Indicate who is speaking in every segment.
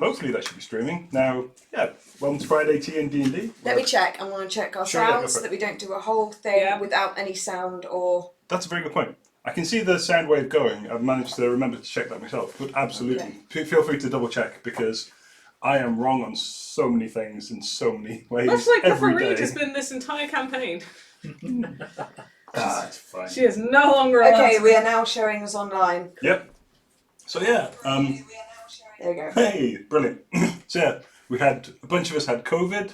Speaker 1: hopefully that should be streaming. Now, yeah, welcome to Friday Tea and D&D.
Speaker 2: Let me check. I want to check our sounds so that we don't do a whole thing without any sound or...
Speaker 1: That's a very good point. I can see the sound wave going. I've managed to remember to check that myself. But absolutely, feel free to double check because I am wrong on so many things in so many ways.
Speaker 3: Much like
Speaker 1: every
Speaker 3: Reed
Speaker 1: day.
Speaker 3: has been this entire campaign.
Speaker 1: It's fine.
Speaker 3: She is no longer allowed.
Speaker 2: Okay, we are now showing us online.
Speaker 1: Yep. So yeah.
Speaker 2: There we go.
Speaker 1: Hey, brilliant. So yeah, a bunch of us had COVID.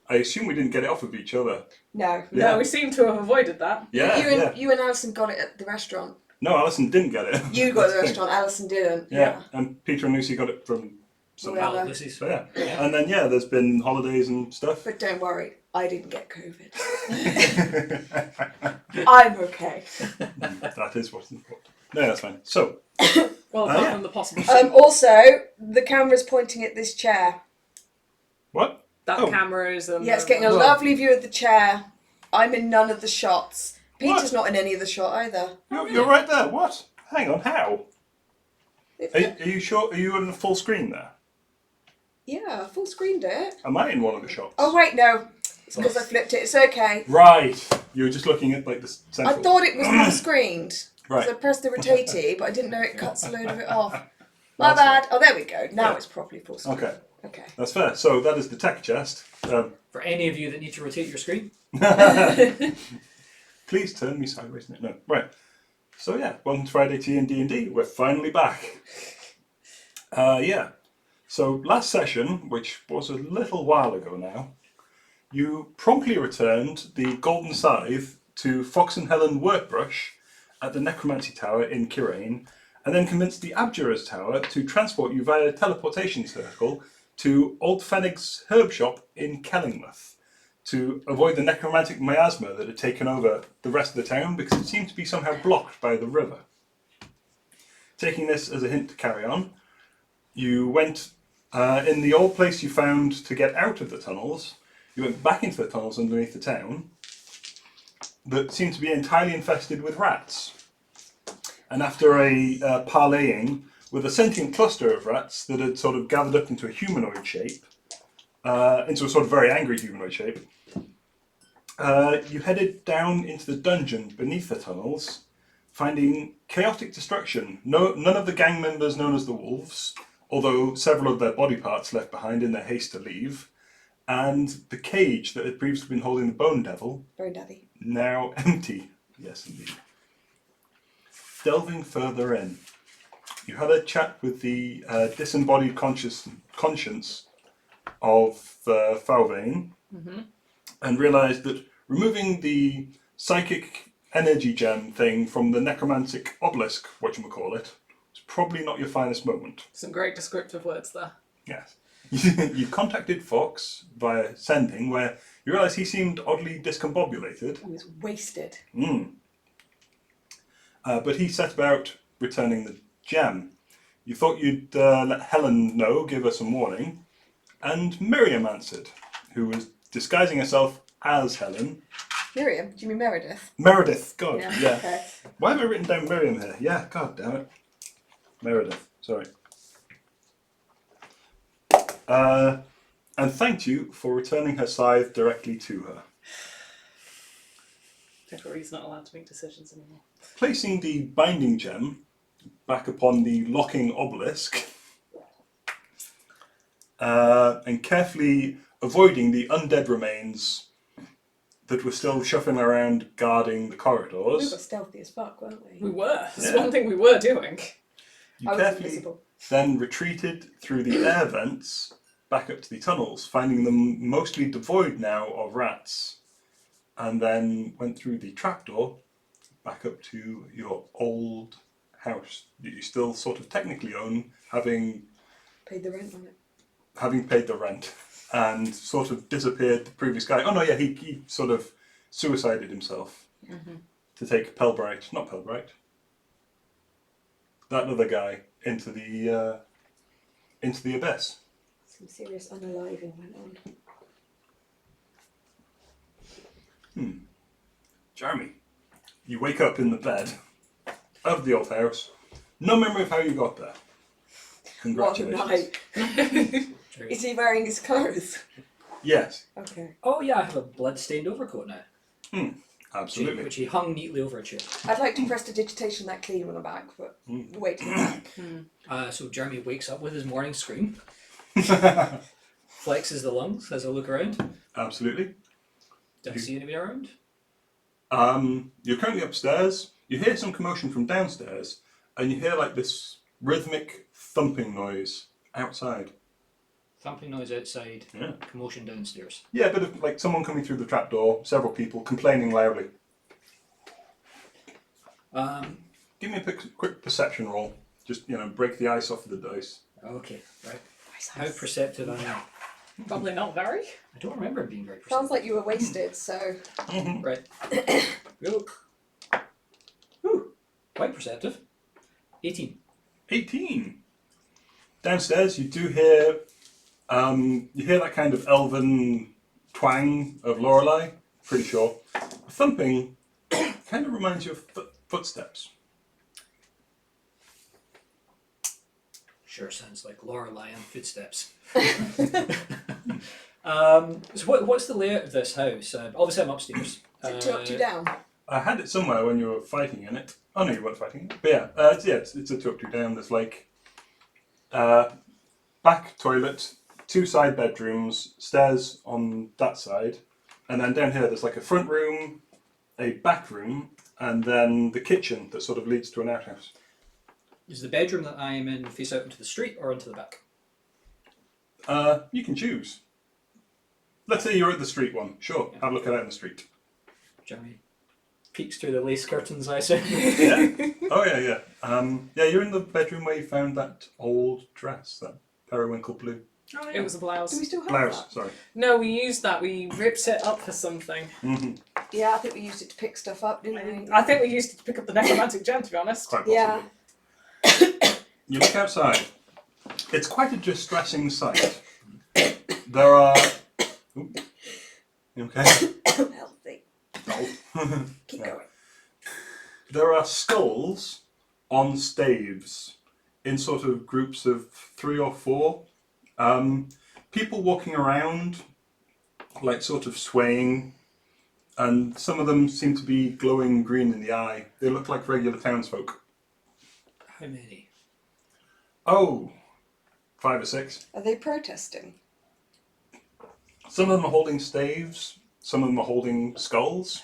Speaker 1: I assume we didn't get it off of each other.
Speaker 2: No.
Speaker 1: Yeah.
Speaker 3: No, we seem to have avoided that.
Speaker 1: Yeah,
Speaker 2: You and Alison got it at the restaurant.
Speaker 1: No, Alison didn't get it.
Speaker 2: You got it at the restaurant, Alison didn't.
Speaker 1: Yeah, and Peter and Lucy got it from
Speaker 2: Wherever.
Speaker 1: So yeah. And then there's been holidays and stuff.
Speaker 2: But don't worry, I didn't get COVID. I'm okay.
Speaker 1: That is what's important. No, that's fine. So.
Speaker 3: Well, apart from the possible
Speaker 2: also, the camera's pointing at this chair.
Speaker 1: What?
Speaker 3: That camera is...
Speaker 2: Yeah, it's getting a lovely view of the chair. I'm in none of the shots. Peter's not in any of the shot either.
Speaker 1: You're right there. What? Hang on, how? Are you sure? Are you on the full screen there?
Speaker 2: Yeah, full screened it.
Speaker 1: Am I in one of the shots?
Speaker 2: Oh wait, no. It's because I flipped it. It's okay.
Speaker 1: Right. You were just looking at like the central.
Speaker 2: I thought it was full screened.
Speaker 1: Right.
Speaker 2: So I pressed the rotatey, but I didn't know it cuts a load of it off. My bad. Oh, there we go. Now it's properly full screen. Okay.
Speaker 1: That's fair. So that is the tech chest.
Speaker 4: For any of you that need to rotate your screen.
Speaker 1: Please turn me sideways. No. Right. So yeah, welcome to Friday Tea and D&D. We're finally back. So last session, which was a little while ago now, you promptly returned the Golden Scythe to Fox and Helen Workbrush at the Necromancy Tower in Kirain, and then convinced the Abjurer's Tower to transport you via teleportation circle to Old Fennig's herb shop in Kellingmouth to avoid the necromantic miasma that had taken over the rest of the town because it seemed to be somehow blocked by the river. Taking this as a hint to carry on, you went in the old place you found to get out of the tunnels. You went back into the tunnels underneath the town that seemed to be entirely infested with rats. And after a parleying with a sentient cluster of rats that had sort of gathered up into a humanoid shape, into a sort of very angry humanoid shape, you headed down into the dungeon beneath the tunnels, finding chaotic destruction. None of the gang members known as the Wolves, although several of their body parts left behind in their haste to leave, and the cage that had previously been holding the Bone Devil, now empty. Yes, indeed. Delving further in, you had a chat with the disembodied conscience of Falvain, and realised that removing the psychic energy gem thing from the necromantic obelisk, whatchamacallit, was probably not your finest moment.
Speaker 3: Some great descriptive words there.
Speaker 1: Yes. You contacted Fox via sending, where you realised he seemed oddly discombobulated.
Speaker 2: He was wasted.
Speaker 1: But he set about returning the gem. You thought you'd let Helen know, give her some warning, and Miriam answered, who was disguising herself as Helen.
Speaker 2: Miriam? Do you mean Meredith?
Speaker 1: Meredith, God, yeah.
Speaker 2: Okay.
Speaker 1: Why have I written down Miriam here? Yeah, God damn it. Meredith, sorry. And thanked you for returning her scythe directly to her.
Speaker 3: He's not allowed to make decisions anymore.
Speaker 1: Placing the binding gem back upon the locking obelisk, and carefully avoiding the undead remains that were still shuffling around guarding the corridors.
Speaker 2: We were stealthy as fuck, weren't we?
Speaker 3: We were. That's one thing we were doing.
Speaker 1: You carefully then retreated through the air vents back up to the tunnels, finding them mostly devoid now of rats, and then went through the trapdoor back up to your old house that you still sort of technically own, having
Speaker 2: paid the rent on it.
Speaker 1: Having paid the rent and sort of disappeared the previous guy. Oh no, yeah, he sort of suicided himself to take not Pelbright, that other guy into the abyss.
Speaker 2: Some serious unaliving went on.
Speaker 1: Jeremy, you wake up in the bed of the old house. No memory of how you got there. Congratulations.
Speaker 2: night. Is he wearing his clothes?
Speaker 1: Yes.
Speaker 2: Okay.
Speaker 4: Oh yeah, I have a blood-stained overcoat now.
Speaker 1: Absolutely.
Speaker 4: Which he hung neatly over a chair.
Speaker 2: I'd like to prestidigitation that clean on the back, but wait till the back.
Speaker 4: So Jeremy wakes up with his morning scream, flexes the lungs, has a look around.
Speaker 1: Absolutely.
Speaker 4: Don't see anybody around.
Speaker 1: You're currently upstairs. You hear some commotion from downstairs, and you hear like this rhythmic thumping noise outside.
Speaker 4: Thumping noise outside,
Speaker 1: Yeah.
Speaker 4: commotion downstairs.
Speaker 1: Yeah, a bit of like someone coming through the trapdoor, several people complaining loudly. Give me a quick perception roll. Just, break the ice off of the dice.
Speaker 4: Okay, right. How perceptive am I?
Speaker 3: Probably not very.
Speaker 4: I don't remember it being very perceptive.
Speaker 2: Sounds like you were wasted, so.
Speaker 4: Right. Ooh. Quite perceptive. 18.
Speaker 1: 18. Downstairs, you do hear, you hear that kind of elven twang of Lorelei, pretty sure. Thumping kind of reminds you of footsteps.
Speaker 4: Sure sounds like Lorelei and footsteps. So what's the layout of this house? Obviously I'm upstairs.
Speaker 2: Is it 2 up, 2 down?
Speaker 1: I had it somewhere when you were fighting in it. Oh no, you weren't fighting in it. But yeah, it's a 2 up, 2 down. There's like back toilet, 2 side bedrooms, stairs on that side, and then down here there's like a front room, a back room, and then the kitchen that sort of leads to an outhouse.
Speaker 4: Is the bedroom that I am in face out into the street or into the back?
Speaker 1: You can choose. Let's say you're at the street one. Sure, have a look at it in the street.
Speaker 4: Jeremy peeks through the lace curtains, I assume.
Speaker 1: Yeah. Oh yeah. Yeah, you're in the bedroom where you found that old dress, that periwinkle blue
Speaker 2: Oh,
Speaker 3: It was a blouse.
Speaker 2: Do we still have
Speaker 1: blouse.
Speaker 2: that?
Speaker 1: Sorry.
Speaker 3: No, we used that. We ripped it up for something.
Speaker 1: Mm-hmm.
Speaker 2: Yeah, I think we used it to pick stuff up, didn't we?
Speaker 3: I think we used it to pick up the necromantic gem, to be honest.
Speaker 1: Quite possibly.
Speaker 2: Yeah.
Speaker 1: You look outside. It's quite a distressing sight. There are. Oop. You okay?
Speaker 2: Healthy.
Speaker 1: Oh.
Speaker 2: Keep
Speaker 1: Yeah.
Speaker 2: going.
Speaker 1: There are skulls on staves in sort of groups of 3 or 4. People walking around, like sort of swaying, and some of them seem to be glowing green in the eye. They look like regular townsfolk.
Speaker 4: How many?
Speaker 1: Oh, 5 or 6.
Speaker 2: Are they protesting?
Speaker 1: Some of them are holding staves, some of them are holding skulls.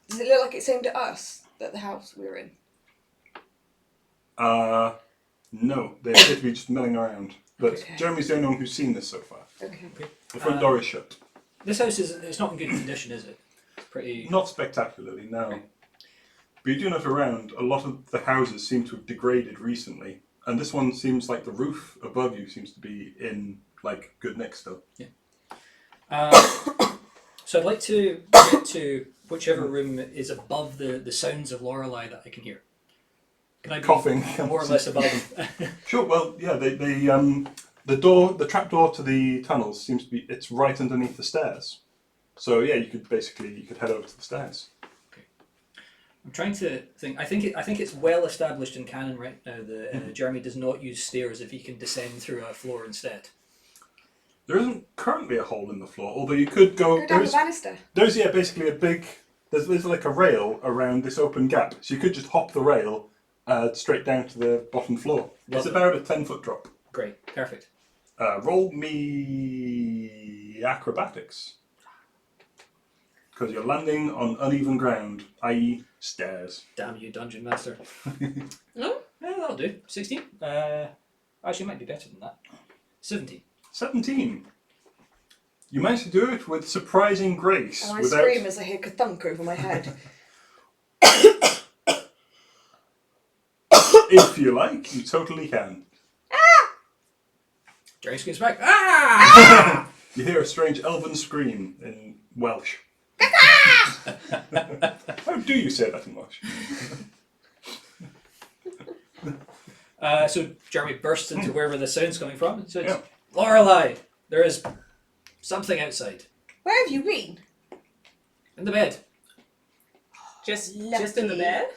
Speaker 2: Does it look like it's aimed at us, at the house we're in?
Speaker 1: No, they appear to be just milling around. But
Speaker 2: Okay.
Speaker 1: Jeremy's the only one who's seen this so far.
Speaker 2: Okay.
Speaker 1: The front door is shut.
Speaker 4: This house it's not in good condition, is it? It's pretty.
Speaker 1: Not spectacularly, no. But you do note around, a lot of the houses seem to have degraded recently. And this one seems like the roof above you seems to be in, like, good nick still.
Speaker 4: So I'd like to get to whichever room is above the sounds of Lorelei that I can hear. Can I be
Speaker 1: Coughing.
Speaker 4: more or less above?
Speaker 1: Sure, well, yeah, the trap door to the tunnels seems to be, it's right underneath the stairs. So yeah, you could head over to the stairs.
Speaker 4: I'm trying to think. I think it's well established in canon right now that Jeremy does not use stairs if he can descend through a floor instead.
Speaker 1: There isn't currently a hole in the floor, although you could go.
Speaker 2: Go down the banister.
Speaker 1: There's basically a big. There's like a rail around this open gap, so you could just hop the rail straight down to the bottom floor. It's
Speaker 4: Lovely.
Speaker 1: about a 10-foot drop.
Speaker 4: Great, perfect.
Speaker 1: Roll me acrobatics. Because you're landing on uneven ground, i.e. stairs.
Speaker 4: Damn you, dungeon master.
Speaker 3: No?
Speaker 4: Yeah, that'll do. 16. Actually, it might be better than that. 17.
Speaker 1: 17. You managed to do it with surprising grace.
Speaker 2: And I
Speaker 1: without...
Speaker 2: scream as I hear kathunk over my head.
Speaker 1: If you like, you totally can.
Speaker 4: Jerry screams back. Ah!
Speaker 1: You hear a strange elven scream in Welsh. How do you say that in Welsh?
Speaker 4: So Jeremy bursts into wherever the sound's coming from and says,
Speaker 1: Yeah.
Speaker 4: Lorelei, there is something outside.
Speaker 2: Where have you been?
Speaker 4: In the bed.
Speaker 3: Just in the
Speaker 2: Lucky.
Speaker 3: bed?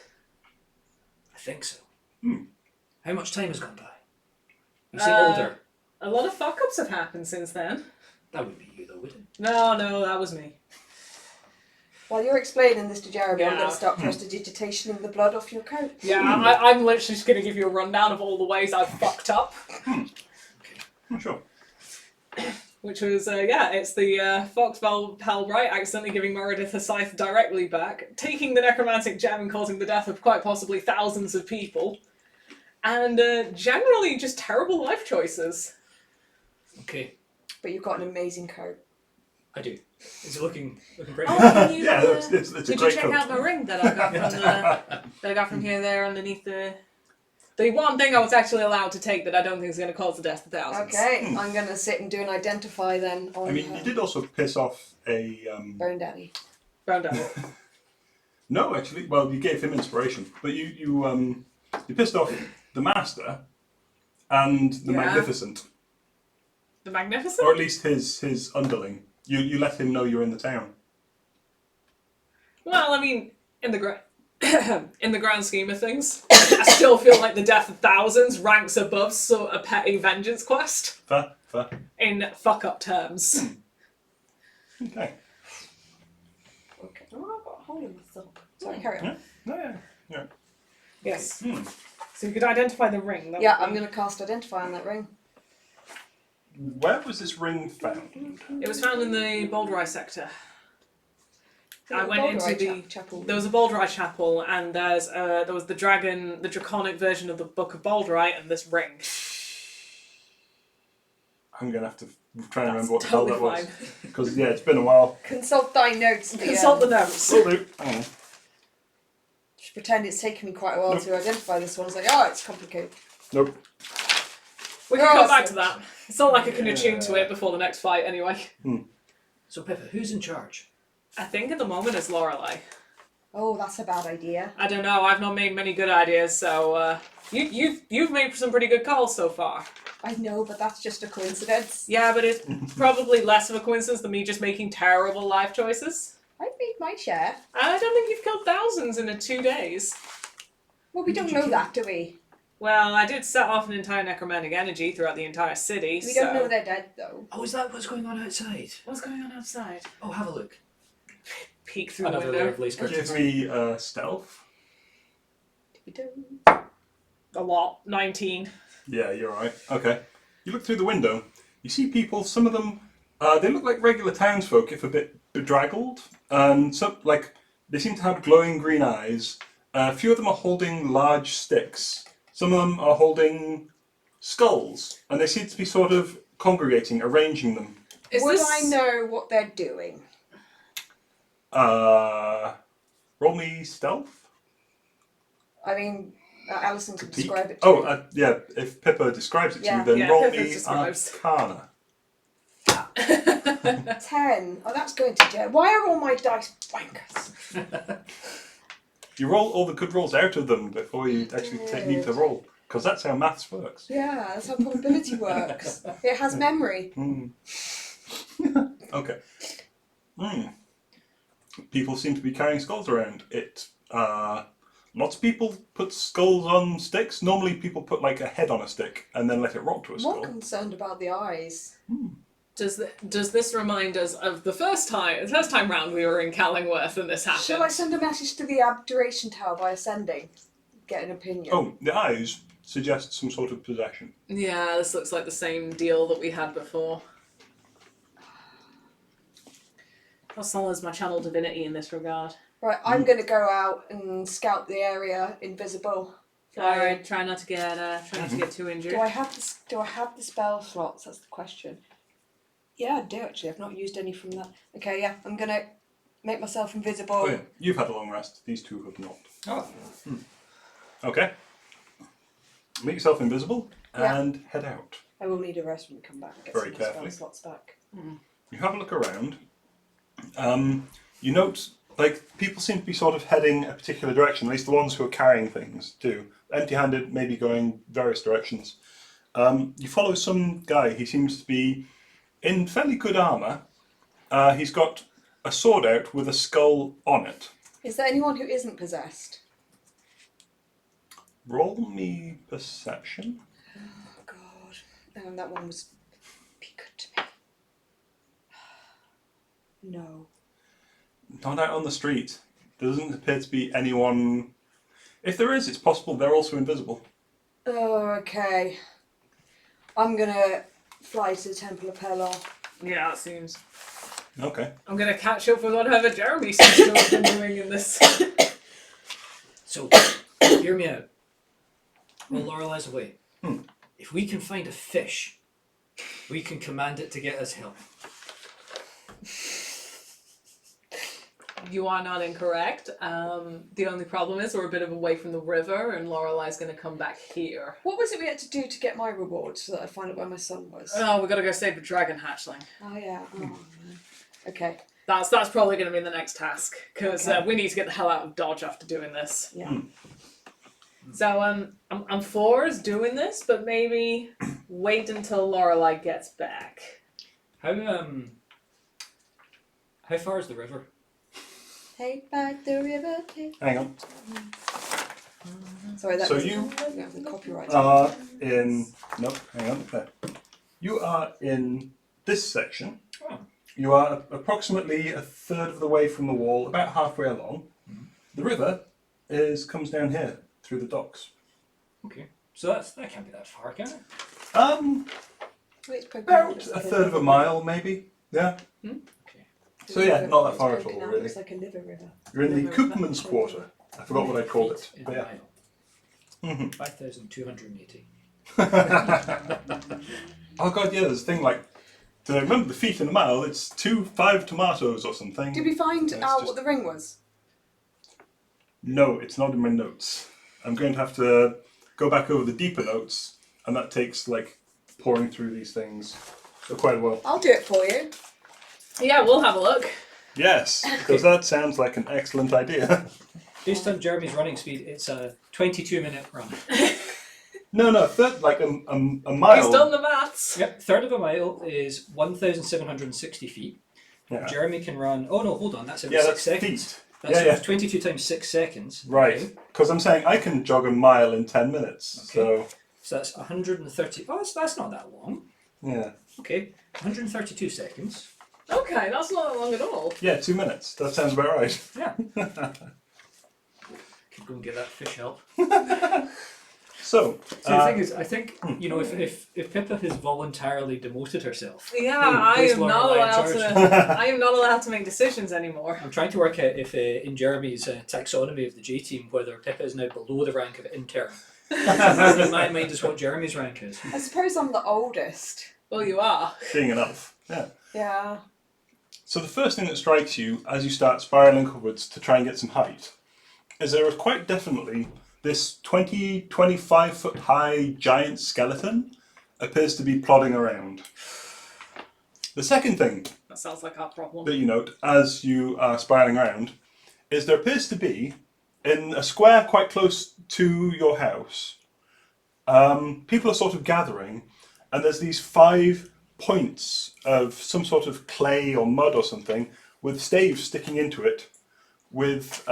Speaker 4: I think so.
Speaker 1: Hmm.
Speaker 4: How much time has gone by? You seem older.
Speaker 3: A lot of fuck-ups have happened since then.
Speaker 4: That wouldn't be you, though, would it?
Speaker 3: No, that was me.
Speaker 2: While you're explaining this to Jeremy, I'm
Speaker 3: Yeah.
Speaker 2: going to start prestidigitationing the blood off your coat.
Speaker 3: Yeah, I'm literally just going to give you a rundown of all the ways I've fucked up.
Speaker 1: Sure.
Speaker 3: Which was, it's the Fox Palbright accidentally giving Meredith a scythe directly back, taking the necromantic gem and causing the death of quite possibly thousands of people, and generally just terrible life choices.
Speaker 4: Okay,
Speaker 2: But you've got an amazing coat.
Speaker 4: I do. Is it looking great?
Speaker 3: Oh, can you,
Speaker 1: Yeah, it's a
Speaker 3: did you
Speaker 1: great
Speaker 3: check
Speaker 1: coat.
Speaker 3: out my ring that I got from here there underneath the... The one thing I was actually allowed to take that I don't think is going to cause the death of thousands.
Speaker 2: Okay, I'm going to sit and do an identify then on
Speaker 1: I mean, you did also piss off a...
Speaker 2: Bone Daddy.
Speaker 3: Round up.
Speaker 1: No, actually, well, you gave him inspiration, but you pissed off the Master and the
Speaker 3: Yeah.
Speaker 1: Magnificent,
Speaker 3: The Magnificent?
Speaker 1: or at least his underling. You let him know you're in the town.
Speaker 3: Well, I mean, in the in the grand scheme of things, I still feel like the death of thousands ranks above a petty vengeance quest
Speaker 1: Fair.
Speaker 3: in fuck-up terms.
Speaker 1: Okay.
Speaker 2: Okay. Oh, I've got a hole in my sock. Sorry, carry on.
Speaker 1: Yeah.
Speaker 3: Yes.
Speaker 1: Hmm.
Speaker 3: So you could identify the ring. That
Speaker 2: Yeah,
Speaker 3: would
Speaker 2: I'm
Speaker 3: be-
Speaker 2: going to cast identify on that ring.
Speaker 1: Where was this ring found?
Speaker 3: It was found in the Baldry sector. I went into the...
Speaker 2: chapel.
Speaker 3: There was a Baldry chapel, and there was the draconic version of the Book of Baldry, and this ring.
Speaker 1: I'm going to have to try and
Speaker 3: That's
Speaker 1: remember what the
Speaker 3: totally
Speaker 1: hell that was.
Speaker 3: fine.
Speaker 1: Because, yeah, it's been a while.
Speaker 2: Consult thy notes.
Speaker 3: Consult the notes.
Speaker 1: Will do. Oh.
Speaker 2: Just pretend it's taken me quite a while
Speaker 1: Nope.
Speaker 2: to identify this one. It's like, oh, it's complicated.
Speaker 1: Nope.
Speaker 3: We can come
Speaker 2: Awesome.
Speaker 3: back to that. It's not like I can attune to it before the next fight, anyway.
Speaker 4: So, Pippa, who's in charge?
Speaker 3: I think at the moment it's Lorelei.
Speaker 2: Oh, that's a bad idea.
Speaker 3: I don't know. I've not made many good ideas, so you've made some pretty good calls so far.
Speaker 2: I know, but that's just a coincidence.
Speaker 3: Yeah, but it's probably less of a coincidence than me just making terrible life choices.
Speaker 2: I've made my share.
Speaker 3: I don't think you've killed thousands in 2 days.
Speaker 2: Well, we don't know that, do we?
Speaker 3: Well, I did set off an entire necromantic energy throughout the entire city.
Speaker 2: We don't know they're dead, though.
Speaker 4: Oh, is that what's going on outside?
Speaker 3: What's going on outside?
Speaker 4: Oh, have a look.
Speaker 3: Peek through
Speaker 4: Another
Speaker 3: the
Speaker 4: layer
Speaker 3: window.
Speaker 4: of lace
Speaker 1: Give
Speaker 4: curtains.
Speaker 1: me stealth.
Speaker 3: A lot. 19.
Speaker 1: Yeah, you're right. Okay. You look through the window. You see people. Some of them, they look like regular townsfolk, if a bit bedraggled. And some, they seem to have glowing green eyes. A few of them are holding large sticks. Some of them are holding skulls, and they seem to be sort of congregating, arranging them.
Speaker 2: Would I know what they're doing?
Speaker 1: Roll me stealth.
Speaker 2: I mean, Alison can
Speaker 1: Peek.
Speaker 2: describe it to me.
Speaker 1: Yeah. If Pippa describes it to
Speaker 2: Yeah.
Speaker 1: you, then
Speaker 3: Yeah,
Speaker 1: roll
Speaker 3: Pippa
Speaker 1: me
Speaker 3: describes.
Speaker 1: Arcana.
Speaker 2: 10. Oh, that's going to jail. Why are all my dice wankers?
Speaker 1: You roll all the good rolls out of them before you actually need to roll, because that's how maths works.
Speaker 2: Yeah, that's how probability works. It has memory.
Speaker 1: Okay. People seem to be carrying skulls around. Lots of people put skulls on sticks. Normally people put a head on a stick and then let it rock to a
Speaker 2: I'm
Speaker 1: skull.
Speaker 2: more concerned about the eyes.
Speaker 3: Does this remind us of the first time round we were in Kellingmouth and this happened?
Speaker 2: Shall I send a message to the Abjuration Tower by ascending? Get an opinion.
Speaker 1: Oh, the eyes suggest some sort of possession.
Speaker 3: Yeah, this looks like the same deal that we had before. How solid is my channel divinity in this regard?
Speaker 2: Right, I'm going to go out and scout the area invisible.
Speaker 3: Alright, try not to get too injured.
Speaker 2: Do I have the spell slots? That's the question. Yeah, I do actually. I've not used any from that. Okay, yeah, I'm going to make myself invisible.
Speaker 1: Oh yeah, you've had a long rest. These two have not.
Speaker 4: Oh.
Speaker 1: Okay. Make yourself invisible
Speaker 2: Yeah.
Speaker 1: and head out.
Speaker 2: I will need a rest when we come back and get
Speaker 1: Very
Speaker 2: some of the spell
Speaker 1: carefully.
Speaker 2: slots back.
Speaker 1: You have a look around. You note, people seem to be sort of heading a particular direction, at least the ones who are carrying things do. Empty-handed, maybe going various directions. You follow some guy. He seems to be in fairly good armour. He's got a sword out with a skull on it.
Speaker 2: Is there anyone who isn't possessed?
Speaker 1: Roll me perception.
Speaker 2: Oh, God. And that one was be good to me. No.
Speaker 1: Not out on the street. There doesn't appear to be anyone. If there is, it's possible they're also invisible.
Speaker 2: Oh, okay. I'm gonna fly to the Temple of Pelor.
Speaker 3: Yeah, that seems.
Speaker 1: Okay.
Speaker 3: I'm gonna catch up with whatever Jeremy seems to have been doing in this.
Speaker 4: So, hear me out. While Lorelei's away, if we can find a fish, we can command it to get us help.
Speaker 3: You are not incorrect. The only problem is we're a bit of away from the river, and Lorelei's going to come back here.
Speaker 2: What was it we had to do to get my reward so that I'd find out where my son was?
Speaker 3: Oh, we've got to go save the dragon hatchling.
Speaker 2: Oh, yeah. Oh, no. Okay.
Speaker 3: That's probably going to be the next task, because we need to get the hell out of Dodge after doing this.
Speaker 2: Yeah.
Speaker 3: So I'm for us doing this, but maybe wait until Lorelei gets back.
Speaker 4: How far is the river?
Speaker 2: Take back the river.
Speaker 1: Hang on.
Speaker 2: Sorry, that
Speaker 1: So
Speaker 2: was
Speaker 1: you
Speaker 2: the copyright.
Speaker 1: are in. Nope, hang on. There. You are in this section.
Speaker 4: Oh.
Speaker 1: You are approximately a third of the way from the wall, about halfway along. The river comes down here through the docks.
Speaker 4: Okay. So that can't be that far, can it?
Speaker 2: It's
Speaker 1: About a third of a mile, maybe. Yeah. So yeah, not that far at all, really.
Speaker 2: It's like a liver river.
Speaker 1: You're in the
Speaker 2: Liver
Speaker 1: Cooperman's
Speaker 2: river.
Speaker 1: Quarter. I forgot what I called it.
Speaker 4: Feet in
Speaker 1: But
Speaker 4: a
Speaker 1: yeah.
Speaker 4: mile. 5,280.
Speaker 1: Oh god, yeah, there's a thing like, to remember the feet in a mile, it's 5 tomatoes or something.
Speaker 2: Did we find
Speaker 1: It's
Speaker 2: out
Speaker 1: just-
Speaker 2: what the ring was?
Speaker 1: No, it's not in my notes. I'm going to have to go back over the deeper notes, and that takes like pouring through these things for quite a while.
Speaker 2: I'll do it for you.
Speaker 3: Yeah, we'll have a look.
Speaker 1: Yes, because that sounds like an excellent idea.
Speaker 4: Based on Jeremy's running speed, it's a 22-minute run.
Speaker 1: No, like a mile.
Speaker 3: He's done the maths.
Speaker 4: Yep, third of a mile is 1,760 feet.
Speaker 1: Yeah,
Speaker 4: Jeremy can run. Oh no, hold on, that's every
Speaker 1: yeah
Speaker 4: 6
Speaker 1: that's
Speaker 4: seconds.
Speaker 1: feet.
Speaker 4: That's
Speaker 1: Yeah.
Speaker 4: 22 times 6 seconds.
Speaker 1: Right,
Speaker 4: Okay.
Speaker 1: because I'm saying I can jog a mile in 10 minutes.
Speaker 4: Okay. So that's 130. Oh, that's not that long.
Speaker 1: So, yeah.
Speaker 4: Okay, 132 seconds.
Speaker 3: Okay, that's not long at all.
Speaker 1: Yeah, 2 minutes. That sounds about right.
Speaker 4: Yeah. Could go and get that fish help.
Speaker 1: So,
Speaker 4: So the thing is, I think if Pippa has voluntarily demoted herself,
Speaker 3: Yeah, I
Speaker 4: place
Speaker 3: am not
Speaker 4: Lorelei in
Speaker 3: allowed
Speaker 4: charge.
Speaker 3: to. I am not allowed to make decisions anymore.
Speaker 4: I'm trying to work out if in Jeremy's taxonomy of the G team whether Pippa is now below the rank of intern. In my mind is what Jeremy's rank is.
Speaker 2: I suppose I'm the oldest.
Speaker 3: Well, you are.
Speaker 1: being enough. Yeah.
Speaker 2: Yeah.
Speaker 1: So the first thing that strikes you as you start spiraling upwards to try and get some height is there is quite definitely this 25 foot high giant skeleton appears to be plodding around. The second thing
Speaker 3: That sounds like our problem.
Speaker 1: that you note as you are spiraling around is there appears to be, in a square quite close to your house, people are sort of gathering, and there's these 5 points of some sort of clay or mud or something with staves sticking into it with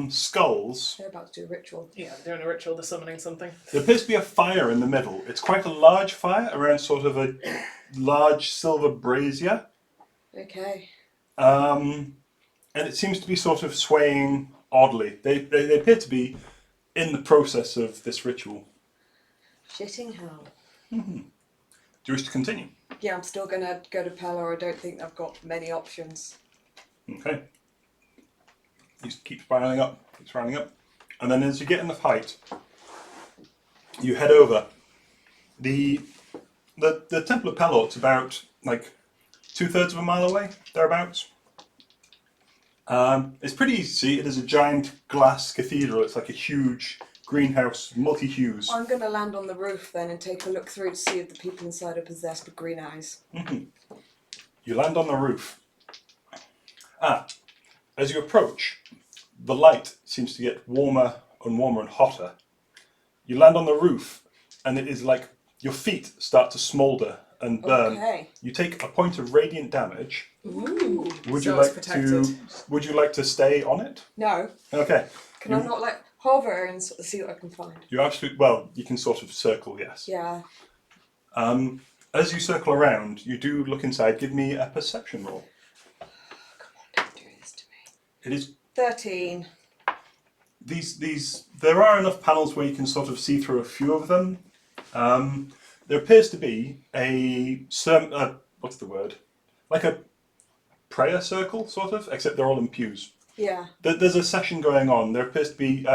Speaker 1: skulls.
Speaker 2: They're about to do a ritual.
Speaker 3: Yeah, they're doing a ritual, they're summoning something.
Speaker 1: There appears to be a fire in the middle. It's quite a large fire around sort of a large silver brazier.
Speaker 2: Okay.
Speaker 1: And it seems to be sort of swaying oddly. They appear to be in the process of this ritual.
Speaker 2: Shitting hell.
Speaker 1: Do you wish to continue?
Speaker 2: Yeah, I'm still gonna go to Pelor. I don't think I've got many options.
Speaker 1: Okay. You keep spiraling up, and then as you get enough height, you head over. The Temple of Pelor's about like 2/3 of a mile away, thereabouts. It's pretty easy to see. It is a giant glass cathedral. It's like a huge greenhouse, multi-hues.
Speaker 2: I'm gonna land on the roof then and take a look through to see if the people inside are possessed with green eyes.
Speaker 1: You land on the roof. As you approach, the light seems to get warmer and warmer and hotter. You land on the roof, and it is like your feet start to smoulder and burn.
Speaker 2: Okay.
Speaker 1: You take a point of radiant damage.
Speaker 3: Ooh.
Speaker 1: Would
Speaker 3: So
Speaker 1: you
Speaker 3: it's
Speaker 1: like
Speaker 3: protected.
Speaker 1: to? Would you like to stay on it?
Speaker 2: No.
Speaker 1: Okay.
Speaker 2: Can I not like hover and sort of see what I can find?
Speaker 1: You absolutely well. You can sort of circle, yes.
Speaker 2: Yeah.
Speaker 1: As you circle around, you do look inside. Give me a perception roll.
Speaker 2: Come on, don't do this to me.
Speaker 1: It is
Speaker 2: 13.
Speaker 1: There are enough panels where you can sort of see through a few of them. There appears to be what's the word? Like a prayer circle, sort of, except they're all in pews.
Speaker 2: Yeah.
Speaker 1: There's a session going on. There appears to be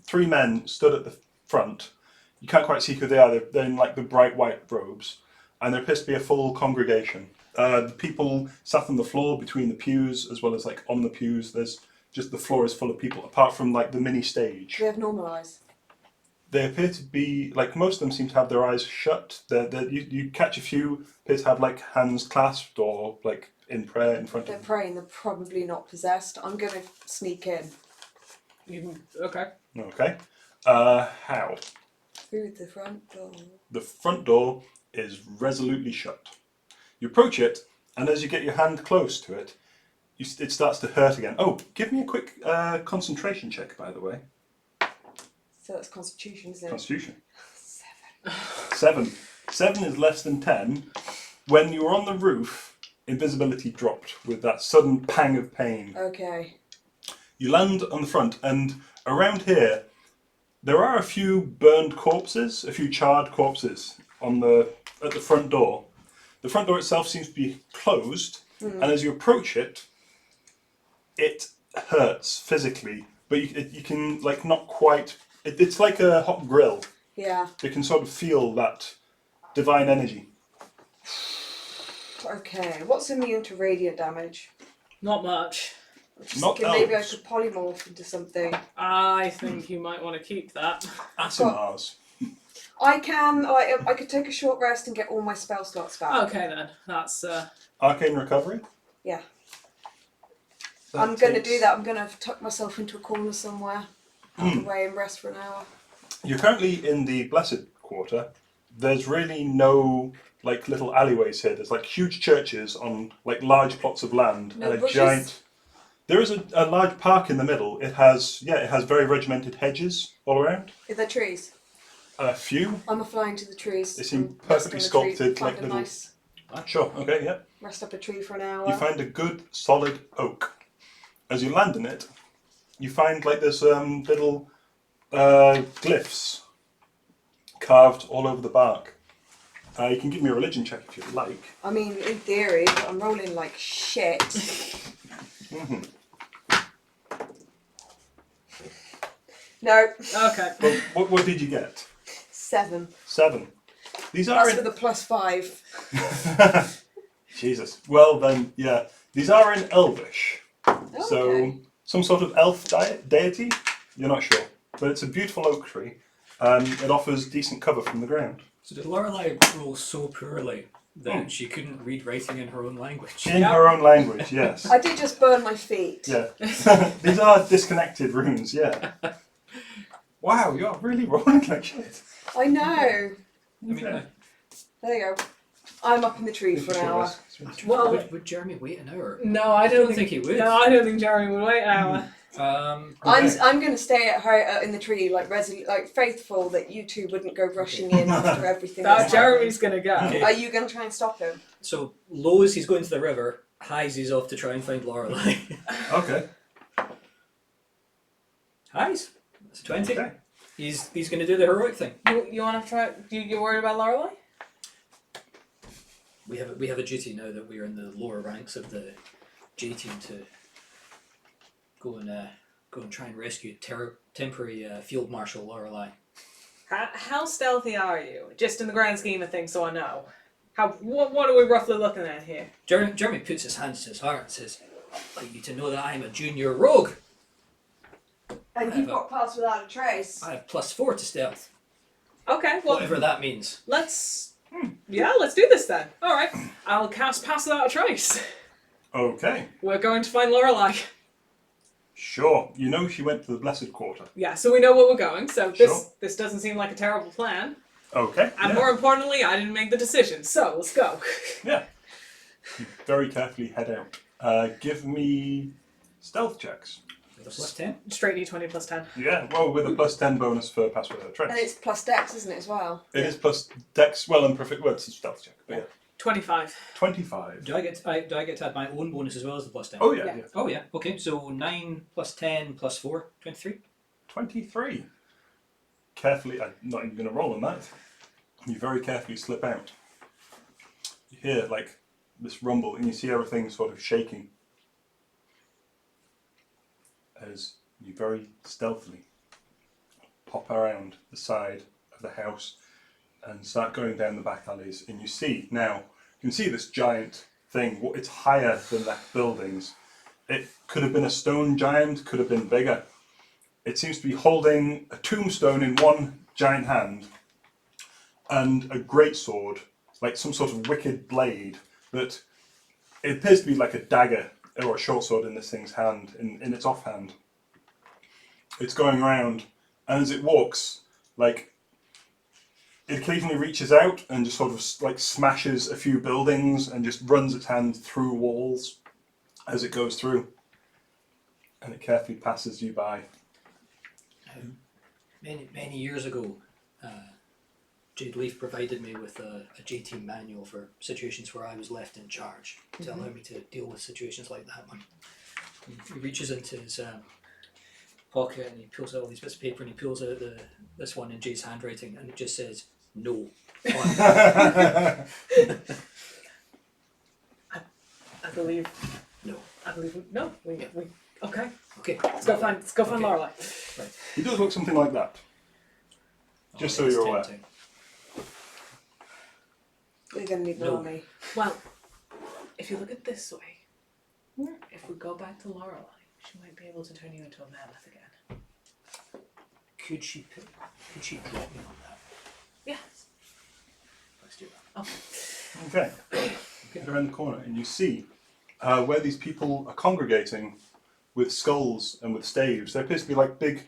Speaker 1: 3 men stood at the front. You can't quite see who they are. They're in like the bright white robes. And there appears to be a full congregation. The people sat on the floor between the pews, as well as like on the pews. There's just the floor is full of people, apart from like the mini stage.
Speaker 2: Do they have normal eyes?
Speaker 1: They appear to be, like most of them seem to have their eyes shut. You catch a few appear to have like hands clasped or like in prayer in front
Speaker 2: They're
Speaker 1: of them.
Speaker 2: praying, they're probably not possessed. I'm going to sneak in.
Speaker 3: Okay.
Speaker 1: Okay. How?
Speaker 2: Through the front door.
Speaker 1: The front door is resolutely shut. You approach it, and as you get your hand close to it, it starts to hurt again. Oh, give me a quick concentration check, by the way.
Speaker 2: So that's Constitution, isn't it?
Speaker 1: Constitution.
Speaker 2: 7.
Speaker 1: 7 is less than 10. When you were on the roof, invisibility dropped with that sudden pang of pain.
Speaker 2: Okay.
Speaker 1: You land on the front, and around here, there are a few burned corpses, a few charred corpses at the front door. The front door itself seems to be closed, and as you approach it, it hurts physically, but you can like not quite. It's like a hot grill.
Speaker 2: Yeah.
Speaker 1: You can sort of feel that divine energy.
Speaker 2: Okay. What's immune to radiant damage?
Speaker 3: Not much.
Speaker 2: Just
Speaker 1: Not
Speaker 2: thinking maybe I
Speaker 1: elves.
Speaker 2: could polymorph into something.
Speaker 3: I think you might want to keep that.
Speaker 1: Asimars.
Speaker 2: I can. I could take a short rest and get all my spell slots back.
Speaker 3: Okay then, that's
Speaker 1: Arcane recovery.
Speaker 2: Yeah.
Speaker 1: That
Speaker 2: I'm going to
Speaker 1: takes-
Speaker 2: do that. I'm going to tuck myself into a corner somewhere, out of the way, and rest for an hour.
Speaker 1: You're currently in the Blessed Quarter. There's really no like little alleyways here. There's like huge churches on like large plots of land
Speaker 2: No
Speaker 1: and a
Speaker 2: bushes?
Speaker 1: giant. There is a large park in the middle. It has very regimented hedges all around.
Speaker 2: Is there trees?
Speaker 1: A few.
Speaker 2: I'm a fly into the trees.
Speaker 1: They seem
Speaker 2: and rest
Speaker 1: perfectly
Speaker 2: on a tree,
Speaker 1: sculpted,
Speaker 2: find
Speaker 1: like
Speaker 2: a
Speaker 1: little-
Speaker 2: nice
Speaker 1: Sure. Okay. Yeah.
Speaker 2: rest up a tree for an hour.
Speaker 1: You find a good solid oak. As you land in it, you find like there's little glyphs carved all over the bark. You can give me a religion check if you'd like.
Speaker 2: I mean, in theory, but I'm rolling like shit. No.
Speaker 3: okay.
Speaker 1: Well, what did you get?
Speaker 2: 7.
Speaker 1: 7. These are
Speaker 2: That's
Speaker 1: in...
Speaker 2: with a +5.
Speaker 1: Jesus. Well then, yeah. These are in Elvish.
Speaker 2: Okay.
Speaker 1: So, some sort of elf deity? You're not sure. But it's a beautiful oak tree. It offers decent cover from the ground.
Speaker 4: So did Lorelei roll so poorly that she couldn't read writing in her own language?
Speaker 1: In her own language, yes.
Speaker 2: I did just burn my feet.
Speaker 1: Yeah. These are disconnected runes, yeah. Wow, you're really rolling like shit.
Speaker 2: I know.
Speaker 4: I mean,
Speaker 1: Okay.
Speaker 2: There you go. I'm up in the tree for an hour.
Speaker 3: Well-
Speaker 4: would Jeremy wait an hour?
Speaker 3: No, I don't
Speaker 4: think he would.
Speaker 3: No, I don't think Jeremy would wait an hour.
Speaker 1: Okay.
Speaker 2: I'm going to stay at her in the tree, like faithful that you two wouldn't go rushing in after everything.
Speaker 3: No,
Speaker 2: that's
Speaker 3: Jeremy's gonna go.
Speaker 4: Okay.
Speaker 2: happened. Are you going to try and stop him?
Speaker 4: So lows, he's going to the river. Highs, he's off to try and find Lorelei.
Speaker 1: Okay.
Speaker 4: Highs, that's 20.
Speaker 1: Okay.
Speaker 4: He's going to do the heroic thing.
Speaker 3: You want to try? You worried about Lorelei?
Speaker 4: We have a duty now that we're in the lower ranks of the J team to go and try and rescue temporary Field Marshal Lorelei.
Speaker 3: How stealthy are you? Just in the grand scheme of things, so I know. What are we roughly looking at here?
Speaker 4: Jeremy puts his hands to his heart and says, "I'd like you to know that I'm a junior rogue.
Speaker 2: And you've got pass without a trace.
Speaker 4: I have +4 to stealth,
Speaker 3: Okay, well,
Speaker 4: whatever that means."
Speaker 3: let's do this then. All right, I'll cast Pass Without a Trace.
Speaker 1: Okay.
Speaker 3: We're going to find Lorelei.
Speaker 1: Sure. You know she went to the Blessed Quarter.
Speaker 3: Yeah, so we know where we're going. So
Speaker 1: Sure.
Speaker 3: this doesn't seem like a terrible plan.
Speaker 1: Okay.
Speaker 3: And
Speaker 1: yeah.
Speaker 3: more importantly, I didn't make the decision. So let's go.
Speaker 1: Yeah. You very carefully head out. Give me stealth checks.
Speaker 4: With a plus 10.
Speaker 3: Straight D20 plus 10.
Speaker 1: Yeah, well, with a plus 10 bonus for pass without a trace.
Speaker 2: And it's plus dex, isn't it, as well?
Speaker 1: It is plus dex, well, and perfect. Well, it's a stealth check, but yeah.
Speaker 3: 25.
Speaker 1: 25.
Speaker 4: Do I get to add my own bonus as well as the plus 10?
Speaker 1: Oh, yeah,
Speaker 3: Yeah.
Speaker 1: yeah.
Speaker 4: Oh, yeah. Okay, so 9 plus 10 plus 4, 23.
Speaker 1: 23. Carefully, I'm not even going to roll on that. You very carefully slip out. You hear, like, this rumble, and you see everything sort of shaking. As you very stealthily pop around the side of the house and start going down the back alleys, and you see now, you can see this giant thing. It's higher than the buildings. It could have been a stone giant, could have been bigger. It seems to be holding a tombstone in one giant hand and a greatsword, like some sort of wicked blade that it appears to be like a dagger or a short sword in this thing's hand, in its offhand. It's going around, and as it walks, like, it occasionally reaches out and just sort of like smashes a few buildings and just runs its hand through walls as it goes through. And it carefully passes you by.
Speaker 4: Many years ago, Jade Leaf provided me with a J-team manual for situations where I was left in charge to allow me to deal with situations like that one. He reaches into his pocket and he pulls out all these bits of paper and he pulls out this one in Jade's handwriting and it just says no.
Speaker 3: I believe.
Speaker 4: No.
Speaker 3: I believe. No. We okay.
Speaker 4: Okay.
Speaker 3: Let's go find Lorelei.
Speaker 1: He does look something like that. Just so
Speaker 4: it's
Speaker 1: you're aware.
Speaker 4: tempting.
Speaker 2: We're going to need
Speaker 4: No.
Speaker 2: more money.
Speaker 3: Well, if you look at it this way, if we go back to Lorelei, she might be able to turn you into a mammoth again.
Speaker 4: Could she drop me on that?
Speaker 3: Yes.
Speaker 4: Let's do that.
Speaker 3: Okay.
Speaker 1: Okay. You get around the corner and you see where these people are congregating with skulls and with staves. There appears to be like big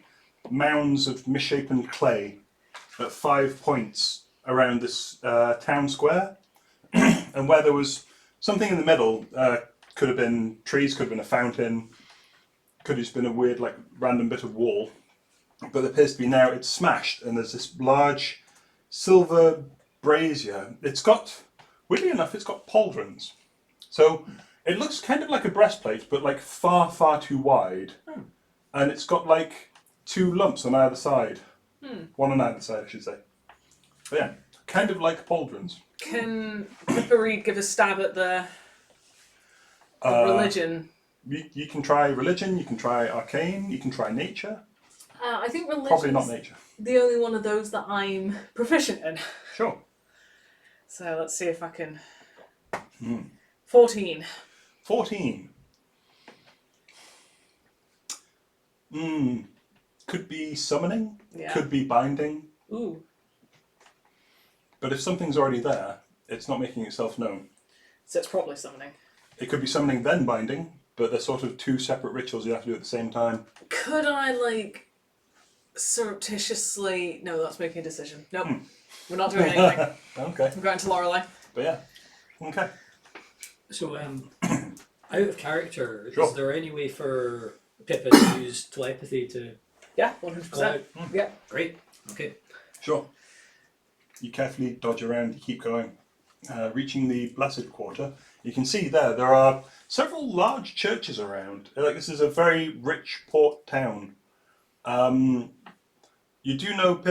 Speaker 1: mounds of misshapen clay at 5 points around this town square. And where there was something in the middle, could have been trees, could have been a fountain, could have just been a weird, like, random bit of wall. But it appears to be now, it's smashed, and there's this large silver brazier. It's got, weirdly enough, it's got pauldrons. So it looks kind of like a breastplate, but like far, far too wide. And it's got like 2 lumps on either side. One on either side, I should say. But yeah, kind of like pauldrons.
Speaker 3: Can Pippery give a stab at the religion?
Speaker 1: You can try religion, you can try arcane, you can try nature.
Speaker 3: I think religion.
Speaker 1: Probably not nature.
Speaker 3: The only one of those that I'm proficient in.
Speaker 1: Sure.
Speaker 3: So let's see if I can. 14.
Speaker 1: 14. Could be summoning,
Speaker 3: Yeah.
Speaker 1: could be binding,
Speaker 3: Ooh.
Speaker 1: but if something's already there, it's not making itself known.
Speaker 3: So it's probably summoning.
Speaker 1: It could be summoning then binding, but they're sort of 2 separate rituals you have to do at the same time.
Speaker 3: Could I, like, surreptitiously. No, that's making a decision. Nope. We're not doing anything.
Speaker 1: Okay,
Speaker 3: I'm going to Lorelei.
Speaker 1: but yeah. Okay.
Speaker 4: So, out of character,
Speaker 1: Sure.
Speaker 4: is there any way for Pippa to use telepathy to
Speaker 3: Yeah,
Speaker 4: call
Speaker 3: 100%.
Speaker 4: out?
Speaker 3: Yeah.
Speaker 4: Great. Okay.
Speaker 1: Sure. You carefully dodge around, you keep going. Reaching the Blessed Quarter, you can see there are several large churches around. Like, this is a very rich port town. You do know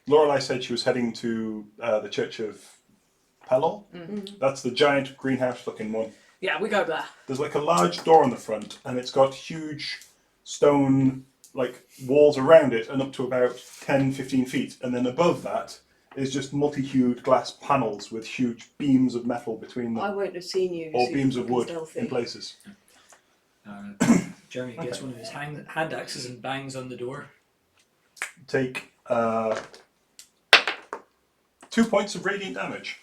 Speaker 1: Lorelei said she was heading to the Church of Pelor. That's the giant greenhouse looking one.
Speaker 3: Yeah, we go there.
Speaker 1: There's like a large door on the front, and it's got huge stone like walls around it and up to about 10-15 feet, and then above that is just multi-hued glass panels with huge beams of metal between them,
Speaker 2: I won't have seen you.
Speaker 1: or
Speaker 2: so
Speaker 1: beams
Speaker 2: you're
Speaker 1: of wood
Speaker 2: stealthy.
Speaker 1: in places.
Speaker 4: Jeremy gets one of his hand axes and bangs on the door.
Speaker 1: Take 2 points of radiant damage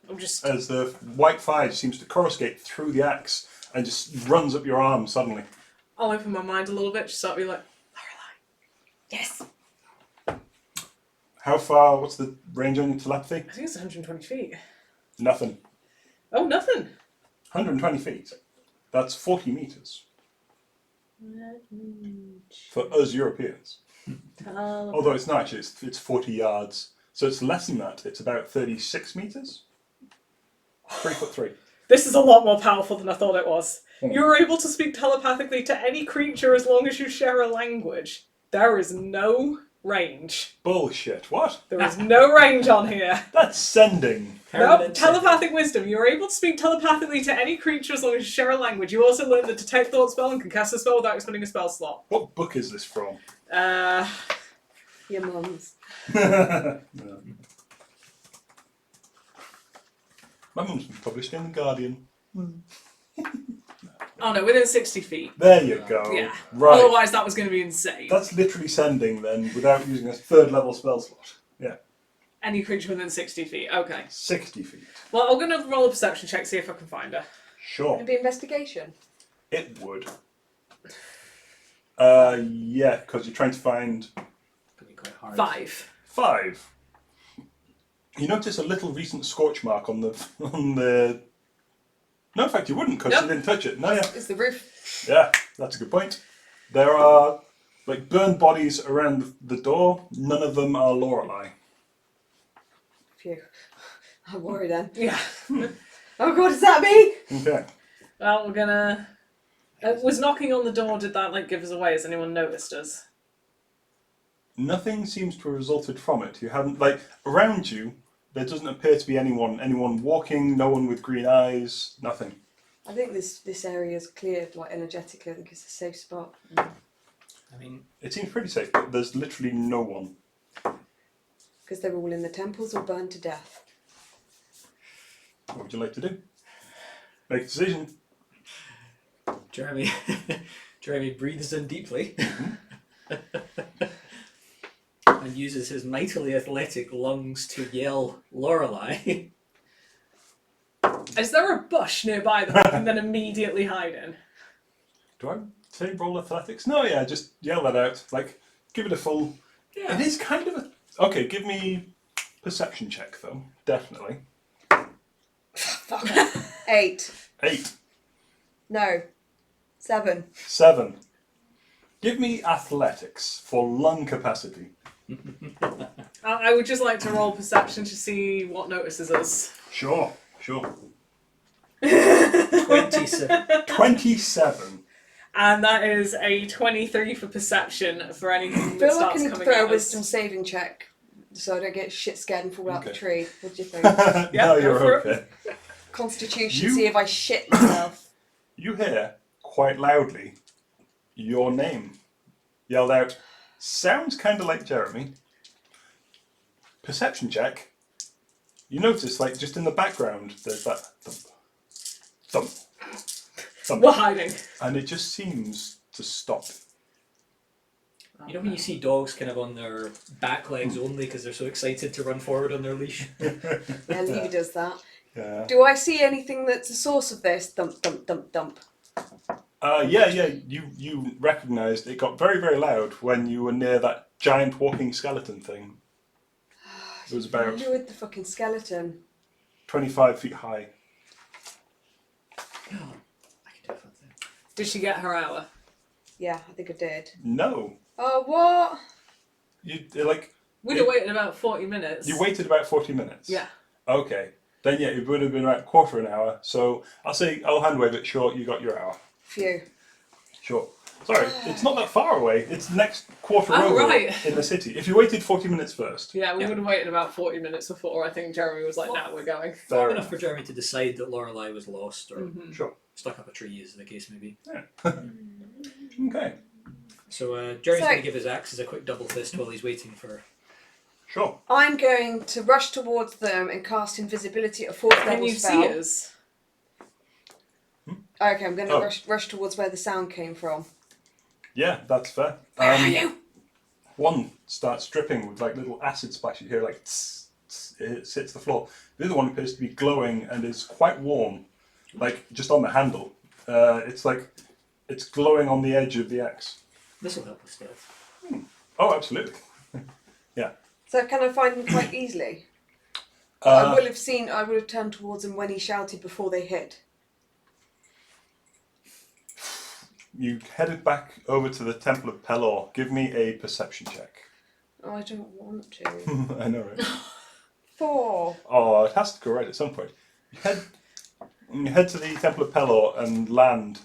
Speaker 3: I'm just.
Speaker 1: as the white fire seems to coruscate through the axe and just runs up your arm suddenly.
Speaker 3: I'll open my mind a little bit, just start being like, Lorelei.
Speaker 2: Yes.
Speaker 1: How far? What's the range on your telepathy?
Speaker 3: I think it's 120 feet.
Speaker 1: Nothing.
Speaker 3: Oh, nothing.
Speaker 1: 120 feet. That's 40 meters. For us Europeans.
Speaker 3: Telepathic.
Speaker 1: Although it's not actually, it's 40 yards. So it's less than that. It's about 36 metres. 3'3".
Speaker 3: This is a lot more powerful than I thought it was.
Speaker 1: Hmm.
Speaker 3: You're able to speak telepathically to any creature as long as you share a language. There is no range.
Speaker 1: Bullshit. What?
Speaker 3: There is no range on here.
Speaker 1: That's sending.
Speaker 3: Nope,
Speaker 4: Permanent
Speaker 3: telepathic wisdom. You're able to speak telepathically to any creature as long as you share a language. You also learn the detect thought spell and can cast a spell without expending a spell slot.
Speaker 1: What book is this from?
Speaker 2: Your mum's.
Speaker 1: No. My mum's been published in The Guardian.
Speaker 3: Oh no, within 60 feet.
Speaker 1: There you go.
Speaker 3: Yeah.
Speaker 1: Right.
Speaker 3: Otherwise, that was going to be insane.
Speaker 1: That's literally sending then without using a 3rd level spell slot. Yeah.
Speaker 3: Any creature within 60 feet. Okay.
Speaker 1: 60 feet.
Speaker 3: Well, I'm going to roll a perception check, see if I can find her.
Speaker 1: Sure.
Speaker 2: It'd be investigation.
Speaker 1: It would. Yeah, because you're trying to find
Speaker 4: Could be quite hard.
Speaker 3: 5.
Speaker 1: 5. You notice a little recent scorch mark on the. No, in fact, you wouldn't because
Speaker 3: Nope.
Speaker 1: you didn't touch it. No, yeah.
Speaker 2: It's the roof.
Speaker 1: Yeah, that's a good point. There are like burned bodies around the door. None of them are Lorelei.
Speaker 2: Phew. I'm worried then.
Speaker 3: Yeah.
Speaker 2: Oh god, is that me?
Speaker 1: Okay.
Speaker 3: Well, we're gonna. Was knocking on the door, did that like give us away? Has anyone noticed us?
Speaker 1: Nothing seems to have resulted from it. You haven't like around you. There doesn't appear to be anyone walking. No one with green eyes. Nothing.
Speaker 2: I think this area is cleared like energetically. I think it's a safe spot.
Speaker 4: I mean,
Speaker 1: It seems pretty safe, but there's literally no one.
Speaker 2: Because they're all in the temples or burned to death.
Speaker 1: What would you like to do? Make a decision.
Speaker 4: Jeremy breathes in deeply and uses his mightily athletic lungs to yell Lorelei.
Speaker 3: Is there a bush nearby that we can then immediately hide in?
Speaker 1: Do I say roll athletics? No, yeah, just yell that out. Like, give it a full.
Speaker 4: Yeah.
Speaker 1: It is kind of a. Okay, give me perception check though. Definitely.
Speaker 2: Fuck. 8.
Speaker 1: 8,
Speaker 2: No. 7.
Speaker 1: 7. Give me athletics for lung capacity.
Speaker 3: I would just like to roll perception to see what notices us.
Speaker 1: Sure.
Speaker 4: 27.
Speaker 1: 27.
Speaker 3: And that is a 23 for perception for anything
Speaker 2: I
Speaker 3: that
Speaker 2: feel like I
Speaker 3: starts
Speaker 2: need to
Speaker 3: coming
Speaker 2: throw a
Speaker 3: at us.
Speaker 2: wisdom saving check so I don't get shit scared and fall out the
Speaker 1: Okay.
Speaker 2: tree. What do you think?
Speaker 1: No,
Speaker 3: go
Speaker 1: you're
Speaker 3: for it.
Speaker 1: okay.
Speaker 2: Constitution,
Speaker 1: You-
Speaker 2: see if I shit myself.
Speaker 1: You hear quite loudly your name yelled out. Sounds kind of like Jeremy. Perception check. You notice, like, just in the background, there's that thump, thump,
Speaker 3: We're
Speaker 1: thump,
Speaker 3: hiding.
Speaker 1: and it just seems to stop.
Speaker 4: You know when you see dogs kind of on their back legs only because they're so excited to run forward on their leash?
Speaker 2: Yeah, Levy does that.
Speaker 1: Yeah.
Speaker 2: Do I see anything that's a source of this? Thump, thump, thump, thump.
Speaker 1: Yeah. You recognised it got very, very loud when you were near that giant walking skeleton thing. It was about
Speaker 2: Lured the fucking skeleton.
Speaker 1: 25 feet high.
Speaker 4: I can do something.
Speaker 3: Did she get her hour?
Speaker 2: Yeah, I think I did.
Speaker 1: No,
Speaker 2: Oh, what?
Speaker 1: you like
Speaker 3: We'd have waited about 40 minutes.
Speaker 1: you waited about 40 minutes.
Speaker 3: Yeah.
Speaker 1: Okay. Then yeah, it would have been about a quarter of an hour. So I'll hand wave it. Sure, you got your hour.
Speaker 2: Phew.
Speaker 1: Sure. Sorry, it's not that far away. It's the next quarter
Speaker 3: Oh,
Speaker 1: over
Speaker 3: right.
Speaker 1: in the city. If you waited 40 minutes first.
Speaker 3: Yeah, we
Speaker 4: Yeah.
Speaker 3: would have waited about 40 minutes before I think Jeremy was like, nah, we're going.
Speaker 1: Fair
Speaker 4: Long enough
Speaker 1: enough.
Speaker 4: for Jeremy to decide that Lorelei was lost or
Speaker 1: Sure.
Speaker 4: stuck up a tree, as the case may be.
Speaker 1: Okay.
Speaker 4: So Jeremy's
Speaker 2: So-
Speaker 4: going to give his axes a quick double fist while he's waiting for.
Speaker 1: Sure.
Speaker 2: I'm going to rush towards them and cast invisibility at a 4th
Speaker 3: Can
Speaker 2: level
Speaker 3: you
Speaker 2: spell.
Speaker 3: see us?
Speaker 2: Okay, I'm going to
Speaker 1: Oh.
Speaker 2: rush towards where the sound came from.
Speaker 1: Yeah, that's fair.
Speaker 2: Where are you?
Speaker 1: One starts dripping with like little acid splash. You hear like tss, tss, it hits the floor. The other one appears to be glowing and is quite warm, like just on the handle. It's like it's glowing on the edge of the axe.
Speaker 4: This will help with stealth.
Speaker 1: Oh, absolutely.
Speaker 2: So can I find them quite easily? I
Speaker 1: Uh,
Speaker 2: would have turned towards them when he shouted before they hit.
Speaker 1: You headed back over to the Temple of Pelor. Give me a perception check.
Speaker 2: Oh, I don't want to.
Speaker 1: I know, right?
Speaker 2: 4.
Speaker 1: Oh, it has to go right at some point. You head to the Temple of Pelor and land.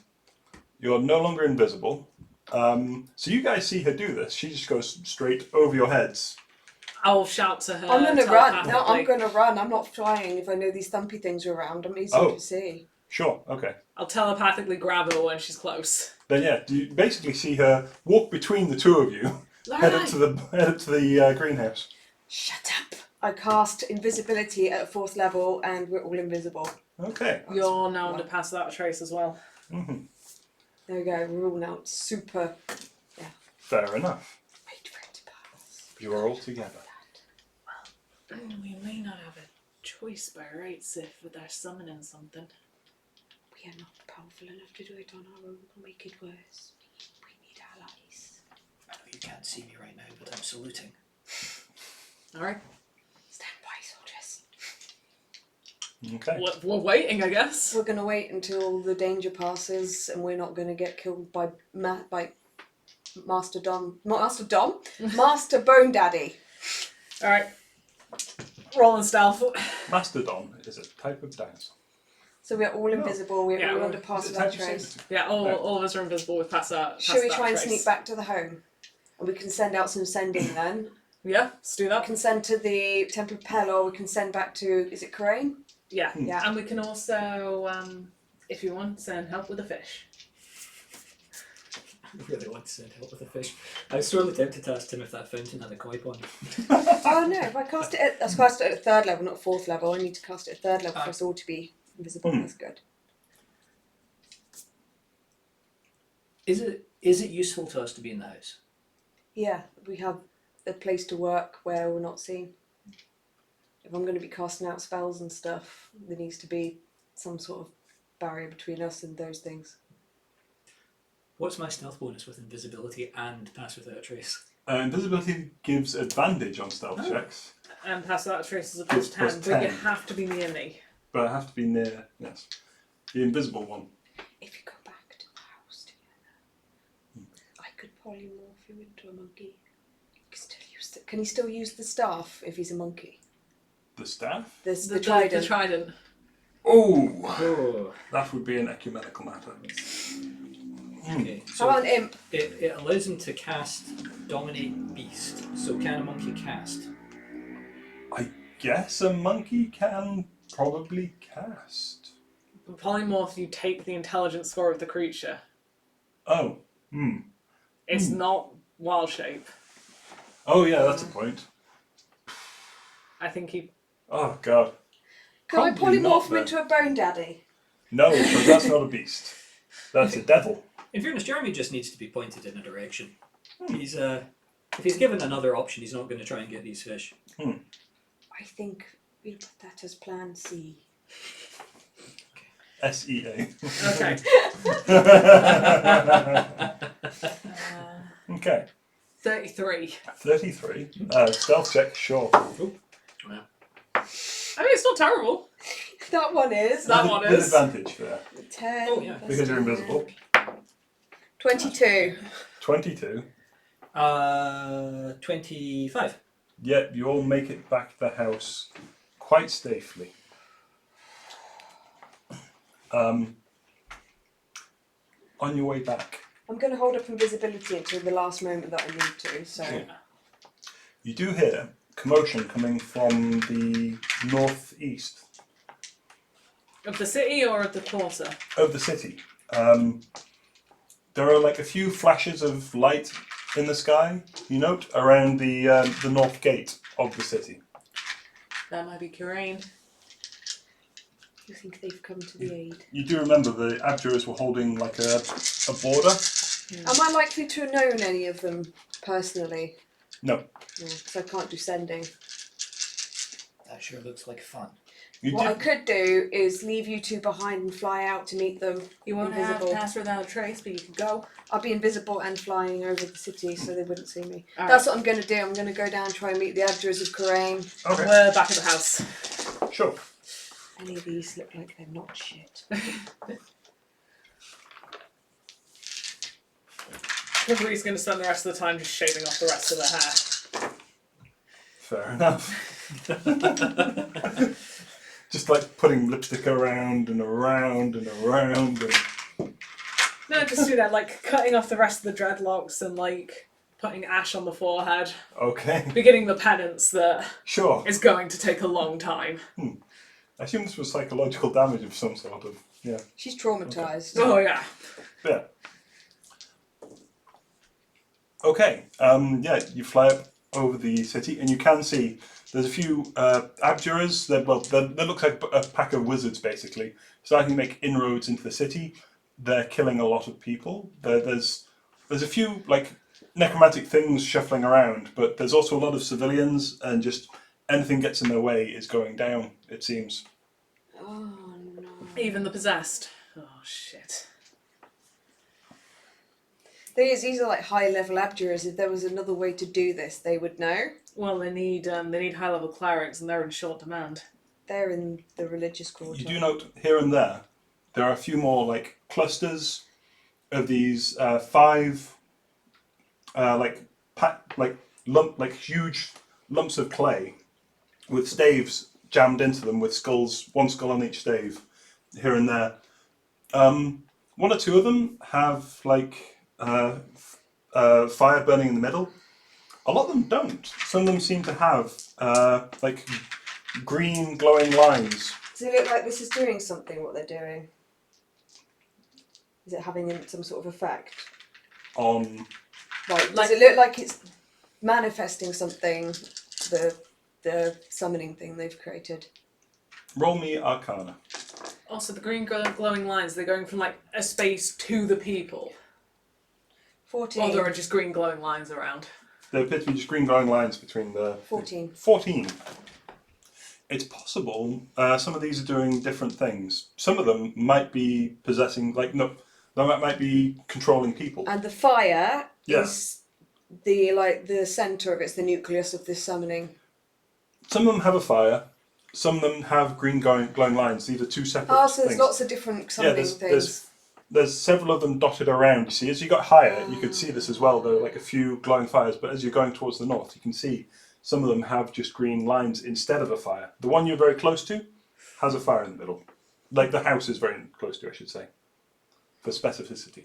Speaker 1: You're no longer invisible. So you guys see her do this. She just goes straight over your heads.
Speaker 3: I'll shout to her.
Speaker 2: I'm going to run. No,
Speaker 3: telepathically.
Speaker 2: I'm going to run. I'm not flying if I know these thumpy things are around. I'm easy to see.
Speaker 1: Sure, okay.
Speaker 3: I'll telepathically grab her when she's close.
Speaker 1: Then yeah, you basically see her walk between the two of you, head up to the greenhouse.
Speaker 2: Shut up. I cast invisibility at 4th level and we're all invisible.
Speaker 1: Okay.
Speaker 3: You're now under pass without a trace as well.
Speaker 1: Mm-hmm.
Speaker 2: There we go. We're all now super.
Speaker 1: Fair enough.
Speaker 2: Wait for it to pass.
Speaker 1: You are all together.
Speaker 3: We may not have a choice by rights if they're summoning something.
Speaker 2: We are not powerful enough to do it on our own. We'll make it worse. We need allies.
Speaker 4: I know you can't see me right now, but I'm saluting.
Speaker 3: Alright.
Speaker 2: Stand by, soldiers.
Speaker 1: Okay.
Speaker 3: We're waiting, I guess.
Speaker 2: We're going to wait until the danger passes and we're not going to get killed by Master Bone Daddy.
Speaker 3: Alright. Rolling stealth.
Speaker 1: Mastodon is a type of dinosaur.
Speaker 2: So we're all invisible. We're
Speaker 3: Yeah,
Speaker 2: all
Speaker 3: we're-
Speaker 2: under pass
Speaker 1: Is it
Speaker 2: without
Speaker 1: type of
Speaker 2: trace.
Speaker 1: saber?
Speaker 3: Yeah, all of us are invisible with pass that.
Speaker 2: Should we
Speaker 3: that
Speaker 2: try and
Speaker 3: trace.
Speaker 2: sneak back to the home? And we can send out some sending then.
Speaker 3: Yeah, let's do
Speaker 2: We
Speaker 3: that.
Speaker 2: can send to the Temple of Pelor. We can send back to, is it Karain?
Speaker 3: Yeah.
Speaker 2: Yeah.
Speaker 3: And we can also, if you want, send help with the fish.
Speaker 4: I really want to send help with a fish. I was sorely tempted to ask him if that fountain had a koi pond.
Speaker 2: Oh no, if I cast it at 3rd level, not 4th level. I need to cast it at 3rd level for us all to be invisible. That's good.
Speaker 4: Is it useful to us to be in the house?
Speaker 2: Yeah, we have a place to work where we're not seen. If I'm going to be casting out spells and stuff, there needs to be some sort of barrier between us and those things.
Speaker 4: What's my stealth bonus with invisibility and pass without a trace?
Speaker 1: Invisibility gives advantage on stealth checks,
Speaker 3: And pass without a trace is a
Speaker 1: It's
Speaker 3: plus 10,
Speaker 1: plus
Speaker 3: but you
Speaker 1: 10.
Speaker 3: have to be near me.
Speaker 1: but I have to be near, yes, the invisible one.
Speaker 2: If you go back to the house together, I could polymorph you into a monkey. Can he still use the staff if he's a monkey?
Speaker 1: The staff?
Speaker 2: The trident.
Speaker 3: The trident.
Speaker 1: Oh,
Speaker 4: Oh,
Speaker 1: that would be an ecumenical matter.
Speaker 4: okay.
Speaker 2: How
Speaker 4: So
Speaker 2: about an imp?
Speaker 4: it allows him to cast Dominate Beast. So can a monkey cast?
Speaker 1: I guess a monkey can probably cast.
Speaker 3: The polymorph, you take the intelligence score of the creature.
Speaker 1: Oh,
Speaker 3: It's not wild shape.
Speaker 1: Oh yeah, that's a point.
Speaker 3: I think he.
Speaker 1: Oh god.
Speaker 2: Can I
Speaker 1: Probably not,
Speaker 2: polymorph him
Speaker 1: then.
Speaker 2: into a bone daddy?
Speaker 1: No, because that's not a beast. That's a devil.
Speaker 4: In fairness, Jeremy just needs to be pointed in a direction. He's if he's given another option, he's not going to try and get these fish.
Speaker 2: I think we'll put that as plan C.
Speaker 1: SEA.
Speaker 3: Okay.
Speaker 1: Okay.
Speaker 3: 33.
Speaker 1: 33. Stealth check, sure.
Speaker 4: Yeah.
Speaker 3: I mean, it's not terrible.
Speaker 2: That one is.
Speaker 3: That one
Speaker 1: With
Speaker 3: is.
Speaker 1: advantage there.
Speaker 2: 10.
Speaker 4: Oh, yeah.
Speaker 1: Because you're invisible.
Speaker 2: 22.
Speaker 1: 22.
Speaker 4: 25.
Speaker 1: Yep, you all make it back to the house quite safely. On your way back,
Speaker 2: I'm going to hold up invisibility until the last moment that I need to, so...
Speaker 1: you do hear commotion coming from the northeast
Speaker 3: Of the city or of the quarter?
Speaker 1: of the city. There are like a few flashes of light in the sky, you note, around the north gate of the city.
Speaker 3: That might be Karain.
Speaker 2: You think they've come to the aid?
Speaker 1: You do remember the abjurers were holding like a border?
Speaker 2: Am I likely to have known any of them personally?
Speaker 1: No.
Speaker 2: No, because I can't do sending.
Speaker 4: That sure looks like fun.
Speaker 1: You
Speaker 2: What I
Speaker 1: do.
Speaker 2: could do is leave you two behind and fly out to meet them.
Speaker 3: You won't
Speaker 2: Invisible.
Speaker 3: have pass without a trace, but you can go.
Speaker 2: I'll be invisible and flying over the city so they wouldn't see me.
Speaker 3: All
Speaker 2: That's what I'm going to do. I'm going to go down and try and meet the abjurers of Karain.
Speaker 1: Okay.
Speaker 3: We're back at the house.
Speaker 1: Sure.
Speaker 2: Any of these look like they're not shit.
Speaker 3: Everybody's going to spend the rest of the time just shaving off the rest of their hair.
Speaker 1: Fair enough. Just like putting lipstick around and around and around and...
Speaker 3: No, just do that, like cutting off the rest of the dreadlocks and like putting ash on the forehead.
Speaker 1: Okay.
Speaker 3: Beginning the penance that
Speaker 1: Sure.
Speaker 3: is going to take a long time.
Speaker 1: I assume this was psychological damage of some sort of... Yeah.
Speaker 2: She's traumatized.
Speaker 3: Oh yeah.
Speaker 1: Yeah. Okay. Yeah, you fly up over the city and you can see there's a few abjurers. That look like a pack of wizards, basically, starting to make inroads into the city. They're killing a lot of people. There's a few like necromantic things shuffling around, but there's also a lot of civilians, and just anything gets in their way is going down, it seems.
Speaker 2: Oh no.
Speaker 3: Even the possessed. Oh shit.
Speaker 2: These are like high level abjurers. If there was another way to do this, they would know.
Speaker 3: Well, they need high level clerics, and they're in short demand.
Speaker 2: They're in the religious quarter.
Speaker 1: You do note here and there are a few more like clusters of these 5 huge lumps of clay with staves jammed into them, with skulls, one skull on each stave, here and there. 1 or 2 of them have like fire burning in the middle. A lot of them don't. Some of them seem to have like green glowing lines.
Speaker 2: Does it look like this is doing something, what they're doing? Is it having some sort of effect?
Speaker 1: On
Speaker 2: Like, does it look like it's manifesting something, the summoning thing they've created?
Speaker 1: roll me Arcana.
Speaker 3: Also, the green glowing lines, they're going from like a space to the people.
Speaker 2: 14.
Speaker 3: Or there are just green glowing lines around.
Speaker 1: There appear to be just green glowing lines between the...
Speaker 2: 14.
Speaker 1: 14. It's possible some of these are doing different things. Some of them might be possessing, like, no, they might be controlling people.
Speaker 2: And the fire
Speaker 1: Yeah.
Speaker 2: is the centre of it, it's the nucleus of this summoning.
Speaker 1: Some of them have a fire. Some of them have green glowing lines. These are 2 separate
Speaker 2: Oh, so there's
Speaker 1: things.
Speaker 2: lots of different summoning things.
Speaker 1: There's several of them dotted around. You see, as you got higher, you could see this as well. There are like a few glowing fires, but as you're going towards the north, you can see some of them have just green lines instead of a fire. The one you're very close to has a fire in the middle. Like the house is very close to, I should say, for specificity.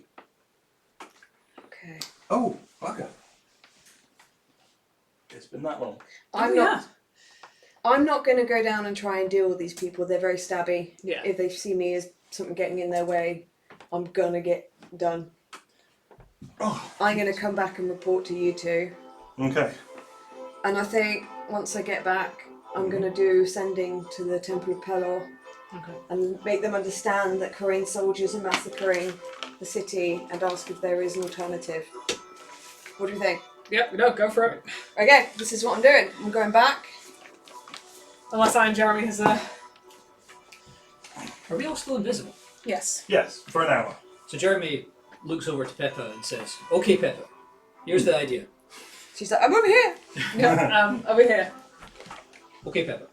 Speaker 2: Okay.
Speaker 1: Oh, okay. It's been that long.
Speaker 2: I'm not going to go down and try and deal with these people. They're very stabby.
Speaker 3: Yeah.
Speaker 2: If they see me as something getting in their way, I'm going to get done.
Speaker 1: Oh.
Speaker 2: I'm going to come back and report to you two.
Speaker 1: Okay.
Speaker 2: And I think once I get back, I'm going to do sending to the Temple of Pelor
Speaker 3: Okay.
Speaker 2: and make them understand that Korean soldiers are massacring the city and ask if there is an alternative. What do you think?
Speaker 3: Yep, no, go for it.
Speaker 2: Okay, this is what I'm doing. I'm going back.
Speaker 3: Unless Iron Jeremy has a...
Speaker 4: Are we all still invisible?
Speaker 3: Yes.
Speaker 1: Yes, for an hour.
Speaker 4: So Jeremy looks over to Pippa and says, "Okay, Pippa, here's the idea."
Speaker 2: She's like, I'm over here.
Speaker 3: Yeah, over here.
Speaker 4: Okay, Pippa.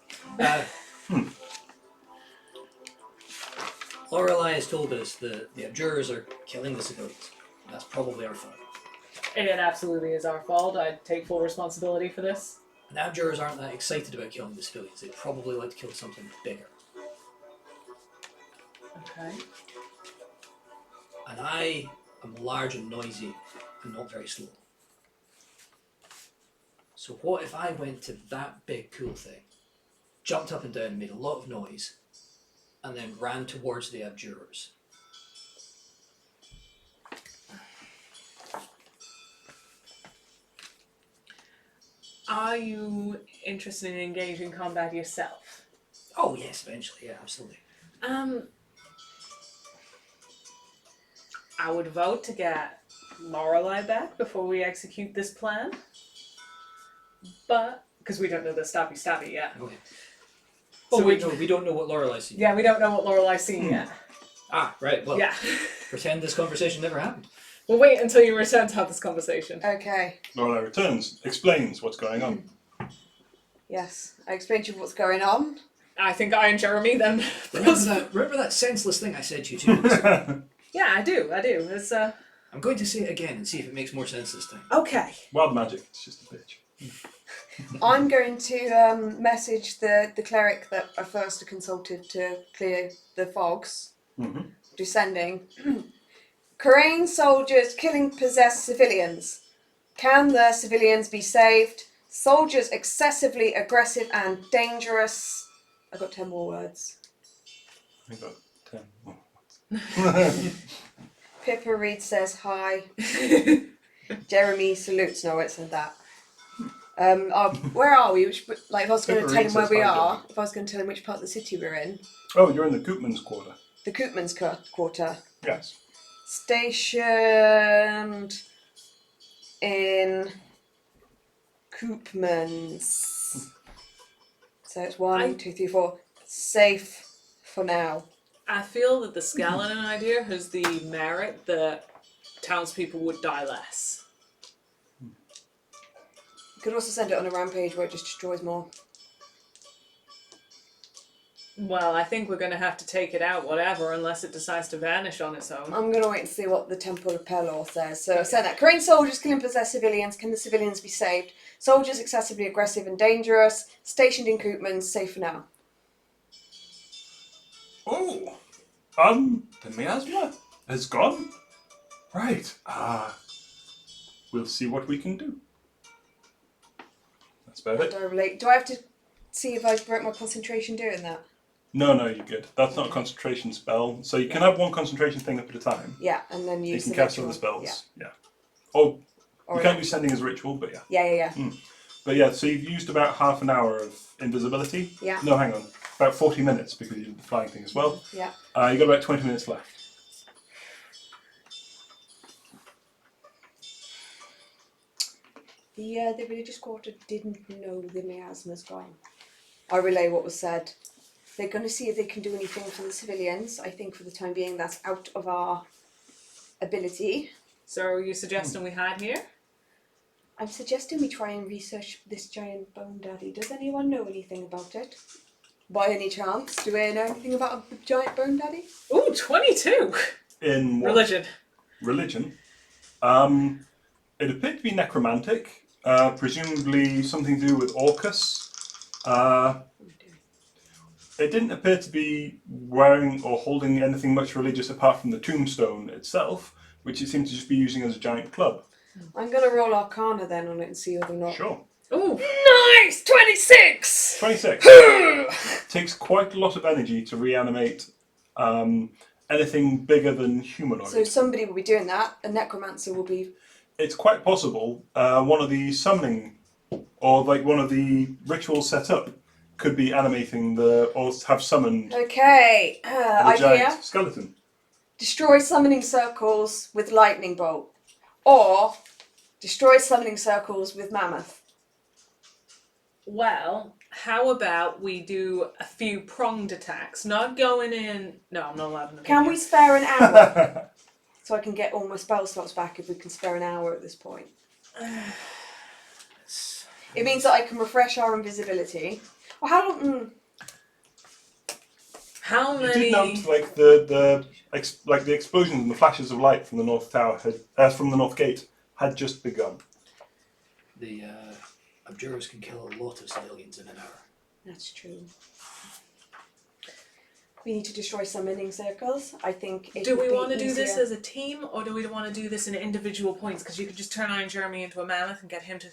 Speaker 4: Lorelei has told us that the abjurers are killing the civilians. That's probably our fault.
Speaker 3: It absolutely is our fault. I take full responsibility for this.
Speaker 4: And the abjurers aren't that excited about killing the civilians. They'd probably like to kill something bigger.
Speaker 3: Okay.
Speaker 4: And I am large and noisy and not very slow. So what if I went to that big cool thing, jumped up and down, made a lot of noise, and then ran towards the abjurers?
Speaker 3: Are you interested in engaging combat yourself?
Speaker 4: Oh yes, eventually, yeah, absolutely.
Speaker 3: I would vote to get Lorelei back before we execute this plan. But, because we don't know the stabby yet.
Speaker 4: Okay.
Speaker 3: So
Speaker 4: Oh wait, no, we don't know what Lorelei's seen.
Speaker 3: Yeah, we don't know what Lorelei's seen yet.
Speaker 4: Ah, right, well,
Speaker 3: Yeah.
Speaker 4: pretend this conversation never happened.
Speaker 3: We'll wait until you return to have this conversation.
Speaker 2: Okay.
Speaker 1: Lorelei returns, explains what's going on.
Speaker 2: Yes. I explained to you what's going on.
Speaker 3: I think I and Jeremy then...
Speaker 4: Remember that senseless thing I said to you 2 weeks ago?
Speaker 3: Yeah, I do. It's,
Speaker 4: I'm going to say it again and see if it makes more sense this time.
Speaker 2: Okay.
Speaker 1: Wild magic. It's just a bitch.
Speaker 2: I'm going to message the cleric that I first consulted to clear the fogs.
Speaker 1: Mm-hmm.
Speaker 2: Descending. Korean soldiers killing possessed civilians. Can the civilians be saved? Soldiers excessively aggressive and dangerous. I got 10 more words.
Speaker 1: I got 10.
Speaker 2: Pippa Reed says hi. Jeremy salutes. No, it said that. Where are we? If I was going to
Speaker 1: Pippa
Speaker 2: tell
Speaker 1: Reed
Speaker 2: him where
Speaker 1: says
Speaker 2: we
Speaker 1: hi,
Speaker 2: are,
Speaker 1: Jeremy.
Speaker 2: if I was going to tell him which part of the city we're in,
Speaker 1: Oh, you're in the Koopman's quarter.
Speaker 2: the Koopman's quarter.
Speaker 1: Yes.
Speaker 2: Stationed in Koopman's. So it's 1, 2, 3, 4. Safe for now.
Speaker 3: I feel that the skeleton idea has the merit that townspeople would die less.
Speaker 2: You could also send it on a rampage where it just destroys more.
Speaker 3: Well, I think we're going to have to take it out, whatever, unless it decides to vanish on its own.
Speaker 2: I'm going to wait and see what the Temple of Pelor says. So I said that. Korean soldiers killing possessed civilians. Can the civilians be saved? Soldiers excessively aggressive and dangerous. Stationed in Koopman's. Safe for now.
Speaker 1: Oh, the miasma has gone. Right. We'll see what we can do. That's about it.
Speaker 2: Do I relate? Do I have to see if I broke my concentration doing that?
Speaker 1: No, you're good. That's not a concentration spell. So you can have one concentration thing up at a time.
Speaker 2: Yeah, and then
Speaker 1: You
Speaker 2: use
Speaker 1: can
Speaker 2: the
Speaker 1: cast
Speaker 2: ritual.
Speaker 1: other spells. Yeah. Oh,
Speaker 2: Or
Speaker 1: you can't do sending as a ritual, but yeah.
Speaker 2: Yeah.
Speaker 1: But yeah, so you've used about half an hour of invisibility.
Speaker 2: Yeah.
Speaker 1: No, hang on. About 40 minutes because you did the flying thing as well.
Speaker 2: Yeah.
Speaker 1: You got about 20 minutes left.
Speaker 2: The religious quarter didn't know the miasma's gone. I relay what was said. They're going to see if they can do anything for the civilians. I think for the time being that's out of our ability.
Speaker 3: So are you suggesting we hide here?
Speaker 2: I'm suggesting we try and research this giant bone daddy. Does anyone know anything about it? By any chance, do we know anything about a giant bone daddy?
Speaker 3: Ooh, 22!
Speaker 1: In what?
Speaker 3: Religion.
Speaker 1: Religion. It appeared to be necromantic. Presumably something to do with Orcus. It didn't appear to be wearing or holding anything much religious apart from the tombstone itself, which it seemed to just be using as a giant club.
Speaker 2: I'm going to roll Arcana then on it and see whether or not...
Speaker 1: Sure.
Speaker 3: Ooh!
Speaker 2: Nice! 26!
Speaker 1: 26. Takes quite a lot of energy to reanimate anything bigger than humanoid.
Speaker 2: So somebody will be doing that. A necromancer will be...
Speaker 1: It's quite possible one of the summoning or like one of the rituals set up could be animating or have summoned
Speaker 2: Okay,
Speaker 1: the
Speaker 2: idea.
Speaker 1: giant skeleton.
Speaker 2: Destroy summoning circles with lightning bolt. Or destroy summoning circles with mammoth.
Speaker 3: Well, how about we do a few pronged attacks? Not going in... No, I'm not allowed in the
Speaker 2: Can
Speaker 3: video.
Speaker 2: we spare an hour? So I can get all my spell slots back if we can spare an hour at this point. It means that I can refresh our invisibility. Well, how long...
Speaker 3: How
Speaker 1: You
Speaker 3: many...
Speaker 1: did note like the explosions and the flashes of light from the north tower from the north gate had just begun.
Speaker 4: The abjurers can kill a lot of civilians in an hour.
Speaker 2: That's true. We need to destroy summoning circles. I think it
Speaker 3: Do
Speaker 2: would
Speaker 3: we
Speaker 2: be
Speaker 3: want to do this
Speaker 2: easier.
Speaker 3: as a team, or do we want to do this in individual points? Because you could just turn Iron Jeremy into a mammoth and get him to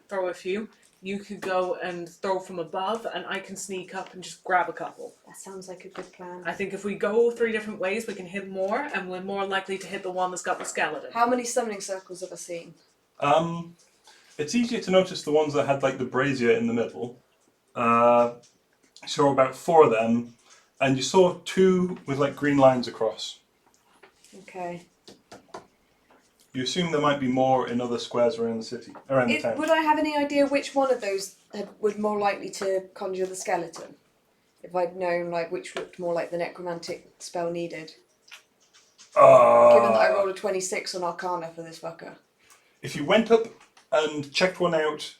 Speaker 3: throw a few. You could go and throw from above, and I can sneak up and just grab a couple.
Speaker 2: That sounds like a good plan.
Speaker 3: I think if we go 3 different ways, we can hit more, and we're more likely to hit the one that's got the skeleton.
Speaker 2: How many summoning circles have I seen?
Speaker 1: It's easier to notice the ones that had like the brazier in the middle. Saw about 4 of them, and you saw 2 with like green lines across.
Speaker 2: Okay.
Speaker 1: You assume there might be more in other squares around the city, around the town.
Speaker 2: Would I have any idea which one of those would more likely to conjure the skeleton? If I'd known like which looked more like the necromantic spell needed. Given that I rolled a 26 on Arcana for this fucker.
Speaker 1: If you went up and checked one out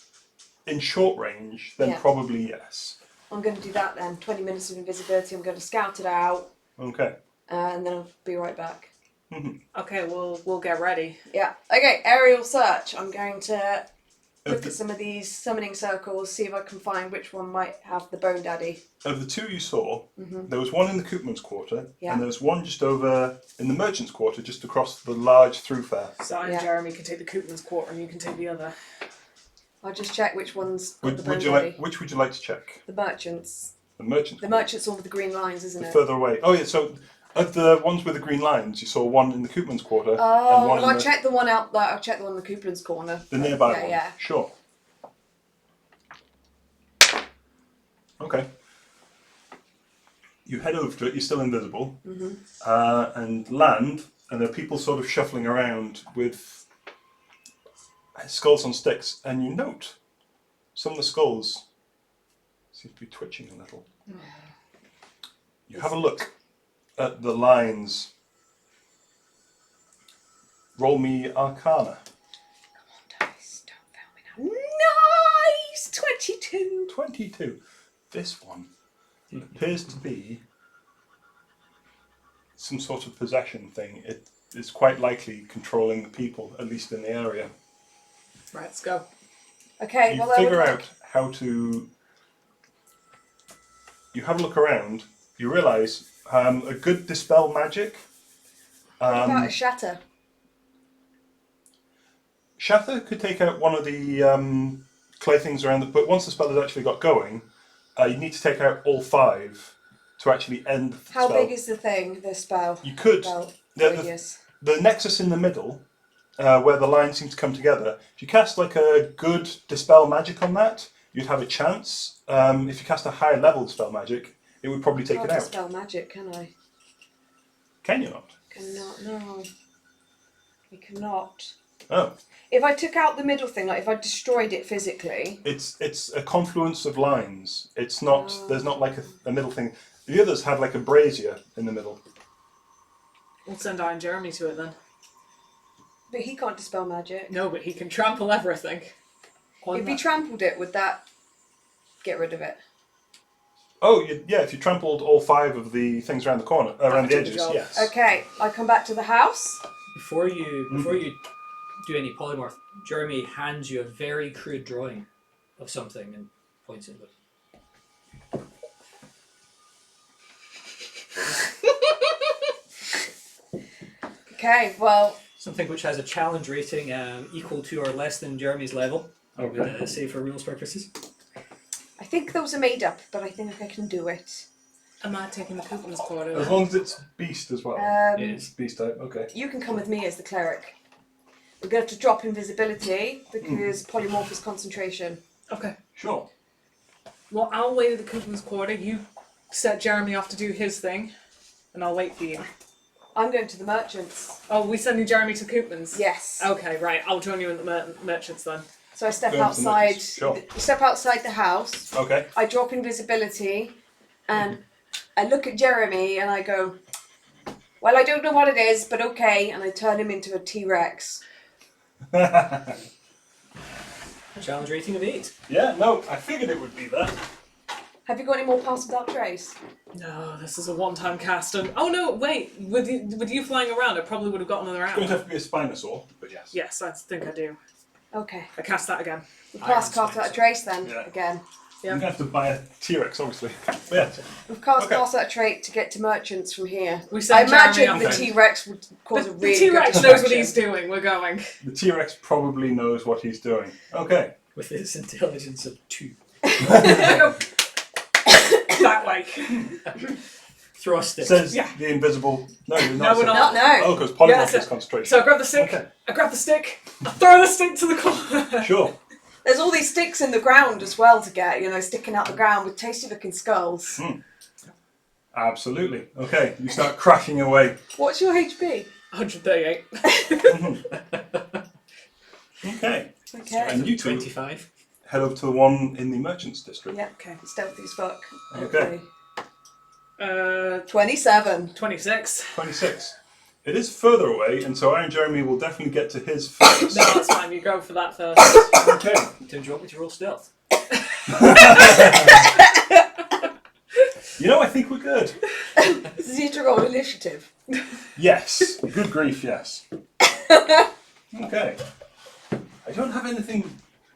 Speaker 1: in short range, then
Speaker 2: Yeah.
Speaker 1: probably yes.
Speaker 2: I'm going to do that then. 20 minutes of invisibility. I'm going to scout it out.
Speaker 1: Okay.
Speaker 2: And then I'll be right back.
Speaker 3: Okay, we'll get ready.
Speaker 2: Yeah. Okay, aerial search. I'm going to look
Speaker 1: Of
Speaker 2: at some of these summoning circles, see if I can find which one might have the Bone Daddy.
Speaker 1: the two you saw, there was one in the Koopman's Quarter,
Speaker 2: Yeah.
Speaker 1: and there was one just over in the Merchant's Quarter, just across the large thoroughfare.
Speaker 3: So I and
Speaker 2: Yeah.
Speaker 3: Jeremy can take the Koopman's Quarter and you can take the other.
Speaker 2: I'll just check which one's got the Bone
Speaker 1: Would you
Speaker 2: Daddy.
Speaker 1: which would you like to check?
Speaker 2: The Merchants.
Speaker 1: The Merchant's
Speaker 2: The Merchants all with the green lines, isn't it?
Speaker 1: further away. Oh yeah, so of the ones with the green lines, you saw one in the Koopman's Quarter and
Speaker 2: Oh,
Speaker 1: one
Speaker 2: well,
Speaker 1: in
Speaker 2: I checked the one out. Like, I checked the one in the Coupland's corner.
Speaker 1: the nearby
Speaker 2: Yeah,
Speaker 1: one.
Speaker 2: yeah.
Speaker 1: Sure. Okay. You head over to it. You're still invisible, and land. And there are people sort of shuffling around with skulls on sticks. And you note some of the skulls seem to be twitching a little. You have a look at the lines. Roll me Arcana.
Speaker 2: Dice, don't fail me now. Nice! 22.
Speaker 1: 22. This one appears to be some sort of possession thing. It is quite likely controlling the people, at least in the area.
Speaker 3: Right, let's go.
Speaker 2: Okay,
Speaker 1: You
Speaker 2: well,
Speaker 1: figure out how to... You have a look around, you realise a good dispel magic.
Speaker 2: What about a shatter?
Speaker 1: Shatter could take out one of the clay things around but once the spell has actually got going, you need to take out all 5 to actually end the
Speaker 2: How
Speaker 1: spell.
Speaker 2: big is the thing, the spell?
Speaker 1: You could...
Speaker 2: About
Speaker 1: the-
Speaker 2: radius.
Speaker 1: The nexus in the middle, where the lines seem to come together, if you cast like a good dispel magic on that, you'd have a chance. If you cast a higher level dispel magic, it would probably take
Speaker 2: Can't
Speaker 1: it out.
Speaker 2: dispel magic, can I?
Speaker 1: Can you not?
Speaker 2: Cannot, no. You cannot.
Speaker 1: Oh,
Speaker 2: If I took out the middle thing, like if I destroyed it physically...
Speaker 1: it's a confluence of lines. It's not. There's not like a middle thing. The others have like a brazier in the middle.
Speaker 3: We'll send Iron Jeremy to it then.
Speaker 2: But he can't dispel magic.
Speaker 3: No, but he can trample everything.
Speaker 2: If he trampled it, would that get rid of it?
Speaker 1: Oh, yeah. If you trampled all 5 of the things around the corner, around the
Speaker 3: That'd do the
Speaker 1: edges,
Speaker 3: job.
Speaker 1: yes.
Speaker 2: Okay, I come back to the house.
Speaker 4: Before you do any polymorph, Jeremy hands you a very crude drawing of something and points at it.
Speaker 2: Okay, well,
Speaker 4: Something which has a challenge rating equal to or less than Jeremy's level. I would say for rules purposes.
Speaker 2: I think those are made up, but I think I can do it.
Speaker 3: Am I taking the Koopman's Quarter
Speaker 1: As
Speaker 3: then?
Speaker 1: long as it's beast as well.
Speaker 4: Yes.
Speaker 1: Beast type. Okay.
Speaker 2: You can come with me as the cleric. We're going to have to drop invisibility because polymorph is concentration.
Speaker 3: Okay.
Speaker 1: Sure.
Speaker 3: Well, I'll wait at the Koopman's Quarter. You set Jeremy off to do his thing, and I'll wait for you.
Speaker 2: I'm going to the merchants.
Speaker 3: Oh, we sending Jeremy to Koopman's?
Speaker 2: Yes.
Speaker 3: Okay, right. I'll join you in the merchants then.
Speaker 2: So I step
Speaker 1: Going to the
Speaker 2: outside.
Speaker 1: merchants, sure.
Speaker 2: Step outside the house.
Speaker 1: Okay.
Speaker 2: I drop invisibility, and I look at Jeremy and I go, "Well, I don't know what it is, but okay." And I turn him into a T-Rex.
Speaker 4: Challenge rating of 8.
Speaker 1: Yeah, no, I figured it would be that.
Speaker 2: Have you got any more Pass Without Trace?
Speaker 3: No, this is a one-time cast. And oh no, wait. With you flying around, I probably would have got another
Speaker 1: It's going to
Speaker 3: hour.
Speaker 1: have to be a Spinosaur, but yes.
Speaker 3: Yes, I think I do.
Speaker 2: Okay.
Speaker 3: I cast that again.
Speaker 2: We've cast Pass Without Trace then,
Speaker 1: Yeah.
Speaker 2: again.
Speaker 3: Yeah.
Speaker 1: I'm going to have to buy a T-Rex, obviously. But yeah.
Speaker 2: We've cast
Speaker 1: Okay.
Speaker 2: Pass Without Trace to get to merchants from here.
Speaker 3: We
Speaker 2: I
Speaker 3: send Jeremy
Speaker 2: imagine
Speaker 3: off.
Speaker 2: the
Speaker 1: Okay.
Speaker 2: T-Rex would cause a
Speaker 3: The
Speaker 2: really
Speaker 3: T-Rex
Speaker 2: good
Speaker 3: knows what
Speaker 2: distraction.
Speaker 3: he's doing. We're going.
Speaker 1: The T-Rex probably knows what he's doing. Okay.
Speaker 4: With its intelligence of 2.
Speaker 3: Go that way.
Speaker 4: Throw a stick.
Speaker 1: Says
Speaker 3: Yeah.
Speaker 1: the invisible... No, you're
Speaker 3: No,
Speaker 1: not.
Speaker 3: we're
Speaker 1: saying-
Speaker 3: not.
Speaker 2: No.
Speaker 1: Oh, because polymorph
Speaker 3: Yeah,
Speaker 1: is
Speaker 3: so-
Speaker 1: concentration.
Speaker 3: So I grab the stick.
Speaker 1: Okay.
Speaker 3: I grab the stick. I throw the stick to the corner.
Speaker 1: Sure.
Speaker 2: There's all these sticks in the ground as well to get, sticking out the ground with tasty looking skulls.
Speaker 1: Absolutely. Okay, you start crashing away.
Speaker 2: What's your HP?
Speaker 3: 138.
Speaker 1: Okay.
Speaker 2: Okay.
Speaker 1: And you two
Speaker 4: 25.
Speaker 1: head up to the one in the Merchants District.
Speaker 2: Yep. Okay. Stealthy as fuck.
Speaker 1: Okay.
Speaker 2: 27.
Speaker 3: 26.
Speaker 1: 26. It is further away, and so Iron Jeremy will definitely get to his first.
Speaker 3: No, that's fine. You go for that first.
Speaker 1: Okay.
Speaker 4: Do you want me to roll stealth?
Speaker 1: I think we're good.
Speaker 2: This is you to roll initiative.
Speaker 1: Yes. Good grief, yes. Okay. I don't have anything...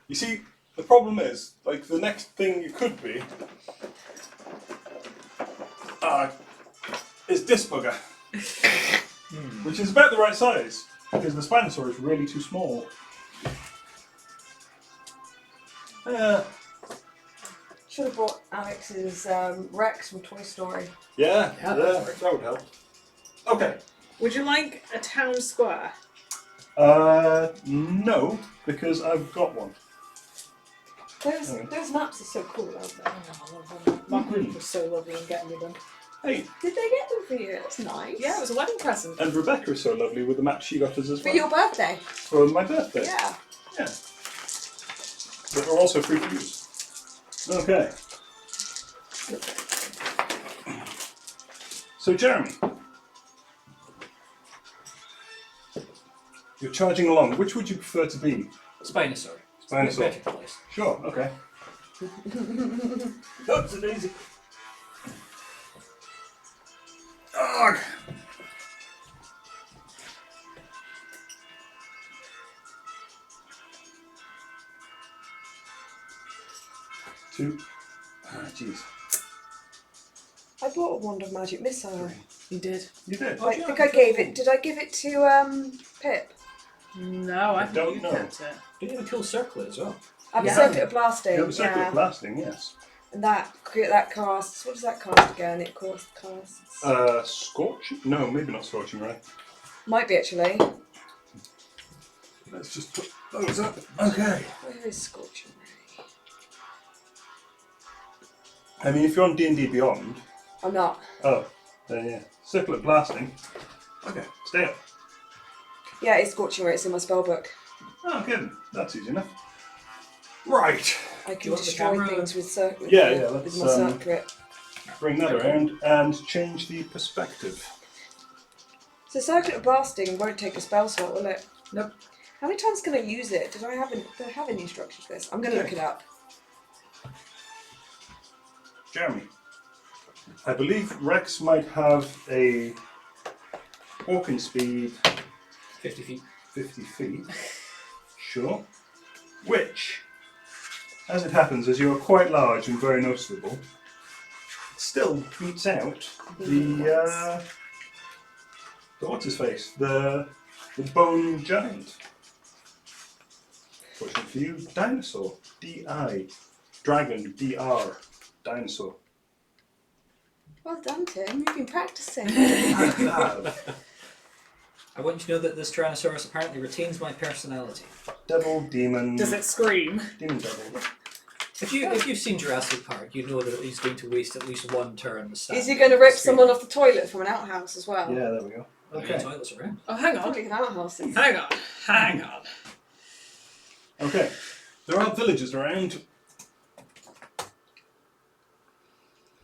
Speaker 1: You see, the problem is, like, the next thing you could be... is this bugger. Which is about the right size, because the Spinosaur is really too small.
Speaker 2: Should have brought Alex's Rex from Toy Story.
Speaker 1: Yeah,
Speaker 4: that
Speaker 1: that would help. Okay.
Speaker 3: Would you like a town square?
Speaker 1: No, because I've got one.
Speaker 2: Those maps are so cool, aren't they?
Speaker 3: I love them. My group was so lovely in getting me them.
Speaker 1: Hey,
Speaker 2: Did they get them for you? That's nice.
Speaker 3: Yeah, it was a wedding present.
Speaker 1: and Rebecca is so lovely with the map she got us as
Speaker 2: For
Speaker 1: well.
Speaker 2: your birthday.
Speaker 1: For my birthday.
Speaker 2: Yeah.
Speaker 1: Yeah. But they're also free to use. Okay. So, Jeremy. You're charging along. Which would you prefer to be?
Speaker 4: Spinosaur.
Speaker 1: Spinosaur.
Speaker 4: Better place.
Speaker 1: Sure, okay. That's an easy. Ugh. Two. Jeez.
Speaker 2: I bought a wand of magic missile.
Speaker 3: You did?
Speaker 1: You did.
Speaker 2: I think I gave it. Did I give it to Pip?
Speaker 3: No, I
Speaker 1: don't
Speaker 3: think
Speaker 1: know.
Speaker 3: you kept it.
Speaker 4: Did you have a cool circlet as well?
Speaker 2: I have
Speaker 3: Yeah.
Speaker 2: a circuit of blasting.
Speaker 1: You have a circle
Speaker 2: yeah.
Speaker 1: of blasting, yes.
Speaker 2: And that casts. What does that cast again? It casts.
Speaker 1: Scorching? No, maybe not scorching, right?
Speaker 2: Might be actually.
Speaker 1: Let's just put those up. Okay.
Speaker 2: Where is scorching ray?
Speaker 1: I mean, if you're on D&D Beyond...
Speaker 2: I'm not.
Speaker 1: Oh, then yeah. Circle of blasting. Okay, stay up.
Speaker 2: Yeah, it's scorching ray. It's in my spell book.
Speaker 1: Oh, good. That's easy enough. Right.
Speaker 2: I
Speaker 4: you
Speaker 2: can
Speaker 4: want the
Speaker 2: destroy
Speaker 4: camera?
Speaker 2: things with circuit.
Speaker 1: Yeah,
Speaker 2: with
Speaker 1: let's,
Speaker 2: my circuit.
Speaker 1: Bring that around and change the perspective.
Speaker 2: So circuit of blasting won't take a spell slot, will it?
Speaker 4: Nope.
Speaker 2: How many times can I use it? Do I have any instructions for this? I'm going to look it up.
Speaker 1: Jeremy. I believe Rex might have a walking speed
Speaker 4: 50 feet.
Speaker 1: 50 feet. Sure. Which, as it happens, as you are quite large and very noticeable, still beats out the what's his face? The bone giant. Fortunately for you, dinosaur. D-I. Dragon. D-R. Dinosaur.
Speaker 2: Well done, Tim. You've been practicing.
Speaker 4: I want you to know that this Tyrannosaurus apparently retains my personality.
Speaker 1: Devil, demon.
Speaker 3: Does it scream?
Speaker 1: Demon devil.
Speaker 4: If you've seen Jurassic Park, you know that he's going to waste at least one turn.
Speaker 2: Is he going to rip someone off the toilet from an outhouse as well?
Speaker 1: Yeah, there we go.
Speaker 4: Okay.
Speaker 1: Okay.
Speaker 4: Toilets around.
Speaker 3: Oh, hang on.
Speaker 2: Probably an outhouse.
Speaker 3: Hang on.
Speaker 1: Okay. There are villagers around.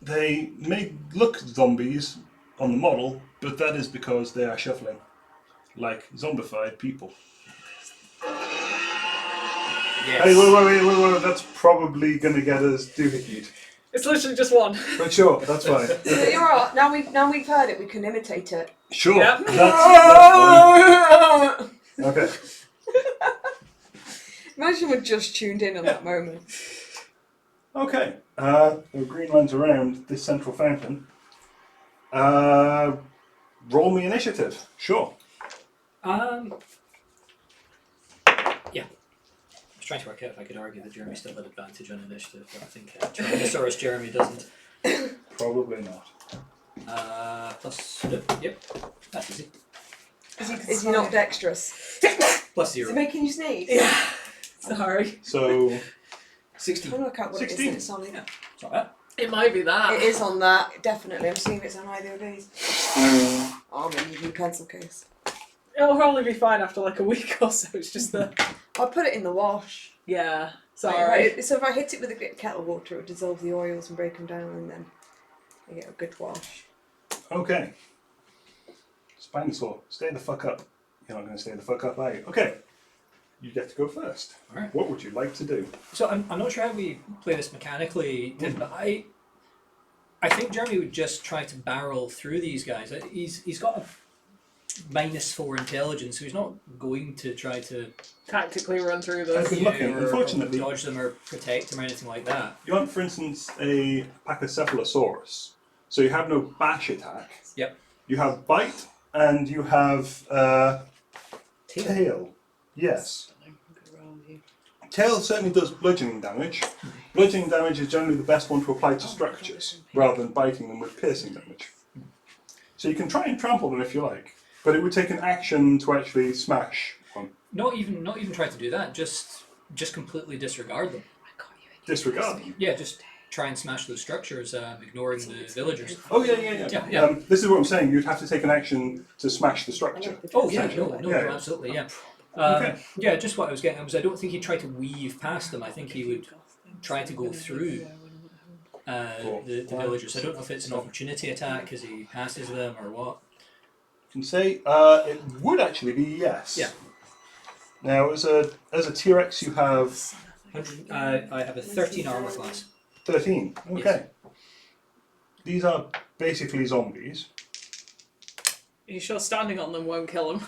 Speaker 1: They may look zombies on the model, but that is because they are shuffling. Like zombified people.
Speaker 4: Yes.
Speaker 1: Hey, wait, that's probably going to get us doohickeyd.
Speaker 3: It's literally just one.
Speaker 1: But sure, that's fine.
Speaker 2: So you're right. Now we've heard it. We can imitate it.
Speaker 1: Sure,
Speaker 3: Yep.
Speaker 1: that's fine. Okay.
Speaker 2: Imagine we're just tuned in at that moment.
Speaker 1: Okay. There are green lines around this central fountain. Roll me initiative. Sure.
Speaker 4: Yeah. I was trying to work out if I could argue that Jeremy still had advantage on initiative, but I think Tyrannosaurus Jeremy doesn't.
Speaker 1: Probably not.
Speaker 4: Plus, yep, that's easy.
Speaker 2: Is he not dexterous?
Speaker 4: Plus
Speaker 2: Is it
Speaker 4: 0.
Speaker 2: making you sneeze?
Speaker 3: Yeah. Sorry.
Speaker 1: So,
Speaker 4: 16.
Speaker 2: I'm work out what
Speaker 1: 16.
Speaker 2: it's on.
Speaker 4: Yeah, it's not bad.
Speaker 3: It might be that.
Speaker 2: It is on that, definitely. I'm seeing it's on either of these. Oh, I'm going to need a new pencil case.
Speaker 3: It'll probably be fine after like a week or so. It's just the.
Speaker 2: I'll put it in the wash.
Speaker 3: Yeah. Sorry.
Speaker 2: So if I hit it with a bit of kettle water, it would dissolve the oils and break them down, and then I get a good wash.
Speaker 1: okay. Spinosaur, stay the fuck up. You're not going to stay the fuck up, are you? Okay. You get to go first.
Speaker 4: Alright.
Speaker 1: What would you like to do?
Speaker 4: So I'm not sure how we play this mechanically, Tim, but I think Jeremy would just try to barrel through these guys. He's got a -4 intelligence, so he's not going to try to
Speaker 3: Tactically run through
Speaker 1: I've
Speaker 3: this.
Speaker 1: been looking.
Speaker 4: or
Speaker 1: Unfortunately,
Speaker 4: dodge them or protect them or anything like that.
Speaker 1: you aren't, for instance, a Pachycephalosaurus, so you have no bash attack.
Speaker 4: Yep.
Speaker 1: You have bite and you have tail. Yes. Tail certainly does bludgeoning damage. Bludgeoning damage is generally the best one to apply to structures, rather than biting them with piercing damage. So you can try and trample them if you like, but it would take an action to actually smash one.
Speaker 4: Not even try to do that. Just completely disregard them.
Speaker 1: Disregard them.
Speaker 4: Yeah, just try and smash those structures, ignoring the villagers.
Speaker 1: Oh yeah.
Speaker 4: Yeah.
Speaker 1: This is what I'm saying. You'd have to take an action to smash the structure.
Speaker 4: Oh yeah,
Speaker 1: Essentially.
Speaker 4: no,
Speaker 1: Yeah.
Speaker 4: absolutely, yeah.
Speaker 1: Okay.
Speaker 4: Yeah, just what I was getting at was I don't think he'd try to weave past them. I think he would try to go through the villagers. I don't know if it's an opportunity attack as he passes them or what.
Speaker 1: You can say it would actually be yes.
Speaker 4: Yeah.
Speaker 1: Now, as a T-Rex, you have
Speaker 4: 100, I have a 13 armor class.
Speaker 1: 13. Okay.
Speaker 4: Yes.
Speaker 1: These are basically zombies.
Speaker 3: Are you sure standing on them won't kill him?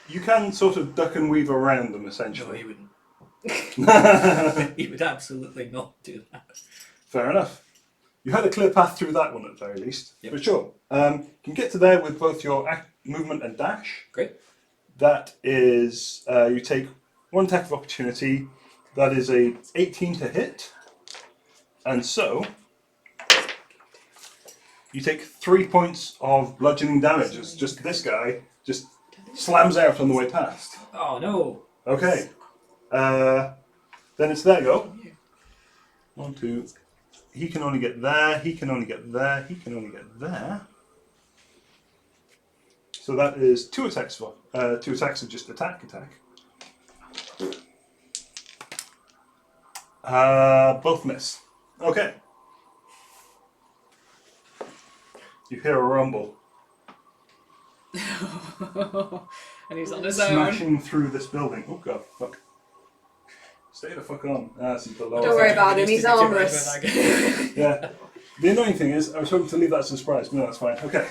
Speaker 1: You can sort of duck and weave around them,
Speaker 4: No,
Speaker 1: essentially.
Speaker 4: he wouldn't. He would absolutely not do that.
Speaker 1: Fair enough. You had a clear path through that one at the very least.
Speaker 4: Yep.
Speaker 1: For sure. You can get to there with both your movement and dash.
Speaker 4: Great.
Speaker 1: That is, you take one attack of opportunity. That is a 18 to hit. And so, you take 3 points of bludgeoning damage as just this guy just slams out on the way past.
Speaker 4: Oh no.
Speaker 1: Okay. Then it's their go. 1, 2. He can only get there, he can only get there, he can only get there. So that is 2 attacks for 2 attacks of just attack. Both miss. Okay. You hear a rumble.
Speaker 3: And he's on his own.
Speaker 1: Smashing through this building. Oh god, fuck. Stay the fuck on. See the lower.
Speaker 2: Don't worry about him, he's armless.
Speaker 1: Yeah. The annoying thing is, I was hoping to leave that as a surprise, but no, that's fine. Okay.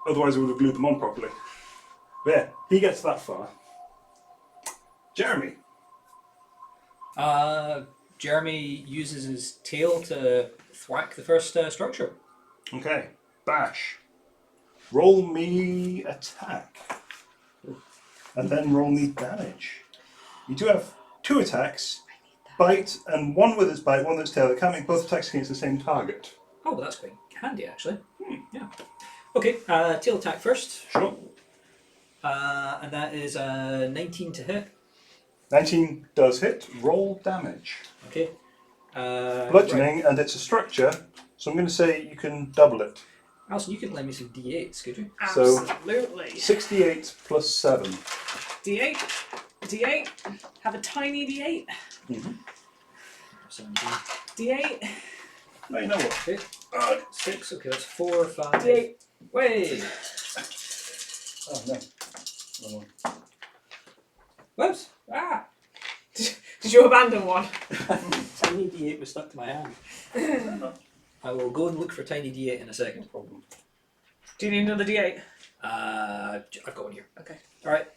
Speaker 1: Otherwise, I would have glued them on properly. But yeah, he gets that far. Jeremy.
Speaker 4: Jeremy uses his tail to thwack the first structure.
Speaker 1: Okay. Bash. Roll me attack. And then roll me damage. You do have 2 attacks. Bite, and one with its bite, one with its tail. It can't make both attacks against the same target.
Speaker 4: Oh, well, that's quite handy actually. Yeah. Okay, tail attack first.
Speaker 1: Sure.
Speaker 4: And that is 19 to hit.
Speaker 1: 19 does hit. Roll damage.
Speaker 4: Okay.
Speaker 1: Bludgeoning, and it's a structure, so I'm going to say you can double it.
Speaker 4: Alison, you can lend me some d8s, could you?
Speaker 1: So-
Speaker 3: Absolutely.
Speaker 1: 68 plus 7.
Speaker 3: D8. D8. Have a tiny D8.
Speaker 4: 17.
Speaker 3: D8.
Speaker 1: Now you know what.
Speaker 4: Okay. 6, okay, that's 4, 5.
Speaker 3: D8.
Speaker 4: Way!
Speaker 1: Oh no. Wrong one.
Speaker 4: Whoops! Ah!
Speaker 3: Did you abandon one?
Speaker 4: Tiny d8 was stuck to my hand. I will go and look for tiny d8 in a second.
Speaker 1: No problem.
Speaker 3: Do you need another D8?
Speaker 4: I've got one here.
Speaker 3: Okay.
Speaker 4: Alright.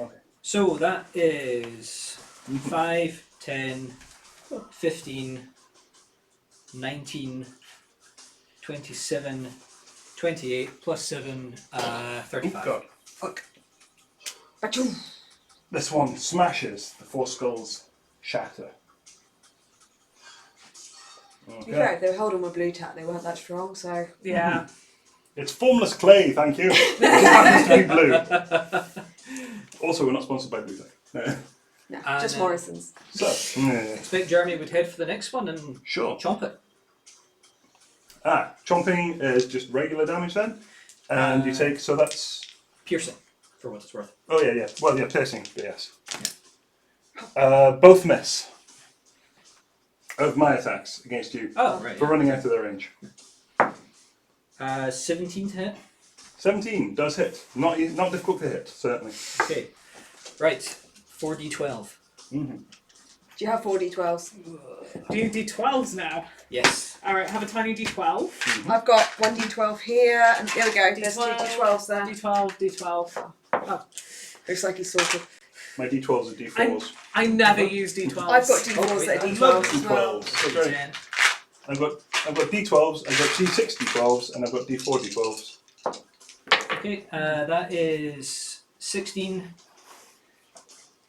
Speaker 1: Okay.
Speaker 4: So that is 5, 10, 15, 19, 27, 28, plus 7, 35.
Speaker 1: Oh god. Fuck.
Speaker 2: Achoo!
Speaker 1: This one smashes. The 4 skulls shatter.
Speaker 2: To be fair, if they were holding my blue tack, they weren't that strong, so.
Speaker 3: Yeah.
Speaker 1: It's formless clay, thank you. It just happens to be blue. Also, we're not sponsored by Blue Tack. No.
Speaker 2: No,
Speaker 4: And,
Speaker 2: just Morrison's.
Speaker 1: So,
Speaker 4: Expect Jeremy would head for the next one and
Speaker 1: sure.
Speaker 4: chomp it.
Speaker 1: Chomping is just regular damage then. And you take, so that's,
Speaker 4: Piercing, for what it's worth.
Speaker 1: oh yeah. Well, yeah, piercing, but yes. Both miss. Of my attacks against you.
Speaker 4: Oh, right.
Speaker 1: For running out of their range.
Speaker 4: 17 to hit.
Speaker 1: 17 does hit. Not difficult to hit, certainly.
Speaker 4: Okay. Right. 4d12.
Speaker 1: Mm-hmm.
Speaker 2: Do you have 4 d12s?
Speaker 3: Do you d12s now?
Speaker 4: Yes.
Speaker 3: Alright, have a tiny d12.
Speaker 2: I've got 1 d12 here, and there we go. There's 2 d12s there.
Speaker 3: D12, d12. Oh,
Speaker 2: Looks like he's sorted.
Speaker 1: My d12s are d4s.
Speaker 3: I never use d12s.
Speaker 2: I've got d4s that are
Speaker 1: Love
Speaker 2: d12s as well.
Speaker 1: d12s. Okay. I've got d12s, I've got d6 d12s, and I've got d4 d12s.
Speaker 4: Okay, that is 16,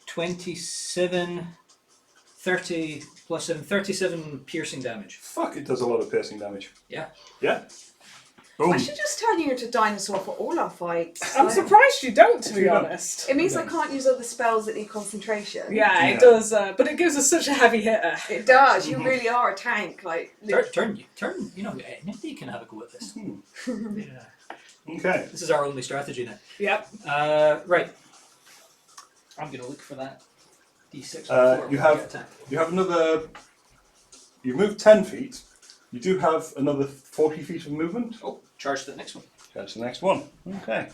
Speaker 4: 27, 30 plus 7, 37 piercing damage.
Speaker 1: Fuck, it does a lot of piercing damage.
Speaker 4: Yeah.
Speaker 1: Yeah? Boom.
Speaker 2: I should just turn you into a dinosaur for all our fights.
Speaker 3: I'm
Speaker 2: Like,
Speaker 3: surprised you don't, to be
Speaker 1: Yeah.
Speaker 3: honest.
Speaker 2: it means I can't use other spells that need concentration.
Speaker 3: Yeah,
Speaker 1: Yeah.
Speaker 3: it does, but it gives us such a heavy hitter.
Speaker 2: It does. You really are a tank. Like,
Speaker 4: Turn, you know, anybody can have a go at this. Yeah.
Speaker 1: Okay.
Speaker 4: This is our only strategy now.
Speaker 3: Yep.
Speaker 4: Right. I'm going to look for that D6.
Speaker 1: You have another. You moved 10 feet. You do have another 40 feet of movement.
Speaker 4: Oh, charge to the next one.
Speaker 1: That's the next one. Okay.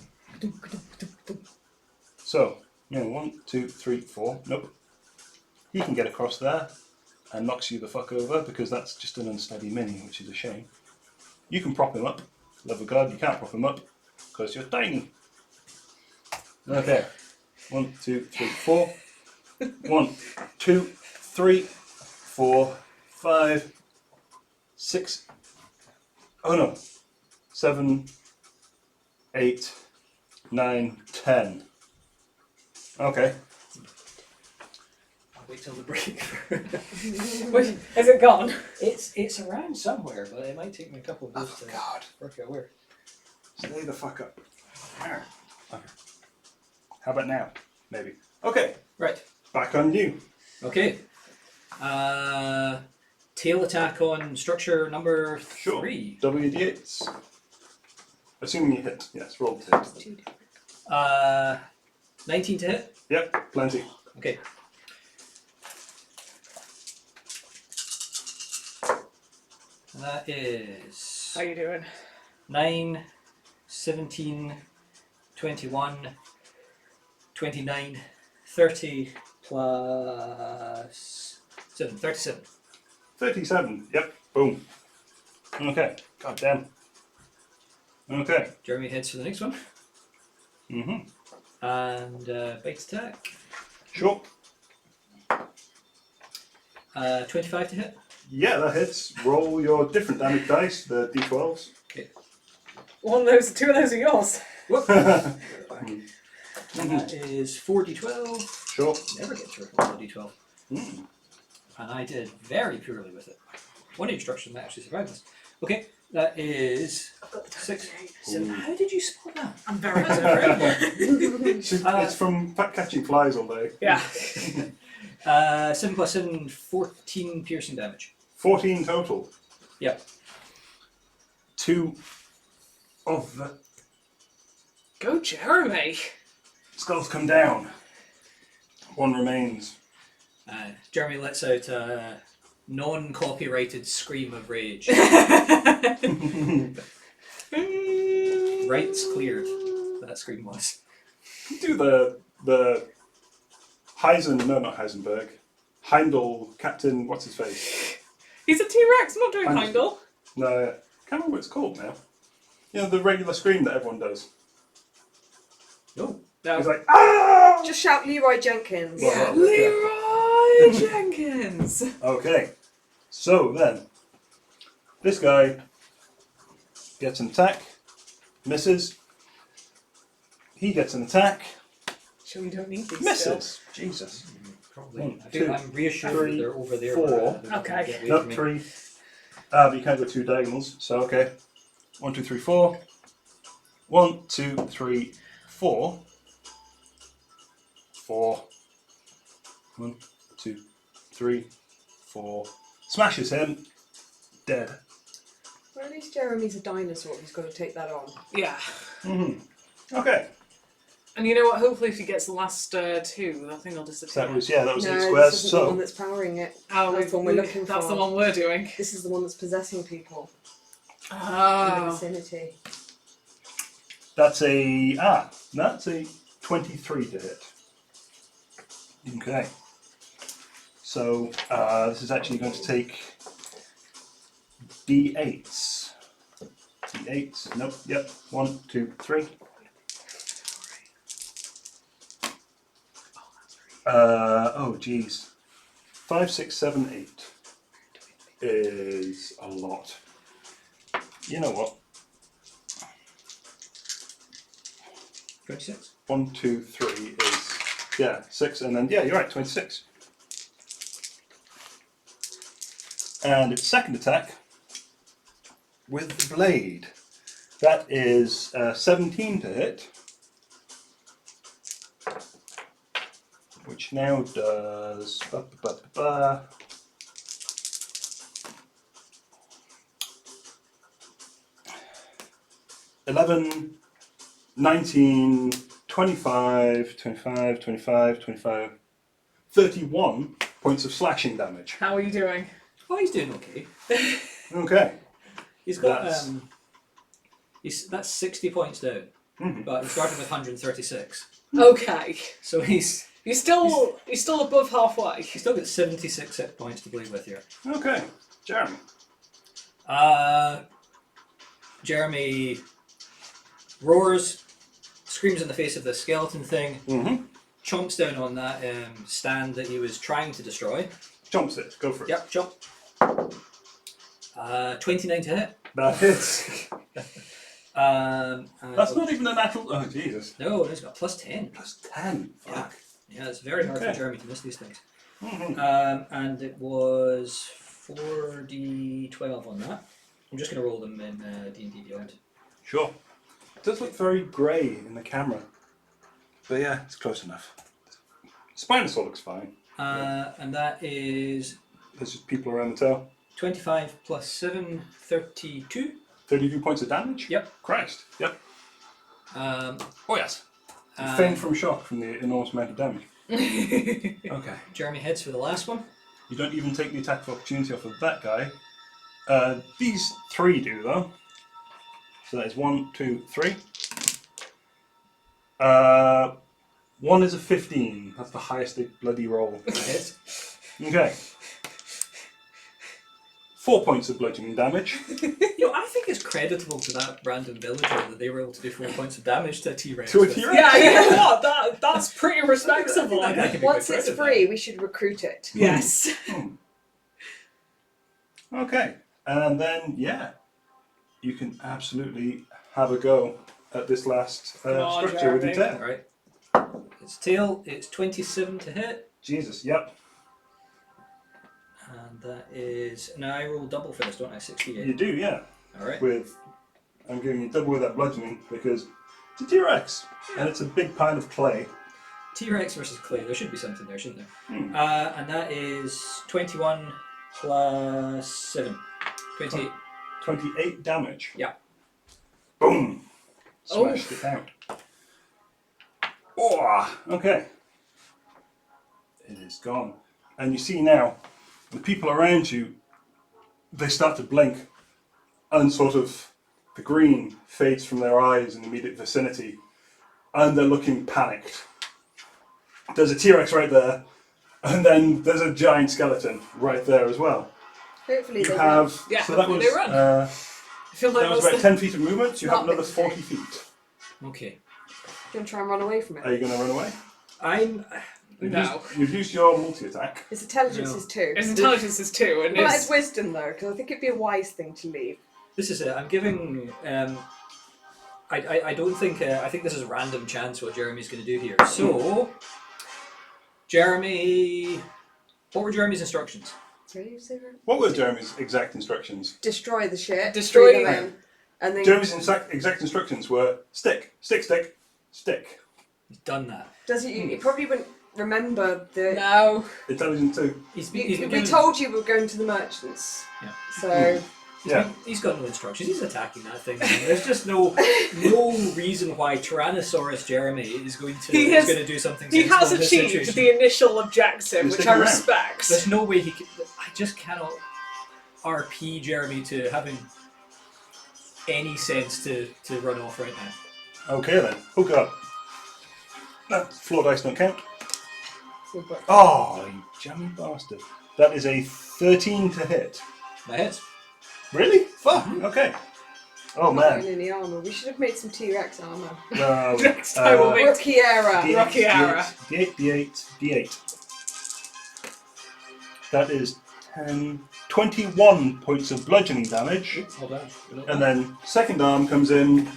Speaker 1: So, 1, 2, 3, 4. Nope. He can get across there and knocks you the fuck over because that's just an unsteady mini, which is a shame. You can prop him up. Love of God, you can't prop him up because you're tiny. Okay. 1, 2, 3, 4. 1, 2, 3, 4, 5, 6. Oh no. 7, 8, 9, 10. Okay.
Speaker 4: I'll wait till the break.
Speaker 3: Wait, is it gone?
Speaker 4: It's around somewhere, but it might take me a couple of days to
Speaker 1: God.
Speaker 4: work out where.
Speaker 1: Stay the fuck up. There. Okay. How about now? Maybe. Okay.
Speaker 4: Right.
Speaker 1: Back on you.
Speaker 4: Okay. Tail attack on structure number 3.
Speaker 1: Sure. WD8s. Assuming you hit. Yes, roll to hit.
Speaker 4: 19 to hit.
Speaker 1: Yep, plenty.
Speaker 4: Okay. And that is
Speaker 3: How you doing?
Speaker 4: 9, 17, 21, 29, 30 plus 7, 37.
Speaker 1: 37. Yep. Boom. Okay. God damn. Okay.
Speaker 4: Jeremy heads for the next one.
Speaker 1: Mm-hmm.
Speaker 4: And bite attack.
Speaker 1: Sure.
Speaker 4: 25 to hit.
Speaker 1: Yeah, that hits. Roll your different damage dice, the d12s.
Speaker 3: Two of those are yours.
Speaker 4: And that is 4d12.
Speaker 1: Sure.
Speaker 4: Never get to roll a d12.
Speaker 1: Mm.
Speaker 4: And I did very poorly with it. One instruction that actually survived this. Okay, that is 6, 7. How did you spot that?
Speaker 3: I'm very good.
Speaker 1: It's from catching flies all day.
Speaker 3: Yeah.
Speaker 4: 7 plus 7, 14 piercing damage.
Speaker 1: 14 total.
Speaker 4: Yep.
Speaker 1: 2 of the
Speaker 3: Go, Jeremy.
Speaker 1: skulls come down. 1 remains.
Speaker 4: Jeremy lets out a non-copyrighted scream of rage. Rights cleared. That scream was.
Speaker 1: Do the not Heisenberg. Heindel, Captain, what's his face?
Speaker 3: He's a T-Rex, I'm not doing
Speaker 1: I'm-
Speaker 3: Heindel.
Speaker 1: No, can't remember what it's called now. You know, the regular scream that everyone does.
Speaker 4: No.
Speaker 3: No.
Speaker 1: He's like, ah!
Speaker 2: just shout Leroy Jenkins.
Speaker 1: Yeah.
Speaker 3: Leroy Jenkins.
Speaker 1: Okay, so then, this guy gets an attack, misses. He gets an attack,
Speaker 3: Sure, you don't need these
Speaker 1: misses. Jesus.
Speaker 4: Probably.
Speaker 1: 1,
Speaker 4: I think
Speaker 1: 2,
Speaker 4: I'm reassured
Speaker 1: three,
Speaker 4: that they're over there.
Speaker 1: 4.
Speaker 4: but, they're
Speaker 3: Okay.
Speaker 4: gonna get away
Speaker 1: No,
Speaker 4: from me.
Speaker 1: 3. But you can't go 2 diagonals, so okay. 1, 2, 3, 4. 1, 2, 3, 4. 4. 1, 2, 3, 4. Smashes him. Dead.
Speaker 2: Well, at least Jeremy's a dinosaur. He's got to take that on.
Speaker 3: Yeah.
Speaker 1: Okay.
Speaker 3: And you know what? Hopefully if he gets the last 2, that thing will disappear.
Speaker 1: That was 8
Speaker 2: No,
Speaker 1: squares.
Speaker 2: this isn't the one
Speaker 1: So
Speaker 2: that's powering it.
Speaker 3: Oh,
Speaker 2: That's the one we're looking
Speaker 3: That's
Speaker 2: for.
Speaker 3: the one we're doing.
Speaker 2: This is the one that's possessing people in the
Speaker 3: Oh.
Speaker 2: vicinity.
Speaker 1: that's a 23 to hit. Okay. So this is actually going to take D8s. D8s. Nope. Yep. 1, 2, 3. Oh, geez. 5, 6, 7, 8 is a lot. You know what?
Speaker 4: 26.
Speaker 1: 1, 2, 3 is, yeah, 6, and then, yeah, you're right, 26. And its second attack with the blade. That is 17 to hit. Which now does 11, 19, 25, 25, 25, 25, 31 points of slashing damage.
Speaker 3: How are you doing?
Speaker 4: Oh, he's doing okay.
Speaker 1: Okay.
Speaker 4: He's got
Speaker 1: That's-
Speaker 4: that's 60 points down,
Speaker 1: Mhm.
Speaker 4: but he started with 136.
Speaker 3: Okay.
Speaker 4: So he's
Speaker 3: You're still above halfway.
Speaker 4: still got 76 hit points to play with here.
Speaker 1: Okay. Jeremy.
Speaker 4: Jeremy roars, screams in the face of the skeleton thing,
Speaker 1: Mm-hmm.
Speaker 4: chomps down on that stand that he was trying to destroy.
Speaker 1: Jumps it. Go for it.
Speaker 4: Yep, chomp. 29 to hit.
Speaker 1: That hits.
Speaker 4: And
Speaker 1: That's not even a natural. Oh, Jesus.
Speaker 4: No, he's got plus 10.
Speaker 1: Plus 10. Fuck.
Speaker 4: Yeah, it's very hard
Speaker 1: Okay.
Speaker 4: for Jeremy to miss these things.
Speaker 1: Mhm.
Speaker 4: And it was 4d12 on that. I'm just going to roll them in D&D Beyond.
Speaker 1: Sure. It does look very grey in the camera. But yeah, it's close enough. Spinosaur looks fine.
Speaker 4: And that is
Speaker 1: There's just people around the tail.
Speaker 4: 25 plus 7, 32.
Speaker 1: 32 points of damage?
Speaker 4: Yep.
Speaker 1: Christ. Yep.
Speaker 4: Um,
Speaker 1: Oh, yes. You
Speaker 4: and
Speaker 1: faint from shock from the enormous amount of damage. Okay.
Speaker 4: Jeremy heads for the last one.
Speaker 1: You don't even take the attack of opportunity off of that guy. These 3 do, though. So that is 1, 2, 3. 1 is a 15. That's the highest they bloody roll.
Speaker 4: Hits.
Speaker 1: Okay. 4 points of bludgeoning damage.
Speaker 4: I think it's creditable to that random villager that they were able to do 4 points of damage to a T-Rex.
Speaker 1: To a
Speaker 4: with.
Speaker 1: T-Rex?
Speaker 3: Yeah, you know what? That's pretty respectable.
Speaker 4: I can be
Speaker 2: Once
Speaker 4: quite
Speaker 2: it's
Speaker 4: proud of
Speaker 2: free, we should recruit it.
Speaker 3: Yes.
Speaker 1: Okay. And then, yeah. You can absolutely have a go at this last
Speaker 3: Come on,
Speaker 1: structure with your
Speaker 3: Jeremy.
Speaker 1: tail.
Speaker 4: Right. Its tail, it's 27 to hit.
Speaker 1: Jesus, yep.
Speaker 4: And that is... Now I roll double for this, don't I? 68.
Speaker 1: You do, yeah.
Speaker 4: Alright.
Speaker 1: I'm giving you double with that bludgeoning because it's a T-Rex. And it's a big pile of clay.
Speaker 4: T-Rex versus clay. There should be something there, shouldn't there?
Speaker 1: Hmm.
Speaker 4: And that is 21 plus 7. 28.
Speaker 1: 28 damage.
Speaker 4: Yeah.
Speaker 1: Boom. Smashed it out. Oh, okay. It is gone. And you see now, the people around you, they start to blink, and sort of the green fades from their eyes in the immediate vicinity, and they're looking panicked. There's a T-Rex right there, and then there's a giant skeleton right there as well.
Speaker 2: Hopefully
Speaker 1: You
Speaker 2: they
Speaker 1: have,
Speaker 3: Yeah,
Speaker 1: so that
Speaker 3: hopefully
Speaker 1: was,
Speaker 3: they run. I feel like
Speaker 1: that was
Speaker 3: that's
Speaker 1: about 10 feet of movement, you have
Speaker 2: Not
Speaker 1: another
Speaker 2: necessary.
Speaker 1: 40 feet.
Speaker 4: Okay.
Speaker 2: Do you want to try and run away from
Speaker 1: Are
Speaker 2: it?
Speaker 1: you going to run away?
Speaker 4: I'm...
Speaker 3: No.
Speaker 1: You've used your multi-attack.
Speaker 2: Its intelligence
Speaker 4: No.
Speaker 2: is 2.
Speaker 3: His intelligence is 2, and
Speaker 2: Well,
Speaker 3: his
Speaker 2: it's wisdom though, because I think it'd be a wise thing to leave.
Speaker 4: This is it. I'm giving... I don't think... I think this is random chance what Jeremy's going to do here. So... Jeremy... What were Jeremy's instructions?
Speaker 2: Ready to say that?
Speaker 1: What were Jeremy's exact instructions?
Speaker 2: Destroy the shit.
Speaker 3: Destroy
Speaker 2: bring them
Speaker 3: it.
Speaker 2: in, and then
Speaker 1: Jeremy's exact instructions were stick, stick, stick, stick.
Speaker 4: He's done that.
Speaker 2: does it? You probably wouldn't remember the.
Speaker 3: no.
Speaker 1: Intelligent 2.
Speaker 4: He's
Speaker 2: We
Speaker 4: been given-
Speaker 2: told you we were going to the merchants.
Speaker 4: Yeah.
Speaker 2: So
Speaker 4: He's got no instructions. He's attacking that thing. There's just no reason why Tyrannosaurus Jeremy is going to do something.
Speaker 3: He
Speaker 4: sensible
Speaker 3: has
Speaker 4: in this
Speaker 3: achieved
Speaker 4: situation.
Speaker 3: the initial objective,
Speaker 1: He's
Speaker 3: which
Speaker 1: sticking
Speaker 3: I
Speaker 1: around.
Speaker 3: respect.
Speaker 4: There's no way he could. I just cannot RP Jeremy to having any sense to run off right now.
Speaker 1: Okay then. Oh god. No, floor dice don't count.
Speaker 2: So, but
Speaker 1: Oh, you jammy bastard. That is a 13 to hit.
Speaker 4: That hits.
Speaker 1: Really? Fuck. Okay. Oh,
Speaker 2: not
Speaker 1: man.
Speaker 2: in any armour. We should have made some T-Rex armour.
Speaker 1: No.
Speaker 3: Next time we'll make
Speaker 2: Rookie era.
Speaker 1: D8,
Speaker 3: Rocky Ara.
Speaker 1: D8, D8, D8. That is 10, 21 points of bludgeoning damage.
Speaker 4: Hold on.
Speaker 1: And then second arm comes in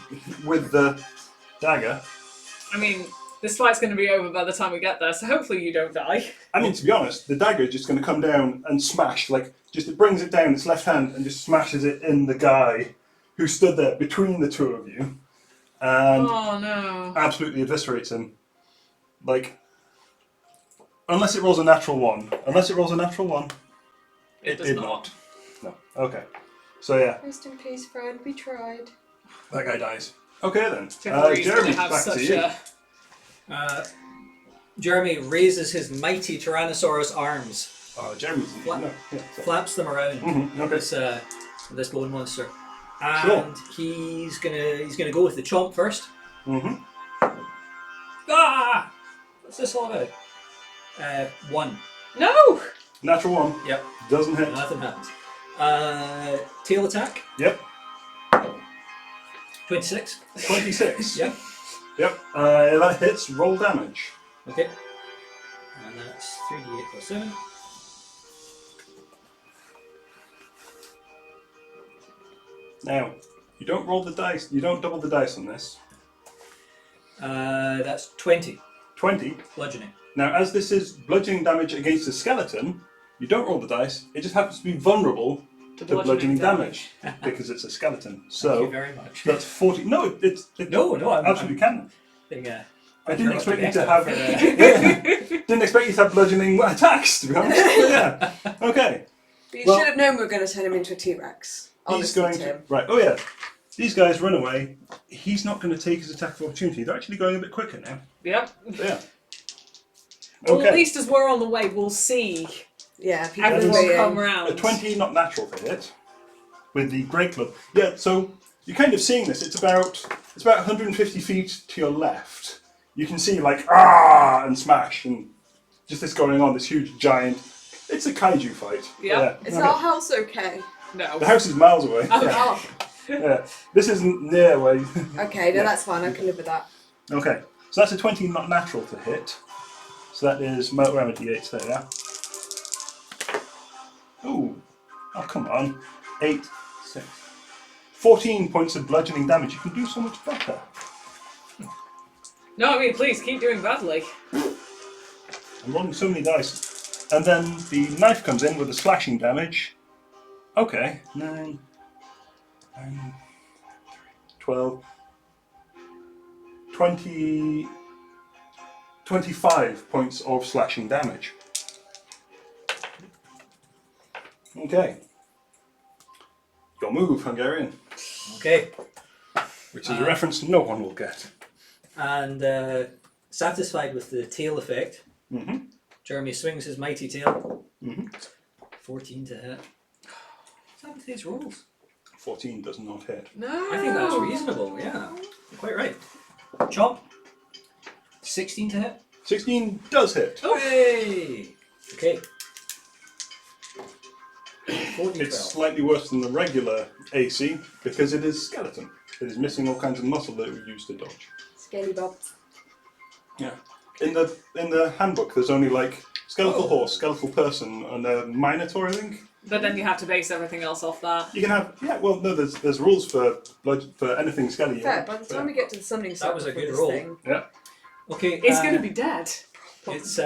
Speaker 1: with the dagger.
Speaker 3: I mean, this fight's going to be over by the time we get there, so hopefully you don't die.
Speaker 1: I mean, to be honest, the dagger is just going to come down and smash. Like, just it brings it down its left hand and just smashes it in the guy who stood there between the two of you. And
Speaker 3: Oh no.
Speaker 1: absolutely eviscerates him. Like, unless it rolls a natural one. Unless it rolls a natural one.
Speaker 3: It does
Speaker 1: did
Speaker 3: not.
Speaker 1: No. Okay. So yeah,
Speaker 2: Rest in peace, friend. We tried.
Speaker 1: that guy dies. Okay then.
Speaker 3: Typical reason
Speaker 1: Jeremy,
Speaker 3: to have
Speaker 1: back to
Speaker 3: such
Speaker 1: you.
Speaker 3: a...
Speaker 4: Jeremy raises his mighty Tyrannosaurus arms,
Speaker 1: Oh, Jeremy's.
Speaker 4: What?
Speaker 1: No, yeah, sorry.
Speaker 4: flaps them around
Speaker 1: Okay.
Speaker 4: this bone monster, and
Speaker 1: Sure.
Speaker 4: he's gonna go with the chomp first.
Speaker 1: Mm-hmm.
Speaker 4: Ah! What's this all about? 1.
Speaker 3: No!
Speaker 1: Natural one.
Speaker 4: Yep.
Speaker 1: Doesn't hit.
Speaker 4: Nothing happens. Tail attack.
Speaker 1: Yep.
Speaker 4: 26.
Speaker 1: 26.
Speaker 4: Yep.
Speaker 1: Yep. That hits. Roll damage.
Speaker 4: Okay. And that's 3d8 plus 7.
Speaker 1: Now, you don't roll the dice. You don't double the dice on this.
Speaker 4: That's 20
Speaker 1: 20.
Speaker 4: bludgeoning.
Speaker 1: Now, as this is bludgeoning damage against a skeleton, you don't roll the dice. It just happens to be vulnerable to bludgeoning damage because it's a skeleton.
Speaker 4: Thank
Speaker 1: So
Speaker 4: you very much.
Speaker 1: that's 40. No, it's
Speaker 4: No, I'm
Speaker 1: absolutely can.
Speaker 4: being,
Speaker 1: I didn't expect you to
Speaker 4: better
Speaker 1: have.
Speaker 4: for,
Speaker 1: Didn't expect you to have bludgeoning attacks, to be honest. But yeah. Okay.
Speaker 2: But you
Speaker 1: Well-
Speaker 2: should have known we were going to turn him into a T-Rex.
Speaker 1: He's
Speaker 2: Honestly,
Speaker 1: going
Speaker 2: Tim.
Speaker 1: to. Right. Oh yeah. These guys run away. He's not going to take his attack of opportunity. They're actually going a bit quicker now.
Speaker 3: Yep.
Speaker 1: Yeah.
Speaker 3: Well, at
Speaker 1: Okay.
Speaker 3: least as we're on the way, we'll see
Speaker 2: Yeah, people
Speaker 3: everyone
Speaker 2: saying-
Speaker 3: come
Speaker 1: A
Speaker 3: round.
Speaker 1: 20, not natural to hit, with the great club. Yeah. So you're kind of seeing this. It's about 150 feet to your left. You can see like and smash and just this going on. This huge giant. It's a kaiju fight.
Speaker 3: Yeah.
Speaker 2: Is
Speaker 1: Okay.
Speaker 2: our house okay?
Speaker 3: No.
Speaker 1: The house is miles away.
Speaker 2: Oh,
Speaker 1: Yeah. This isn't near where. You...
Speaker 2: okay. No,
Speaker 1: Yeah.
Speaker 2: that's fine. I can live with that.
Speaker 1: Okay. So that's a 20, not natural to hit. So that is where are my d8s there, yeah? Ooh. Oh, come on. 8, 6. 14 points of bludgeoning damage. You can do so much better.
Speaker 3: No, I mean, please, keep doing badly.
Speaker 1: I'm rolling so many dice. And then the knife comes in with the slashing damage. Okay. 9, 12, 20, 25 points of slashing damage. Okay. Your move, Hungarian.
Speaker 4: Okay.
Speaker 1: Which is a reference no one will get.
Speaker 4: And satisfied with the tail effect,
Speaker 1: Mm-hmm.
Speaker 4: Jeremy swings his mighty tail.
Speaker 1: Mm-hmm.
Speaker 4: 14 to hit. What's happened to these rolls?
Speaker 1: 14 does not hit.
Speaker 3: No.
Speaker 4: I think that's reasonable, yeah. You're quite right. Chomp. 16 to hit.
Speaker 1: 16 does hit.
Speaker 4: Hey! Okay. 14
Speaker 1: It's slightly worse than the regular AC because it is skeleton. It is missing all kinds of muscle that we use to dodge.
Speaker 2: Scaly bobs.
Speaker 1: Yeah. In the handbook, there's only like skeletal horse, skeletal person, and a minotaur, I think.
Speaker 3: But then you have to base everything else off that.
Speaker 1: You can have there's rules for anything skelly.
Speaker 2: Fair. By the time we get to the summoning circle
Speaker 4: was a
Speaker 2: for
Speaker 4: good
Speaker 2: this
Speaker 4: roll.
Speaker 2: thing,
Speaker 1: Yeah.
Speaker 4: Okay.
Speaker 3: It's going to be dead.
Speaker 4: It's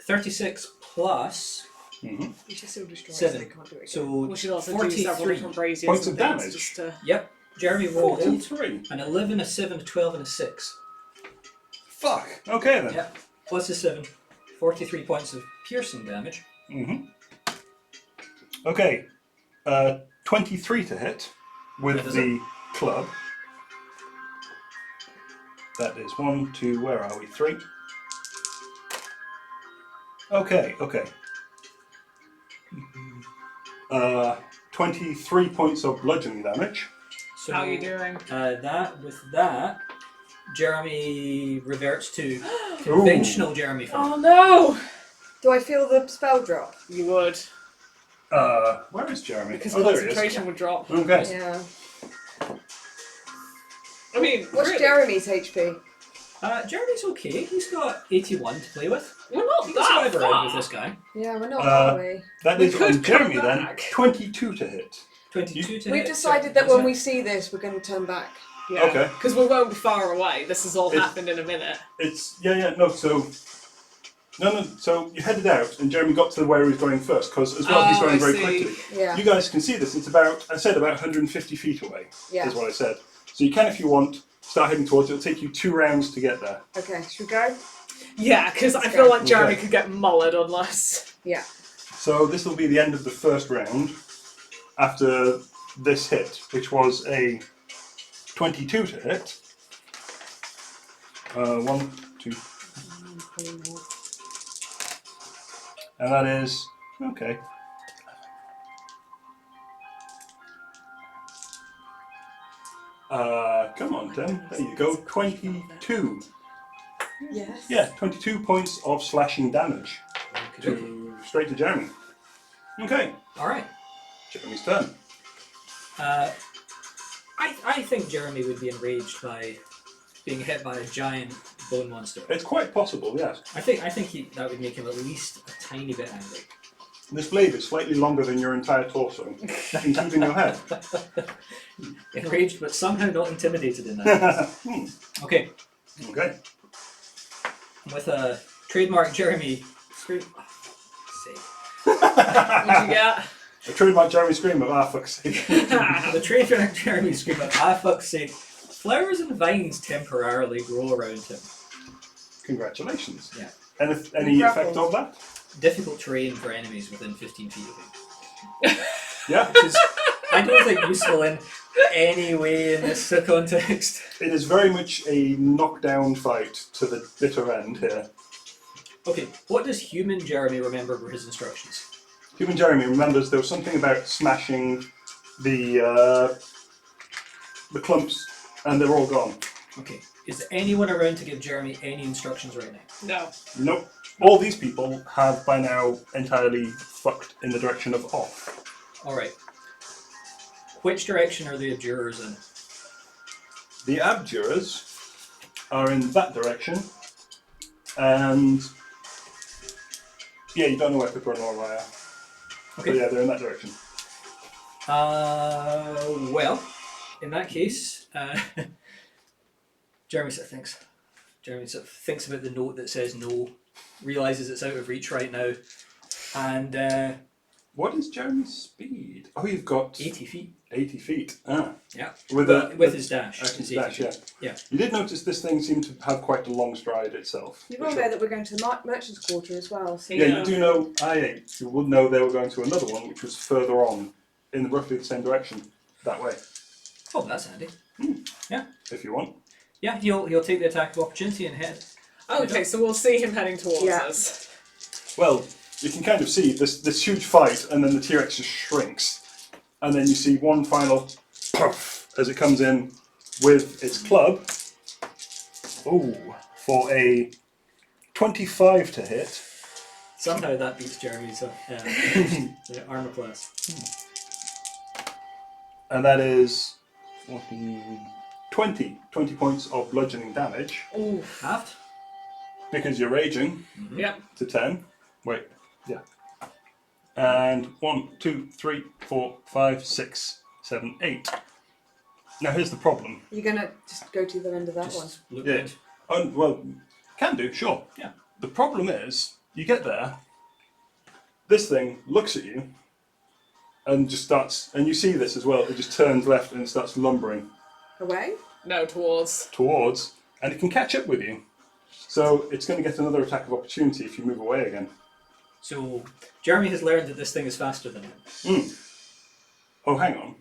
Speaker 4: 36 plus.
Speaker 1: Mm-hmm.
Speaker 2: we should still destroy it.
Speaker 4: 7.
Speaker 2: So they can't do it again.
Speaker 3: We
Speaker 4: So
Speaker 3: should also do several
Speaker 4: 43.
Speaker 3: different braziers
Speaker 1: Points
Speaker 3: and
Speaker 1: of
Speaker 3: things
Speaker 1: damage.
Speaker 3: just to...
Speaker 4: Yep. Jeremy rolled
Speaker 1: 43.
Speaker 4: an 11, a 7, a 12, and a 6.
Speaker 1: Fuck. Okay then.
Speaker 4: Yep. Plus a 7. 43 points of piercing damage.
Speaker 1: Mm-hmm. Okay. 23 to hit with
Speaker 4: That is
Speaker 1: the club. That is 1, 2, where are we? 3. Okay. 23 points of bludgeoning damage.
Speaker 4: So
Speaker 3: How are you doing?
Speaker 4: that, Jeremy reverts to conventional Jeremy form.
Speaker 3: Oh no!
Speaker 2: Do I feel the spell drop?
Speaker 3: You would,
Speaker 1: Where is Jeremy?
Speaker 3: because
Speaker 1: Oh, there he is.
Speaker 3: concentration would drop.
Speaker 1: Okay.
Speaker 2: Yeah.
Speaker 3: I mean,
Speaker 2: What's
Speaker 3: really,
Speaker 2: Jeremy's HP?
Speaker 4: Jeremy's okay. He's got 81 to play with.
Speaker 3: we're not
Speaker 4: You can
Speaker 3: that
Speaker 4: survive around with
Speaker 3: far.
Speaker 4: this guy.
Speaker 2: Yeah, we're not
Speaker 1: Uh,
Speaker 2: that way.
Speaker 1: That
Speaker 3: We
Speaker 1: is
Speaker 3: could
Speaker 1: on Jeremy
Speaker 3: come
Speaker 1: then.
Speaker 3: back.
Speaker 1: 22 to hit.
Speaker 4: 22 to
Speaker 2: We've
Speaker 4: hit.
Speaker 2: decided that
Speaker 4: Is
Speaker 2: when
Speaker 4: it?
Speaker 2: we see this, we're going to turn back.
Speaker 3: Yeah.
Speaker 1: Okay.
Speaker 3: Because we won't be far away. This has all
Speaker 1: It-
Speaker 3: happened in a minute.
Speaker 1: It's no. So you headed out, and Jeremy got to where he was going first, because as well he's
Speaker 3: Oh,
Speaker 1: going
Speaker 3: I
Speaker 1: very
Speaker 3: see.
Speaker 1: quickly.
Speaker 2: Yeah.
Speaker 1: You guys can see this. It's about 150 feet away.
Speaker 2: Yeah.
Speaker 1: Is what I said. So you can, if you want, start heading towards it. It'll take you 2 rounds to get there.
Speaker 2: Okay, should we go?
Speaker 3: Yeah, because I
Speaker 2: Okay.
Speaker 3: feel like Jeremy
Speaker 1: Okay.
Speaker 3: could get mullered unless.
Speaker 2: Yeah.
Speaker 1: So this will be the end of the first round. After this hit, which was a 22 to hit. 1, 2, and that is okay. Come on, Tim. There you go. 22.
Speaker 2: Yes.
Speaker 1: Yeah, 22 points of slashing damage
Speaker 4: Okay.
Speaker 1: straight to Jeremy. Okay,
Speaker 4: Alright.
Speaker 1: Jeremy's turn.
Speaker 4: I think Jeremy would be enraged by being hit by a giant bone monster.
Speaker 1: It's quite possible, yes.
Speaker 4: I think that would make him at least a tiny bit angry.
Speaker 1: This blade is slightly longer than your entire torso, including your head.
Speaker 4: Enraged, but somehow not intimidated in that. Okay,
Speaker 1: Okay.
Speaker 4: with a trademark Jeremy scream. Oh,
Speaker 3: What'd you get?
Speaker 1: A trademark Jeremy scream of fuck's sake.
Speaker 4: the trademark Jeremy scream of fuck's sake. Flowers and vines temporarily grow around him.
Speaker 1: Congratulations.
Speaker 4: Yeah.
Speaker 1: Any effect of that?
Speaker 4: Difficult terrain for enemies within 15 feet of him.
Speaker 1: Yeah.
Speaker 4: Which is, I don't think, useful in any way in this context.
Speaker 1: It is very much a knockdown fight to the bitter end here.
Speaker 4: Okay, what does human Jeremy remember were his instructions?
Speaker 1: Human Jeremy remembers there was something about smashing the clumps, and they're all gone.
Speaker 4: Okay, is anyone around to give Jeremy any instructions right now?
Speaker 3: No.
Speaker 1: Nope. All these people have by now entirely fucked in the direction of off.
Speaker 4: Alright. Which direction are the abjurers in?
Speaker 1: The abjurers are in that direction, and yeah, you don't know where Pippa and Laura are.
Speaker 4: Okay.
Speaker 1: But yeah, they're in that direction.
Speaker 4: Well, in that case, Jeremy sort of thinks. Jeremy sort of thinks about the note that says no, realises it's out of reach right now, and
Speaker 1: What is Jeremy's speed? Oh, you've got
Speaker 4: 80 feet.
Speaker 1: 80 feet. Ah.
Speaker 4: Yeah.
Speaker 1: With
Speaker 4: his dash.
Speaker 1: With
Speaker 4: It's
Speaker 1: his
Speaker 4: 80
Speaker 1: dash, yeah.
Speaker 4: feet. Yeah.
Speaker 1: You did notice this thing seemed to have quite a long stride itself.
Speaker 2: You will know that we're going to the merchant's quarter as well. So
Speaker 1: Yeah,
Speaker 3: Yeah.
Speaker 1: you do know. You would know they were going to another one, which was further on, in roughly the same direction, that way.
Speaker 4: Oh, that's handy.
Speaker 1: If you want.
Speaker 4: Yeah, he'll take the attack of opportunity and head.
Speaker 3: Okay, so we'll see him heading towards
Speaker 2: Yeah.
Speaker 3: us.
Speaker 1: Well, you can kind of see this huge fight, and then the T-Rex just shrinks, and then you see one final puff as it comes in with its club. Oh, for a 25 to hit.
Speaker 4: Somehow that beats Jeremy's armor class.
Speaker 1: And that is 20 points of bludgeoning damage,
Speaker 3: Oof.
Speaker 4: Halved.
Speaker 1: because you're raging
Speaker 3: Yep.
Speaker 1: to 10. Wait, yeah. And 1, 2, 3, 4, 5, 6, 7, 8. Now here's the problem.
Speaker 2: you're going to just go to the end of that one.
Speaker 4: Just look
Speaker 1: Yeah.
Speaker 4: good.
Speaker 1: Oh, well, can do, sure.
Speaker 4: Yeah.
Speaker 1: The problem is, you get there, this thing looks at you, and just starts, and you see this as well, it just turns left and it starts lumbering
Speaker 2: Away?
Speaker 3: No, towards.
Speaker 1: towards, and it can catch up with you. So it's going to get another attack of opportunity if you move away again.
Speaker 4: So Jeremy has learned that this thing is faster than him.
Speaker 1: Oh, hang on.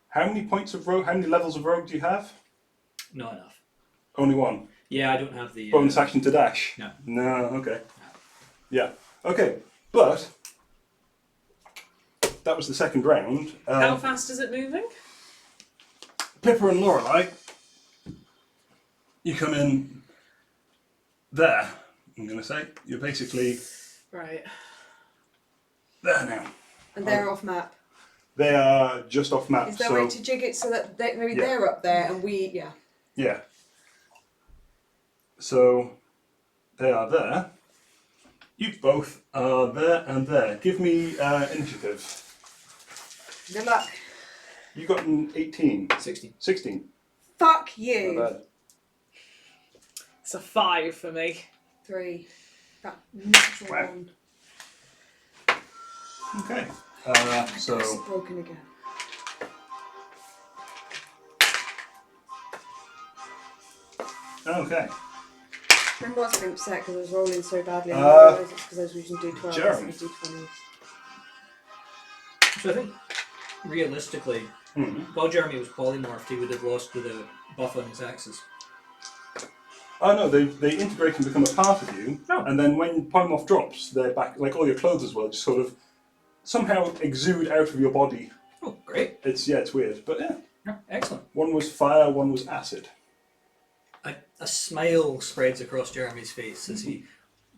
Speaker 1: How many points of rogue, how many levels of rogue do you have?
Speaker 4: Not enough.
Speaker 1: Only one.
Speaker 4: Yeah, I don't have the
Speaker 1: Bonus action to dash?
Speaker 4: No.
Speaker 1: No, okay. Yeah. Okay, but that was the second round.
Speaker 3: How fast is it moving?
Speaker 1: Pippa and Lorelei, you come in there, I'm going to say. You're basically
Speaker 3: Right.
Speaker 1: There now.
Speaker 2: And they're off map.
Speaker 1: They are just off map.
Speaker 2: Is there
Speaker 1: so
Speaker 2: a way to jig it so that maybe
Speaker 1: Yeah.
Speaker 2: they're up there and we, yeah.
Speaker 1: yeah. So they are there. You both are there and there. Give me initiative.
Speaker 2: Good luck.
Speaker 1: You got an 18.
Speaker 4: 16.
Speaker 1: 16.
Speaker 2: Fuck
Speaker 1: Not
Speaker 2: you.
Speaker 1: bad.
Speaker 3: It's a 5 for me.
Speaker 2: 3. That natural
Speaker 1: Wow.
Speaker 2: one.
Speaker 1: Okay.
Speaker 2: It's
Speaker 1: So
Speaker 2: broken again.
Speaker 1: okay.
Speaker 2: Remember what's been upset because I was rolling so badly and I
Speaker 1: Uh,
Speaker 2: realised it's because I was using D12
Speaker 1: Jeremy.
Speaker 2: instead of D20.
Speaker 4: So I think, realistically,
Speaker 1: Mhm.
Speaker 4: while Jeremy was polymorphed, he would have lost with a buff on his axes.
Speaker 1: Oh no, they integrate and become a part of you,
Speaker 4: Oh.
Speaker 1: and then when polymorph drops, they're back. Like all your clothes as well, just sort of somehow exude out of your body.
Speaker 4: Oh, great.
Speaker 1: It's weird, but yeah.
Speaker 4: Yeah, excellent.
Speaker 1: One was fire, one was acid.
Speaker 4: A smile spreads across Jeremy's face as he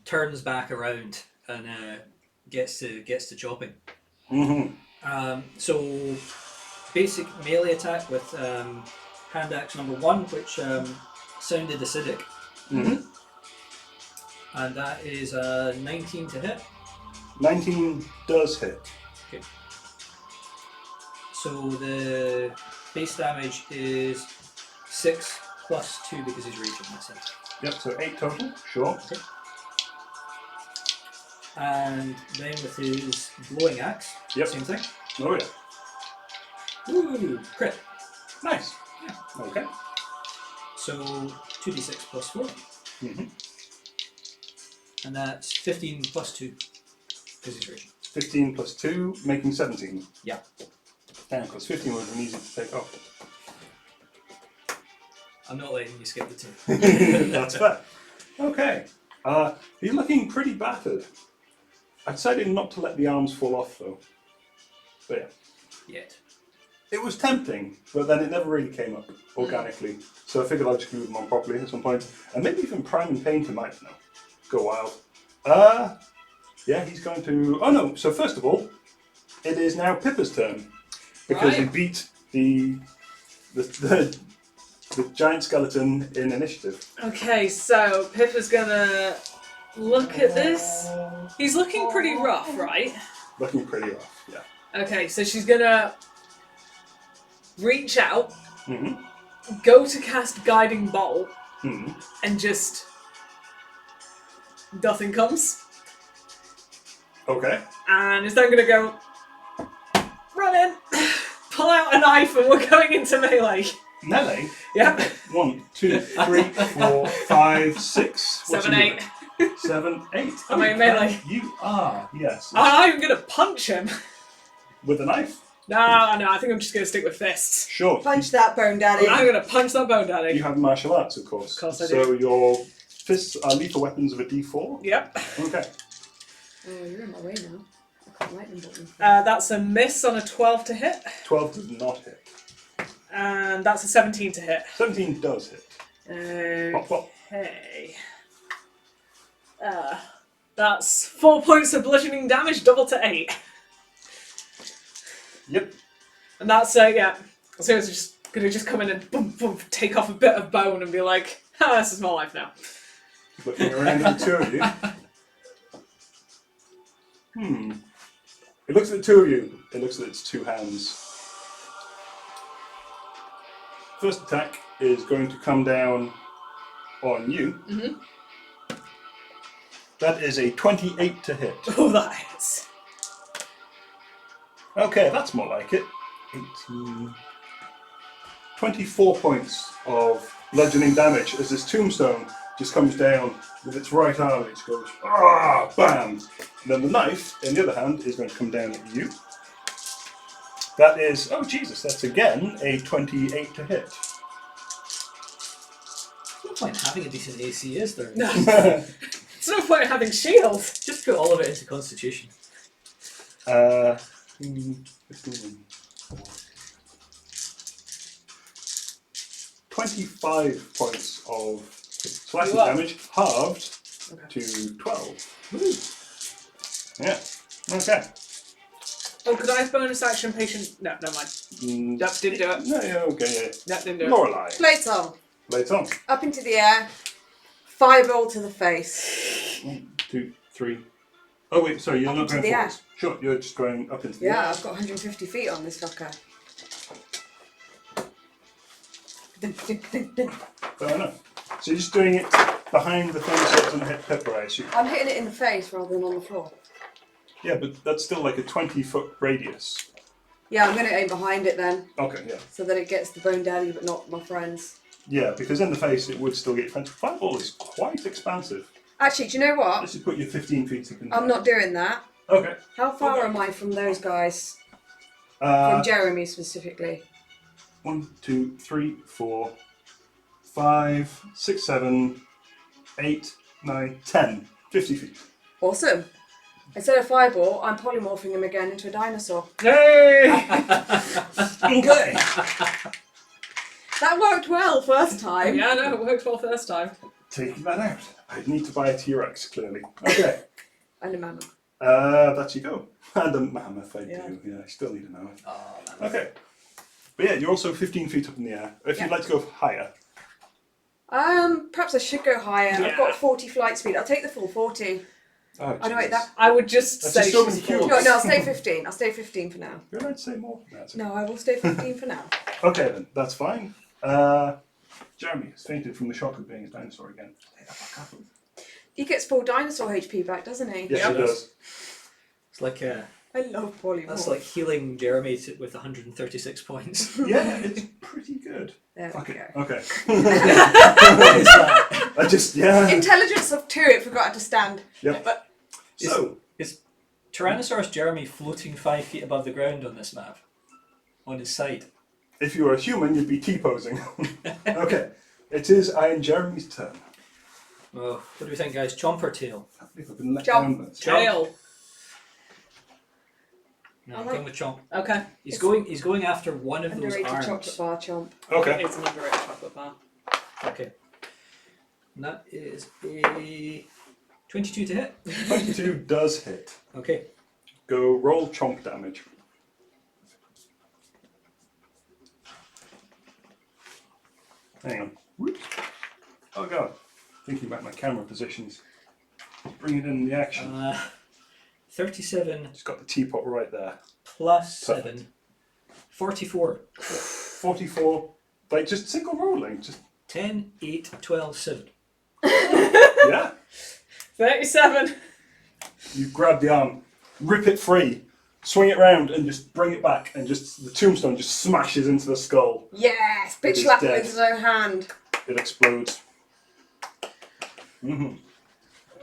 Speaker 4: turns back around and gets to chopping.
Speaker 1: Mm-hmm.
Speaker 4: So basic melee attack with hand axe number 1, which sounded acidic,
Speaker 1: Mm-hmm.
Speaker 4: and that is a 19 to hit.
Speaker 1: 19 does hit.
Speaker 4: Okay. So the base damage is 6 plus 2 because he's raging. That's it.
Speaker 1: Yep, so 8 total, sure.
Speaker 4: Okay. And then with his blowing axe,
Speaker 1: Yep.
Speaker 4: same thing.
Speaker 1: Oh yeah.
Speaker 4: Ooh, crit.
Speaker 1: Nice.
Speaker 4: Yeah.
Speaker 1: Okay.
Speaker 4: So 2d6 plus 4,
Speaker 1: Mm-hmm.
Speaker 4: and that's 15 plus 2 because he's raging.
Speaker 1: 15 plus 2, making 17.
Speaker 4: Yeah.
Speaker 1: Damn, because 15 would have been easy to take off.
Speaker 4: I'm not letting you skip the 2.
Speaker 1: That's fair. Okay. He's looking pretty battered. I decided not to let the arms fall off though. But yeah.
Speaker 4: Yet.
Speaker 1: It was tempting, but then it never really came up organically. So I figured I'd just glue them on properly at some point. And maybe even prime and paint him, I don't know. Go wild. Yeah, he's going to... Oh no, so first of all, it is now Pippa's turn. Because he
Speaker 3: Right.
Speaker 1: beat the giant skeleton in initiative.
Speaker 3: Okay, so Pippa's gonna look at this. He's looking pretty rough, right?
Speaker 1: Looking pretty rough, yeah.
Speaker 3: Okay, so she's gonna reach out,
Speaker 1: Mm-hmm.
Speaker 3: go to cast Guiding Bolt,
Speaker 1: Mm-hmm.
Speaker 3: and just nothing comes.
Speaker 1: Okay.
Speaker 3: And is then gonna go run in, pull out a knife, and we're going into melee.
Speaker 1: Melee.
Speaker 3: Yep.
Speaker 1: 1, 2, 3, 4, 5, 6. What's
Speaker 3: 7,
Speaker 1: your
Speaker 3: 8.
Speaker 1: movement? 7, 8.
Speaker 3: Am I melee?
Speaker 1: You are, yes.
Speaker 3: I'm gonna punch him.
Speaker 1: With a knife?
Speaker 3: No, I think I'm just gonna stick with fists.
Speaker 1: Sure.
Speaker 2: Punch that bone, daddy.
Speaker 3: I'm gonna punch that bone daddy.
Speaker 1: You have martial arts, of course.
Speaker 3: Of course I
Speaker 1: So your fists are lethal weapons of a D4?
Speaker 3: Yep.
Speaker 1: Okay.
Speaker 2: Oh, you're in my way now. I can't lightning bolt them.
Speaker 3: That's a miss on a 12 to hit,
Speaker 1: 12 does not hit.
Speaker 3: and that's a 17 to hit.
Speaker 1: 17 does hit. Pop, pop.
Speaker 3: Okay. That's 4 points of bludgeoning damage, double to 8.
Speaker 1: Yep.
Speaker 3: And that's, yeah. So it's just gonna just come in and boom, boom, take off a bit of bone and be like, ah, this is my life now.
Speaker 1: Looking around at the two of you. It looks at the two of you. It looks at its two hands. First attack is going to come down on you.
Speaker 3: Mm-hmm.
Speaker 1: That is a 28 to hit.
Speaker 3: Oh, that hits.
Speaker 1: Okay, that's more like it. 18... 24 points of bludgeoning damage as this tombstone just comes down with its right arm. It goes, ah, bam! And then the knife, in the other hand, is going to come down at you. That is, oh Jesus, that's again a 28 to hit.
Speaker 4: No point in having a decent AC, is there?
Speaker 3: No. There's no point in having shield.
Speaker 4: Just put all of it into Constitution.
Speaker 1: 15, 25 points of slashing
Speaker 3: Wow.
Speaker 1: damage, halved
Speaker 3: Okay.
Speaker 1: to 12.
Speaker 4: Woo.
Speaker 1: Yeah. Okay.
Speaker 3: Oh, could I have bonus action patient? No, never mind. Nope, didn't do it.
Speaker 1: No, yeah, okay,
Speaker 3: No, didn't do
Speaker 1: yeah.
Speaker 3: it.
Speaker 1: Lorelei.
Speaker 2: Plates on.
Speaker 1: Later on.
Speaker 2: Up into the air. Fireball to the face.
Speaker 1: 1, 2, 3. Oh wait, sorry, you're
Speaker 2: Up
Speaker 1: not
Speaker 2: into
Speaker 1: going
Speaker 2: the air.
Speaker 1: forwards. Sure, you're just going up into the air.
Speaker 2: Yeah, I've got 150 feet on this fucker.
Speaker 1: Fair enough. So you're just doing it behind the thing so it doesn't hit Pippa, I assume.
Speaker 2: I'm hitting it in the face rather than on the floor.
Speaker 1: Yeah, but that's still like a 20-foot radius.
Speaker 2: Yeah, I'm going to aim behind it then,
Speaker 1: Okay, yeah.
Speaker 2: so that it gets the bone daddy but not my friends.
Speaker 1: Yeah, because in the face it would still get your friends. Fireball is quite expansive.
Speaker 2: Actually, do you know what?
Speaker 1: Let's just put you 15 feet up in the
Speaker 2: I'm
Speaker 1: air.
Speaker 2: not doing that.
Speaker 1: Okay.
Speaker 2: How far
Speaker 1: Okay.
Speaker 2: am I from those guys? From
Speaker 1: Uh,
Speaker 2: Jeremy specifically.
Speaker 1: 1, 2, 3, 4, 5, 6, 7, 8, 9, 10. 50 feet.
Speaker 2: Awesome. Instead of fireball, I'm polymorphing him again into a dinosaur.
Speaker 3: Yay!
Speaker 1: Okay.
Speaker 2: That worked well first time.
Speaker 3: Yeah, no, it worked well first time.
Speaker 1: Taking that out. I'd need to buy a T-Rex, clearly. Okay.
Speaker 2: And a mammoth.
Speaker 1: That you go. And a mammoth, I
Speaker 2: Yeah.
Speaker 1: do. Yeah, I still need a mammoth.
Speaker 4: Oh,
Speaker 1: Okay. But yeah, you're also 15 feet up in the air. If
Speaker 2: Yeah.
Speaker 1: you'd like to go higher.
Speaker 2: Perhaps I should go higher.
Speaker 3: Yeah.
Speaker 2: I've got 40 flight speed. I'll take the full 40.
Speaker 1: Oh,
Speaker 2: I know, wait,
Speaker 1: Jesus.
Speaker 2: that.
Speaker 3: I would just
Speaker 1: That's
Speaker 3: say
Speaker 1: just so
Speaker 3: she's
Speaker 1: many
Speaker 3: full.
Speaker 1: cubes.
Speaker 2: No, I'll stay 15. I'll stay 15 for now.
Speaker 1: You're allowed to say more. No, it's okay.
Speaker 2: No, I will stay 15 for now.
Speaker 1: Okay then, that's fine. Jeremy has fainted from the shock of being a dinosaur again. Lay the fuck up.
Speaker 2: He gets full dinosaur HP back, doesn't he?
Speaker 1: Yes,
Speaker 3: Yeah.
Speaker 1: he does.
Speaker 4: it's like
Speaker 2: I love polymorph.
Speaker 4: that's like healing Jeremy with 136 points.
Speaker 1: Yeah, it's pretty good.
Speaker 2: There
Speaker 1: Fuck
Speaker 2: we
Speaker 1: it.
Speaker 2: go.
Speaker 1: Okay.
Speaker 4: What is that?
Speaker 1: I just, yeah.
Speaker 2: Intelligence of 2, it forgot to stand.
Speaker 1: Yep.
Speaker 2: But
Speaker 1: So,
Speaker 4: Is Tyrannosaurus Jeremy floating 5 feet above the ground on this map? On his side?
Speaker 1: if you were a human, you'd be T-posing. Okay. It is Iron Jeremy's turn.
Speaker 4: Oh, what do we think, guys? Chomp or tail?
Speaker 1: I believe I've been let
Speaker 2: Jump.
Speaker 1: down by this.
Speaker 3: Jail.
Speaker 4: No,
Speaker 2: I
Speaker 4: I'm
Speaker 2: like-
Speaker 4: going with Chomp.
Speaker 3: Okay.
Speaker 4: He's going after one of those
Speaker 2: underrated
Speaker 4: arms.
Speaker 2: chocolate bar chomp.
Speaker 1: Okay.
Speaker 3: It's an underrated chocolate bar.
Speaker 4: Okay. And that is a 22 to hit.
Speaker 1: 22 does hit.
Speaker 4: Okay.
Speaker 1: Go roll chomp damage. Hang on. Whoops. Oh god. Thinking about my camera positions. Bring it in the action.
Speaker 4: 37
Speaker 1: Just got the teapot right there.
Speaker 4: plus
Speaker 1: Perfect.
Speaker 4: 7. 44.
Speaker 1: 44. Like just single rolling. Just
Speaker 4: 10, 8, 12, 7.
Speaker 1: yeah.
Speaker 3: 37.
Speaker 1: You grab the arm, rip it free, swing it round, and just bring it back, and just the tombstone just smashes into the skull.
Speaker 2: Yes!
Speaker 1: It
Speaker 2: Bitch
Speaker 1: is
Speaker 2: slap it
Speaker 1: dead.
Speaker 2: with his own hand.
Speaker 1: It explodes. Mm-hmm.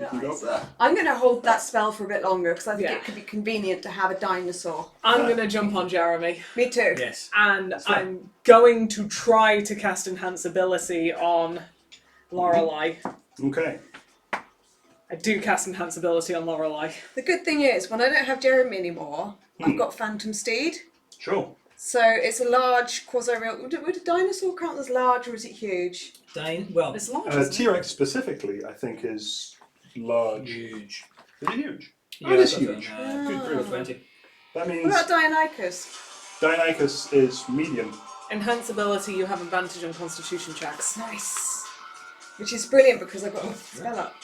Speaker 1: You can go.
Speaker 2: I'm going to hold that spell for a bit longer because I think
Speaker 3: Yeah.
Speaker 2: it could be convenient to have a dinosaur.
Speaker 3: I'm going to jump on Jeremy.
Speaker 2: Me too.
Speaker 4: Yes.
Speaker 3: And
Speaker 1: That's fine.
Speaker 3: I'm going to try to cast Enhance Ability on Lorelei.
Speaker 1: Okay.
Speaker 3: I do cast Enhance Ability on Lorelei.
Speaker 2: The good thing is, when I don't have Jeremy anymore, I've got Phantom Steed.
Speaker 1: Sure.
Speaker 2: So it's a large quasi-real. Would a dinosaur count as large or is it huge?
Speaker 4: Well,
Speaker 3: It's large, isn't it?
Speaker 1: T-Rex specifically, I think, is large.
Speaker 4: huge.
Speaker 1: Is it huge?
Speaker 4: Yeah,
Speaker 1: Oh, it is
Speaker 4: something,
Speaker 1: huge.
Speaker 2: Ah.
Speaker 1: Good grief.
Speaker 4: 20.
Speaker 1: That
Speaker 2: What
Speaker 1: means
Speaker 2: about Deinonychus?
Speaker 1: Deinonychus is medium.
Speaker 3: Enhance Ability, you have advantage on Constitution checks.
Speaker 2: Nice. Which is brilliant because I've got a spell up.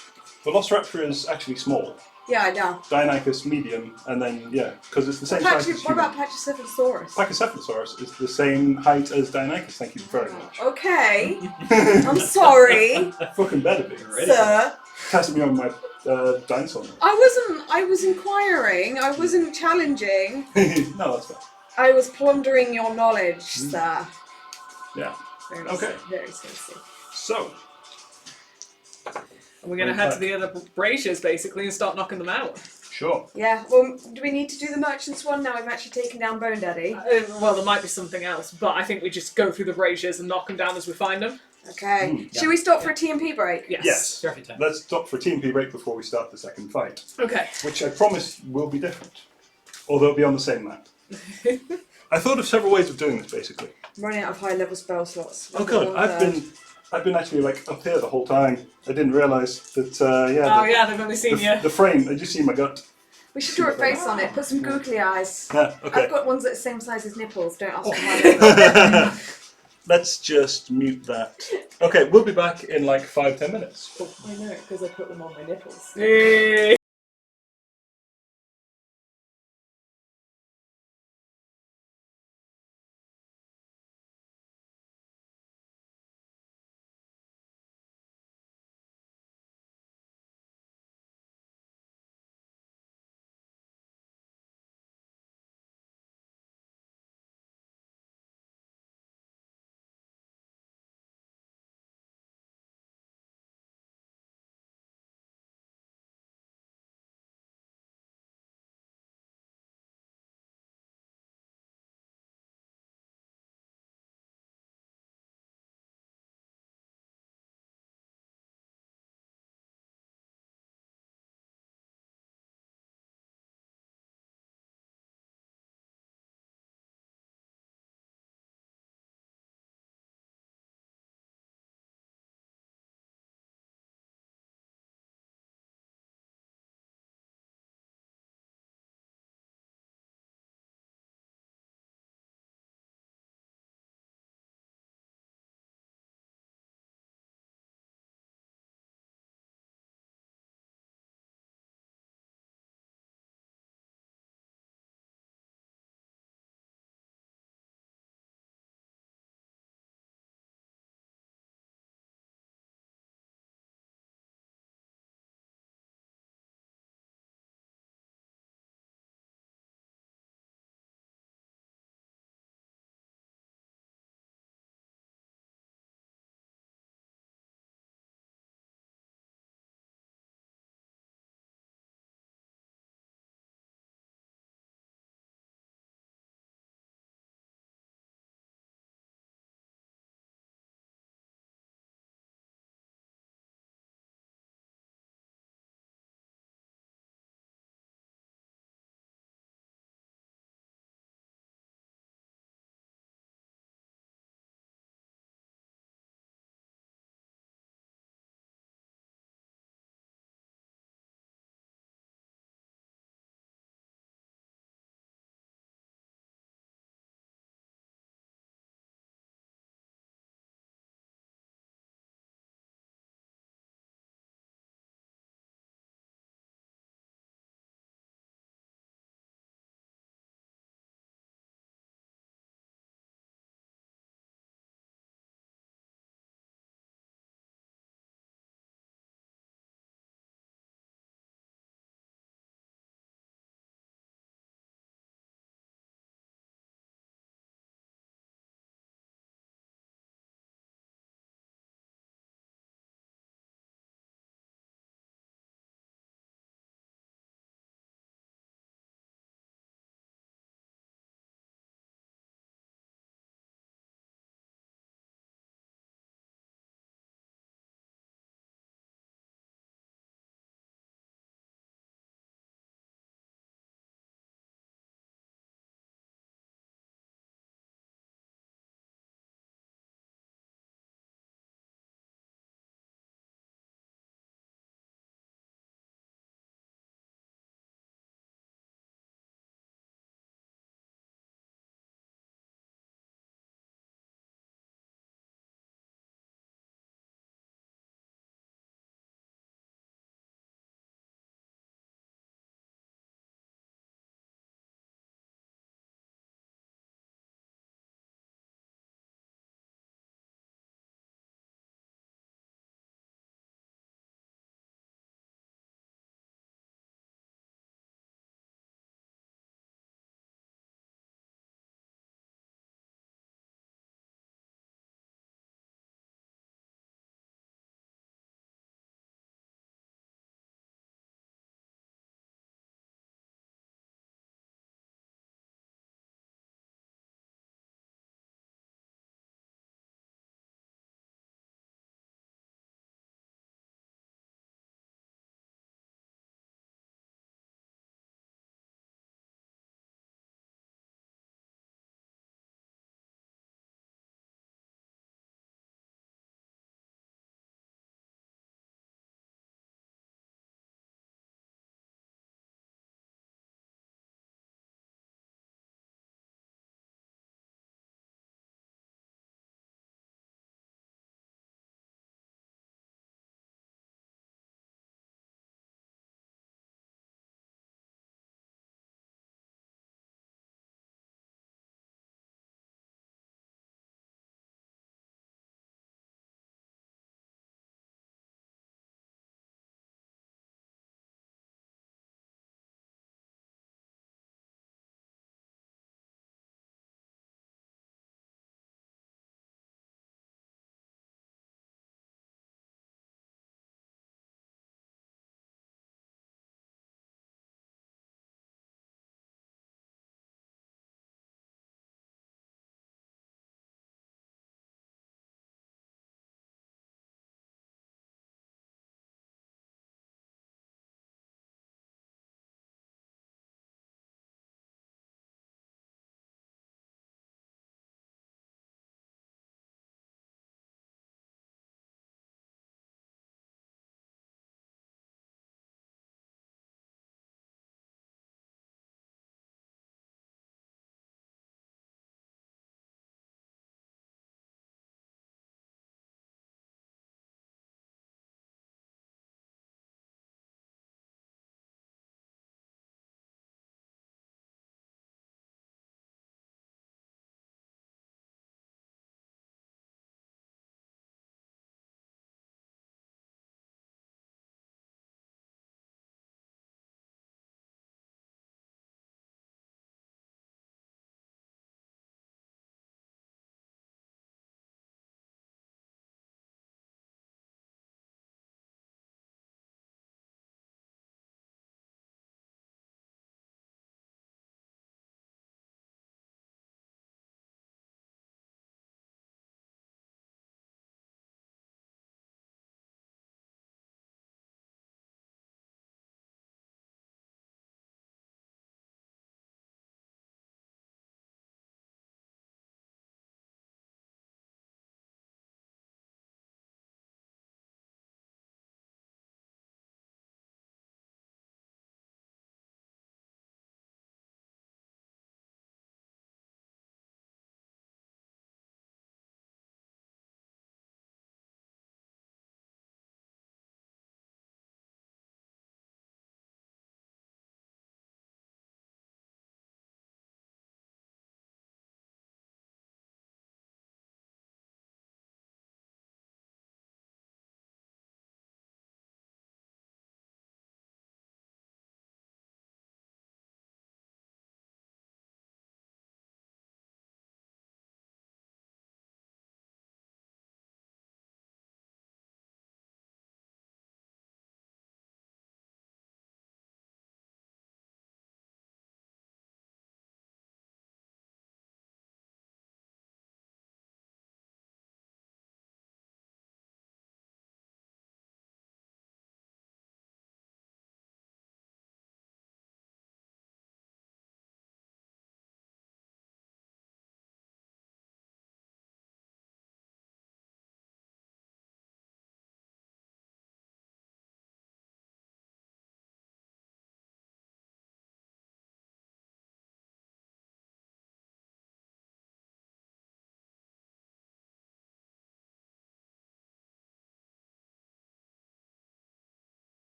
Speaker 1: Velociraptor is actually small.
Speaker 2: Yeah, I know.
Speaker 1: Deinonychus medium, and then yeah, because it's the same size as
Speaker 2: What
Speaker 1: human.
Speaker 2: about Pachycephalosaurus?
Speaker 1: Pachycephalosaurus is the same height as Deinonychus. Thank you very much.
Speaker 2: Okay. I'm sorry,
Speaker 1: Fucking better be.
Speaker 4: Ready?
Speaker 2: sir.
Speaker 1: Testing me on my dinosaur.
Speaker 2: I was inquiring. I wasn't challenging.
Speaker 1: No, that's fair.
Speaker 2: I was plundering your knowledge, sir.
Speaker 1: Yeah.
Speaker 2: Very
Speaker 1: Okay.
Speaker 2: Very saucy.
Speaker 1: So,
Speaker 3: And we're going to head to the other braziers, basically, and start knocking them out.
Speaker 1: sure.
Speaker 2: Yeah, well, do we need to do the merchant's one now we've actually taken down Bone Daddy?
Speaker 3: Well, there might be something else, but I think we just go through the braziers and knock them down as we find them.
Speaker 2: Okay.
Speaker 4: Yeah.
Speaker 2: Should we stop for a TMP break?
Speaker 3: Yes.
Speaker 1: Yes.
Speaker 4: Perfect time.
Speaker 1: Let's stop for a TMP break before we start the second fight,
Speaker 3: Okay.
Speaker 1: which I promise will be different, although it'll be on the same map. I thought of several ways of doing this, basically.
Speaker 2: I'm running out of high level spell slots.
Speaker 1: Oh god, I've been actually like up here the whole time. I didn't realise that.
Speaker 3: Oh, yeah, they've only seen you.
Speaker 1: The frame. Did you see my gut?
Speaker 2: We should draw a face on it. Put some googly eyes.
Speaker 1: Okay.
Speaker 2: I've got ones that are the same size as nipples. Don't ask me why they've got them.
Speaker 1: Let's just mute that. Okay, we'll be back in like 5-10 minutes.
Speaker 2: I know, because I put them on my nipples.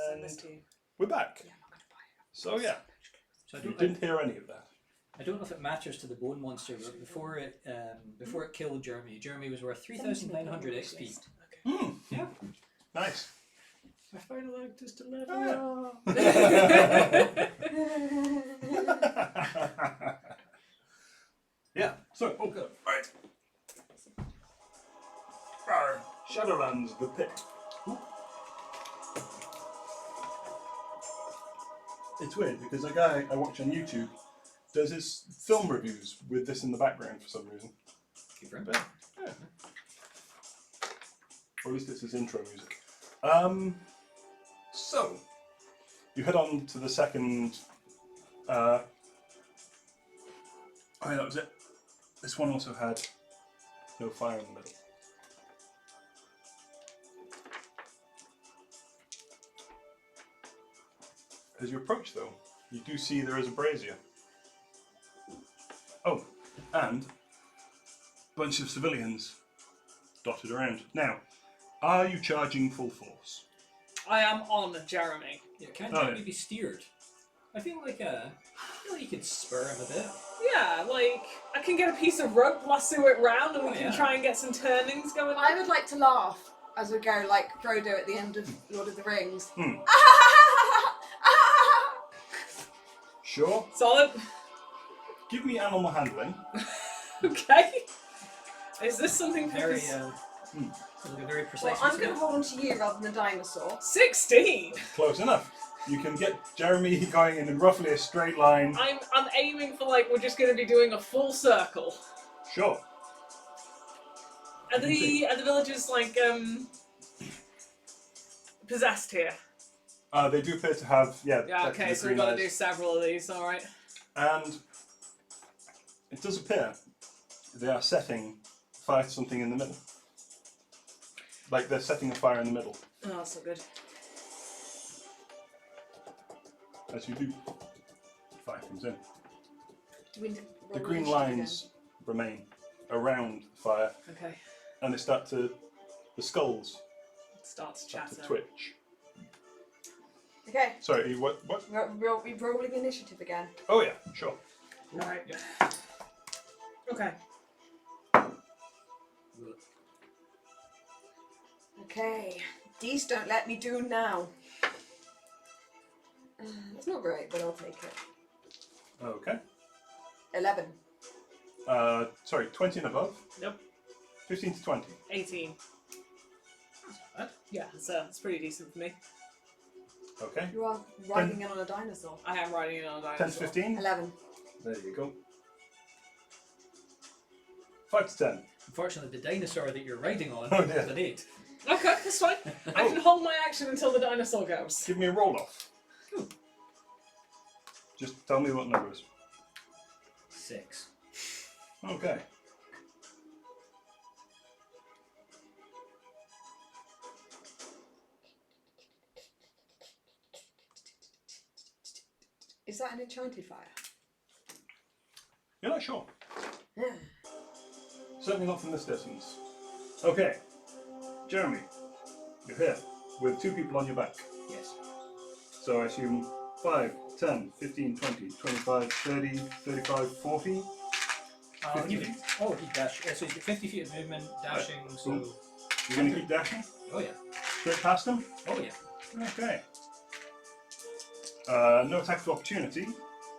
Speaker 2: Send this to you.
Speaker 1: we're back.
Speaker 2: Yeah, I'm not going to buy it.
Speaker 1: So yeah,
Speaker 4: So
Speaker 1: you didn't hear any of that.
Speaker 4: I don't know if it matters to the bone monster, but before it killed Jeremy, Jeremy was worth 3,900 XP.
Speaker 1: Hmm.
Speaker 4: Yeah.
Speaker 1: Nice.
Speaker 3: I finally like just to level
Speaker 1: Oh,
Speaker 3: up.
Speaker 1: Yeah. So, okay. Right. Rawr. Shadowlands, the pit. It's weird because a guy I watch on YouTube does his film reviews with this in the background for some reason.
Speaker 4: Keep right.
Speaker 1: But, yeah. Or at least it's his intro music. So, you head on to the second. Oh, yeah, that was it. This one also had no fire in the middle. As you approach, though, you do see there is a brazier. Oh, and a bunch of civilians dotted around. Now, are you charging full force?
Speaker 3: I am on Jeremy.
Speaker 4: Yeah, can
Speaker 1: Oh,
Speaker 4: Jeremy
Speaker 1: yeah.
Speaker 4: be steered? I feel like you could spur him a bit.
Speaker 3: Yeah, like, I can get a piece of rope, lasso it round, and we
Speaker 4: Oh,
Speaker 3: can
Speaker 4: yeah.
Speaker 3: try and get some turnings going on.
Speaker 2: I would like to laugh as we go, like Frodo at the end of Lord of the Rings.
Speaker 1: Hmm. Sure.
Speaker 3: Solid.
Speaker 1: Give me animal handling.
Speaker 3: Okay. Is this something
Speaker 4: Very,
Speaker 3: because
Speaker 4: like a very
Speaker 2: Well,
Speaker 4: precise.
Speaker 2: I'm going to hold on to you rather than the dinosaur.
Speaker 3: 16?
Speaker 1: Close enough. You can get Jeremy going in roughly a straight line.
Speaker 3: I'm aiming for, like, we're just going to be doing a full circle.
Speaker 1: Sure.
Speaker 3: Are the villagers, like, possessed here?
Speaker 1: They do appear to have,
Speaker 3: Yeah,
Speaker 1: that
Speaker 3: okay,
Speaker 1: kind of
Speaker 3: so we've
Speaker 1: green
Speaker 3: got to do
Speaker 1: eyes.
Speaker 3: several of these, alright.
Speaker 1: And it does appear they are setting fire to something in the middle. Like they're setting a fire in the middle.
Speaker 3: Oh, that's not good.
Speaker 1: As you do, fire comes in.
Speaker 2: Do we roll
Speaker 1: The green
Speaker 2: initiative
Speaker 1: lines remain around the fire,
Speaker 3: Okay.
Speaker 1: and the skulls
Speaker 3: Start to
Speaker 1: start to
Speaker 3: chatter.
Speaker 1: twitch.
Speaker 2: again? Okay,
Speaker 1: Sorry, what?
Speaker 2: we're rolling initiative again.
Speaker 1: Oh yeah, sure.
Speaker 3: Alright. Okay.
Speaker 2: Okay, these don't let me do now. It's not great, but I'll take it.
Speaker 1: Okay.
Speaker 2: 11.
Speaker 1: Sorry, 20 and above.
Speaker 3: Nope.
Speaker 1: 15 to 20.
Speaker 3: 18.
Speaker 4: Bad.
Speaker 3: Yeah, it's pretty decent for me.
Speaker 1: Okay.
Speaker 2: You are riding in on a dinosaur.
Speaker 3: I am riding in on a
Speaker 1: 10 to
Speaker 3: dinosaur.
Speaker 1: 15.
Speaker 2: 11.
Speaker 1: There you go. 5 to 10.
Speaker 4: Unfortunately, the dinosaur that you're riding on
Speaker 1: Oh,
Speaker 4: is
Speaker 1: dear.
Speaker 4: an 8.
Speaker 3: Okay, that's fine. I can hold my action until the dinosaur goes.
Speaker 1: Give me a roll off. Just tell me what numbers.
Speaker 4: 6.
Speaker 1: Okay.
Speaker 2: Is that an enchanted fire?
Speaker 1: You're not sure.
Speaker 2: Yeah.
Speaker 1: Certainly not from this distance. Okay. Jeremy, you're here with 2 people on your back.
Speaker 4: Yes.
Speaker 1: So I assume 5, 10, 15, 20, 25, 30, 35, 40. 50
Speaker 4: You
Speaker 1: feet?
Speaker 4: oh, he dash. So he's got 50 feet of movement, dashing.
Speaker 1: Right.
Speaker 4: So.
Speaker 1: Cool. You're going to keep dashing?
Speaker 4: Oh yeah.
Speaker 1: Straight past them?
Speaker 4: Oh yeah.
Speaker 1: Okay. No attack of opportunity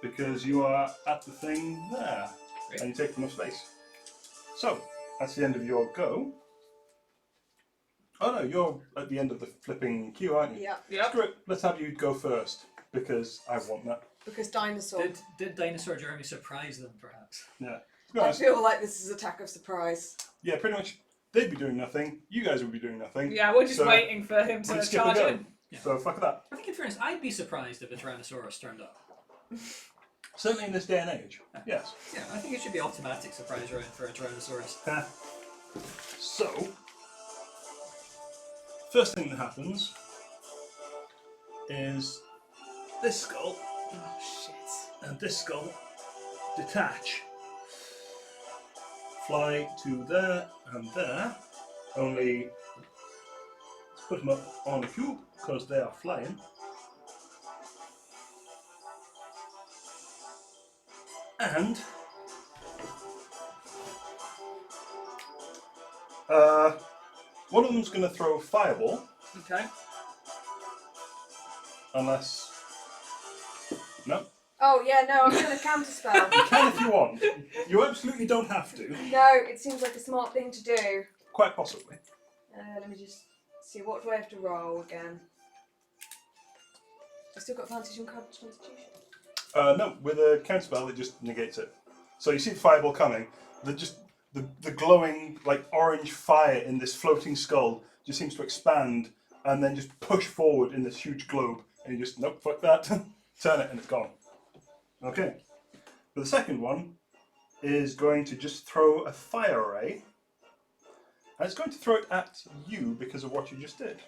Speaker 1: because you are at the thing there.
Speaker 4: Great.
Speaker 1: And you take enough space. So, that's the end of your go. Oh no, you're at the end of the flipping queue, aren't you?
Speaker 2: Yeah,
Speaker 3: Yep.
Speaker 1: Screw it, let's have you go first because I want that.
Speaker 2: because dinosaur.
Speaker 4: Did Dinosaur Jeremy surprise them, perhaps?
Speaker 1: Yeah. To be
Speaker 2: I
Speaker 1: honest,
Speaker 2: feel like this is attack of surprise.
Speaker 1: yeah, pretty much they'd be doing nothing, you guys would be doing nothing.
Speaker 3: Yeah, we're just
Speaker 1: So,
Speaker 3: waiting for him
Speaker 1: we'll
Speaker 3: to
Speaker 1: skip a
Speaker 3: charge
Speaker 1: go.
Speaker 3: in.
Speaker 4: Yeah.
Speaker 1: So fuck that.
Speaker 4: I think, in fairness, I'd be surprised if a Tyrannosaurus turned up.
Speaker 1: Certainly in this day and age. Yes.
Speaker 4: Yeah, I think it should be automatic surprise round for a Tyrannosaurus.
Speaker 1: So, first thing that happens is this skull
Speaker 3: Oh, shit.
Speaker 1: and this skull detach, fly to there and there, only let's put them up on a cube because they are flying. And one of them's going to throw fireball,
Speaker 3: Okay.
Speaker 1: unless no,
Speaker 2: Oh yeah, no, I'm gonna counterspell.
Speaker 1: you can if you want. You absolutely don't have to.
Speaker 2: No, it seems like a smart thing to do.
Speaker 1: Quite possibly.
Speaker 2: Let me just see, what do I have to roll again? I still got advantage on constitution.
Speaker 1: No, with a counterspell, it just negates it. So you see the fireball coming. The glowing like orange fire in this floating skull just seems to expand and then just push forward in this huge globe. And you just nope, fuck that. Turn it and it's gone. Okay. But the second one is going to just throw a fire ray. And it's going to throw it at you because of what you just did.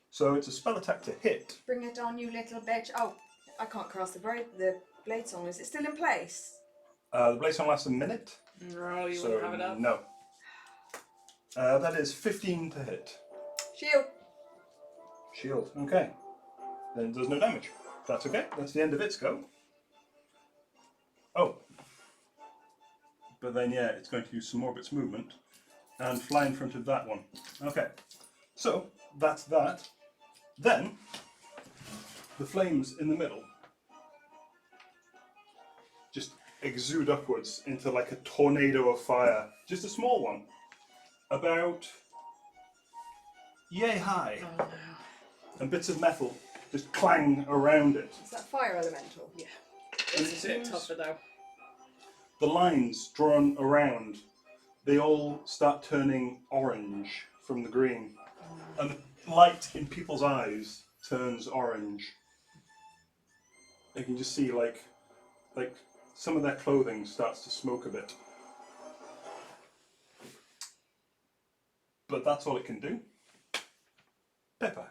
Speaker 1: So it's a spell attack to hit.
Speaker 2: Bring it on, you little bitch. Oh, I can't cast the blade song. Is it still in place?
Speaker 1: The blaze song lasts a minute.
Speaker 3: No, you
Speaker 1: So
Speaker 3: wouldn't have it up.
Speaker 1: no. That is 15 to hit.
Speaker 2: Shield.
Speaker 1: Shield. Okay. Then it does no damage. That's okay. That's the end of its go. Oh. But then, yeah, it's going to use some more of its movement and fly in front of that one. Okay. So, that's that. Then, the flames in the middle just exude upwards into like a tornado of fire. Just a small one. About yay high.
Speaker 3: Oh no.
Speaker 1: And bits of metal just clang around it.
Speaker 2: Is that fire elemental?
Speaker 3: Yeah. It's a bit tougher though.
Speaker 1: The lines drawn around, they all start turning orange from the green. And the light in people's eyes turns orange. You can just see like some of their clothing starts to smoke a bit. But that's all it can do. Pepper,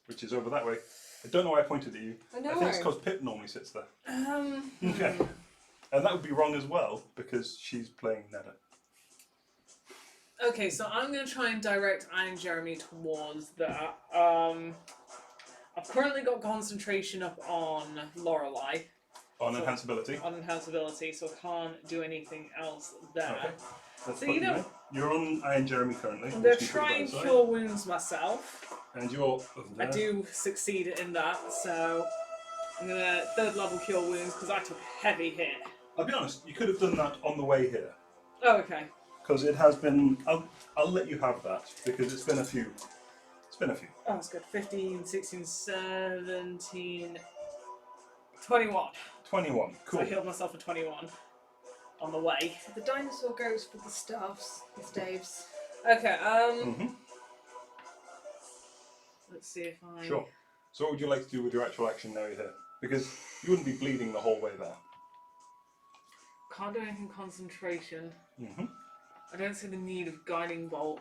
Speaker 1: which is over that way. I don't know why I pointed at you.
Speaker 2: I know.
Speaker 1: I think it's because Pip normally sits there.
Speaker 3: Hmm.
Speaker 1: Okay. And that would be wrong as well, because she's playing Netta.
Speaker 3: Okay, so I'm going to try and direct Anne and Jeremy towards that. I've currently got concentration up on Lorelei.
Speaker 1: On enhanceability.
Speaker 3: On enhanceability, so I can't do anything else there.
Speaker 1: Okay. That's
Speaker 3: So
Speaker 1: what
Speaker 3: you know-
Speaker 1: You're on Iron Jeremy currently.
Speaker 3: I'm going
Speaker 1: which
Speaker 3: to
Speaker 1: you put
Speaker 3: try
Speaker 1: to
Speaker 3: and
Speaker 1: the side.
Speaker 3: cure wounds myself.
Speaker 1: And you're...
Speaker 3: I do succeed in that, so I'm going to third level cure wounds because I took a heavy hit.
Speaker 1: I'll be honest, you could have done that on the way here.
Speaker 3: Oh, okay.
Speaker 1: Because it has been... I'll let you have that, because it's been a few. It's been a few.
Speaker 3: Oh, that's good. 15, 16, 17, 21.
Speaker 1: 21. Cool.
Speaker 3: So I healed myself for 21 on the way.
Speaker 2: The dinosaur goes for the staffs, the staves.
Speaker 3: Okay,
Speaker 1: Mm-hmm.
Speaker 3: let's see if I...
Speaker 1: Sure. So what would you like to do with your actual action now you're here? Because you wouldn't be bleeding the whole way there.
Speaker 3: Can't do anything concentration.
Speaker 1: Mm-hmm.
Speaker 3: I don't see the need of guiding bolt.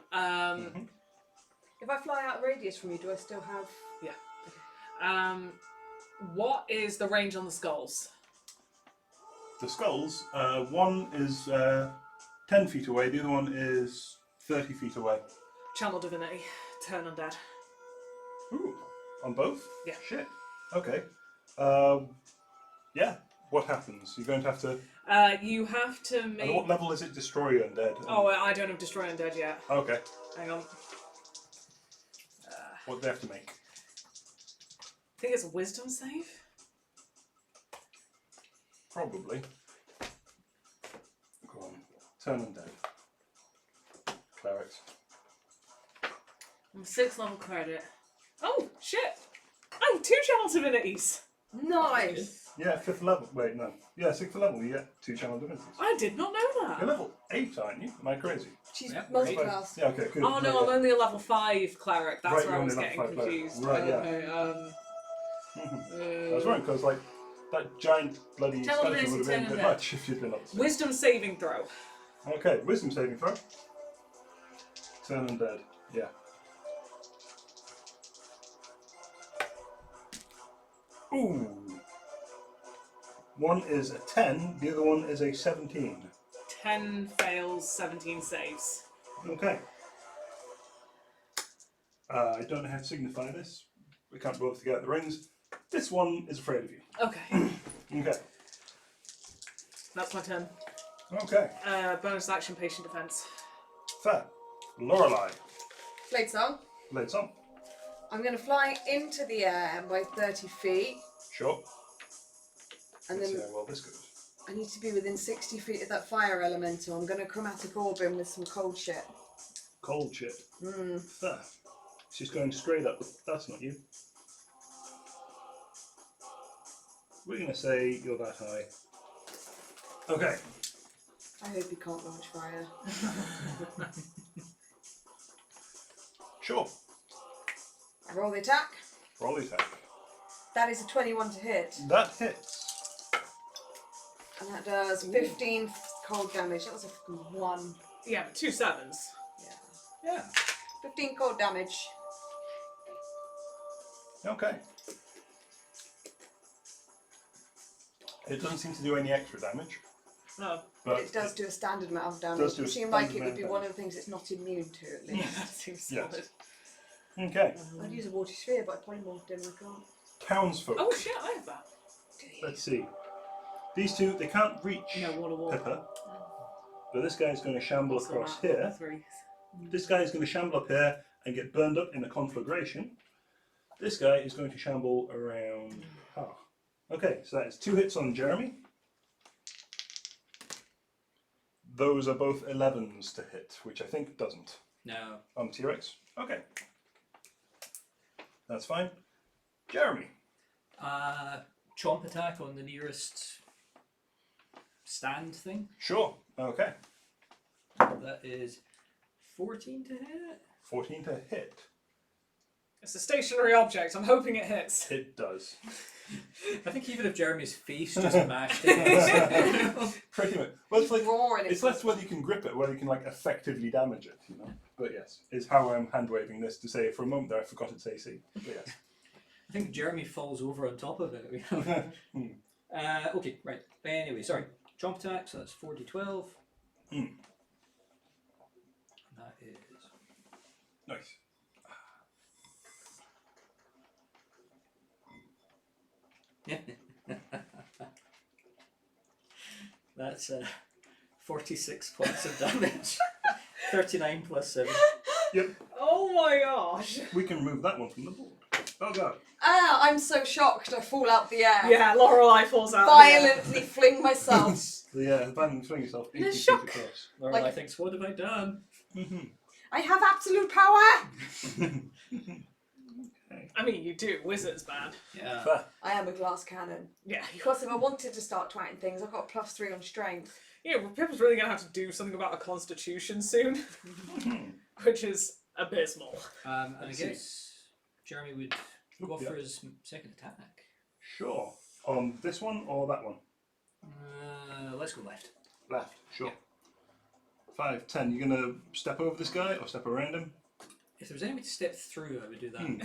Speaker 2: If I fly out of radius from you, do I still have...
Speaker 3: What is the range on the skulls?
Speaker 1: The skulls, one is 10 feet away, the other one is 30 feet away.
Speaker 3: Channel Divinity. Turn undead.
Speaker 1: Ooh, on both?
Speaker 3: Yeah.
Speaker 1: Shit. Okay. Yeah. What happens? You're going to have to...
Speaker 3: You have to make...
Speaker 1: And what level is it Destroy Undead?
Speaker 3: Oh, I don't have Destroy Undead yet.
Speaker 1: Okay.
Speaker 3: Hang on.
Speaker 1: What do they have to make?
Speaker 3: I think it's a Wisdom save?
Speaker 1: Probably. Go on. Turn Undead. Clerics.
Speaker 3: I'm a 6th level credit. Oh, shit! Oh, 2 Channel Divinities!
Speaker 2: Nice!
Speaker 1: Yeah, 5th level. Wait, no. Yeah, 6th level, you get 2 Channel Divinities.
Speaker 3: I did not know that!
Speaker 1: You're level 8, aren't you? Am I crazy?
Speaker 2: She's
Speaker 4: Yeah,
Speaker 2: multi-class.
Speaker 1: Yeah, okay, good.
Speaker 3: Oh no, I'm only a level 5 cleric. That's
Speaker 1: Right,
Speaker 3: where I
Speaker 1: you're
Speaker 3: was
Speaker 1: only
Speaker 3: getting
Speaker 1: level 5 cleric.
Speaker 3: confused.
Speaker 1: Right, yeah.
Speaker 3: Okay,
Speaker 1: I was wondering because, like, that giant bloody
Speaker 3: Tell them
Speaker 1: skeleton would have been a
Speaker 3: it's
Speaker 1: bit
Speaker 3: 10
Speaker 1: much if you'd been up.
Speaker 3: Wisdom saving throw.
Speaker 1: Okay, wisdom saving throw. Turn Undead. Yeah. Ooh. One is a 10, the other one is a 17.
Speaker 3: 10 fails, 17 saves.
Speaker 1: Okay. I don't know how to signify this. We can't bother to get out the rings. This one is afraid of you.
Speaker 3: Okay.
Speaker 1: Okay.
Speaker 3: That's my turn.
Speaker 1: Okay.
Speaker 3: Bonus action, patient defense.
Speaker 1: Fair. Lorelei.
Speaker 2: Blade song.
Speaker 1: Blades on.
Speaker 2: I'm going to fly into the air by 30 feet,
Speaker 1: Sure.
Speaker 2: and
Speaker 1: Let's see
Speaker 2: then
Speaker 1: how well this goes.
Speaker 2: I need to be within 60 feet of that fire elemental. I'm going to chromatic orb him with some cold shit.
Speaker 1: Cold shit.
Speaker 2: Mm.
Speaker 1: Fair. She's going straight up. That's not you. We're going to say you're that high. Okay.
Speaker 2: I hope he can't launch fire.
Speaker 1: Sure.
Speaker 2: I roll the attack.
Speaker 1: Roll the attack.
Speaker 2: That is a 21 to hit.
Speaker 1: That hits.
Speaker 2: And that does 15 cold damage. That was a fucking 1.
Speaker 3: Yeah, but 2 sevens.
Speaker 2: Yeah.
Speaker 3: Yeah.
Speaker 2: 15 cold damage.
Speaker 1: Okay. It doesn't seem to do any extra damage.
Speaker 3: No.
Speaker 2: But it does do a standard amount of damage.
Speaker 1: does do a
Speaker 2: It seemed like
Speaker 1: standard
Speaker 2: it would be
Speaker 1: amount of
Speaker 2: one of the things it's not immune to, at
Speaker 3: Yeah,
Speaker 2: least.
Speaker 3: that seems
Speaker 1: Yes.
Speaker 3: solid.
Speaker 1: Okay.
Speaker 2: I'd use a water sphere, but I polymorphed him. I can't.
Speaker 1: Townsfolk.
Speaker 3: Oh shit, I have that.
Speaker 1: Let's see. These two, they can't reach
Speaker 3: No, water.
Speaker 1: Pippa. But this guy's going to shamble
Speaker 3: What's on
Speaker 1: across
Speaker 3: that?
Speaker 1: here.
Speaker 3: 3.
Speaker 1: This guy is going to shamble up here and get burned up in a conflagration. This guy is going to shamble around. Okay, so that is 2 hits on Jeremy. Those are both 11s to hit, which I think doesn't.
Speaker 4: No.
Speaker 1: On T-Rex. Okay. That's fine. Jeremy.
Speaker 4: Chomp attack on the nearest stand thing.
Speaker 1: Sure. Okay.
Speaker 4: That is 14 to hit.
Speaker 1: 14 to hit.
Speaker 3: It's a stationary object. I'm hoping it hits.
Speaker 1: It does.
Speaker 4: I think even if Jeremy's face just mashed it.
Speaker 1: Pretty much. Well, it's like
Speaker 2: Roaring.
Speaker 1: it's less whether you can grip it, whether you can like effectively damage it, you know. But yes, it's how I'm hand waving this to say for a moment there I forgot its AC. But yes.
Speaker 4: I think Jeremy falls over on top of it. Okay, right. Anyway, sorry. Chomp attack, so that's 4d12.
Speaker 1: Mm.
Speaker 4: That is.
Speaker 1: Nice.
Speaker 4: That's 46 points of damage. 39 plus 7.
Speaker 1: Yep.
Speaker 3: Oh my gosh.
Speaker 1: We can remove that one from the board. Oh god.
Speaker 2: Ah, I'm so shocked. I fall out the air.
Speaker 3: Yeah, Lorelei falls out. of the air.
Speaker 2: Violently fling myself.
Speaker 1: Yeah, then swing yourself
Speaker 2: In a
Speaker 1: 80 feet
Speaker 2: shock.
Speaker 1: across.
Speaker 4: Lorelei
Speaker 2: Like-
Speaker 4: thinks, what have I done?
Speaker 2: I have absolute power.
Speaker 3: I mean, you do. Wizards, man.
Speaker 4: Yeah.
Speaker 1: Fair.
Speaker 2: I am a glass cannon.
Speaker 3: Yeah.
Speaker 2: Plus, if I wanted to start twatting things, I've got a +3 on strength.
Speaker 3: Yeah, well, Pippa's really going to have to do something about a constitution soon. Which is abysmal.
Speaker 4: And I
Speaker 1: Let's see.
Speaker 4: guess Jeremy would go
Speaker 1: Yeah.
Speaker 4: for his second attack.
Speaker 1: Sure. On this one or that one?
Speaker 4: Let's go left.
Speaker 1: Left. Sure. 5, 10. You gonna step over this guy or step around him?
Speaker 4: If there was any way to step through, I would do that.